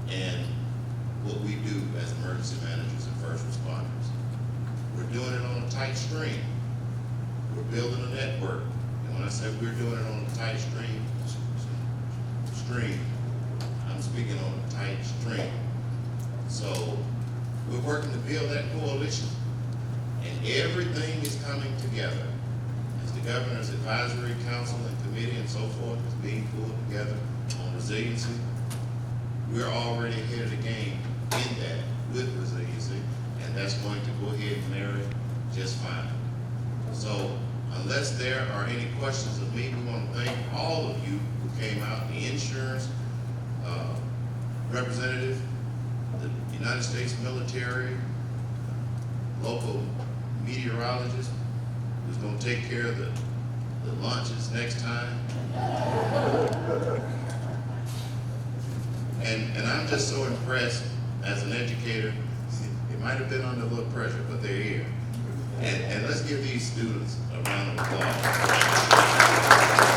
and what we do as emergency managers and first responders. We're doing it on a tight string. We're building a network. And when I say we're doing it on a tight string, I'm speaking on a tight string. So we're working to build that coalition. And everything is coming together. As the governor's advisory council and committee and so forth is being pulled together on resiliency, we're already ahead of the game in that with resiliency, and that's going to go ahead and marry just fine. So unless there are any questions of me, we want to thank all of you who came out, the insurance representative, the United States military, local meteorologist, who's going to take care of the lunches next time. And I'm just so impressed as an educator. It might have been under a little pressure, but they're here. And let's give these students a round of applause.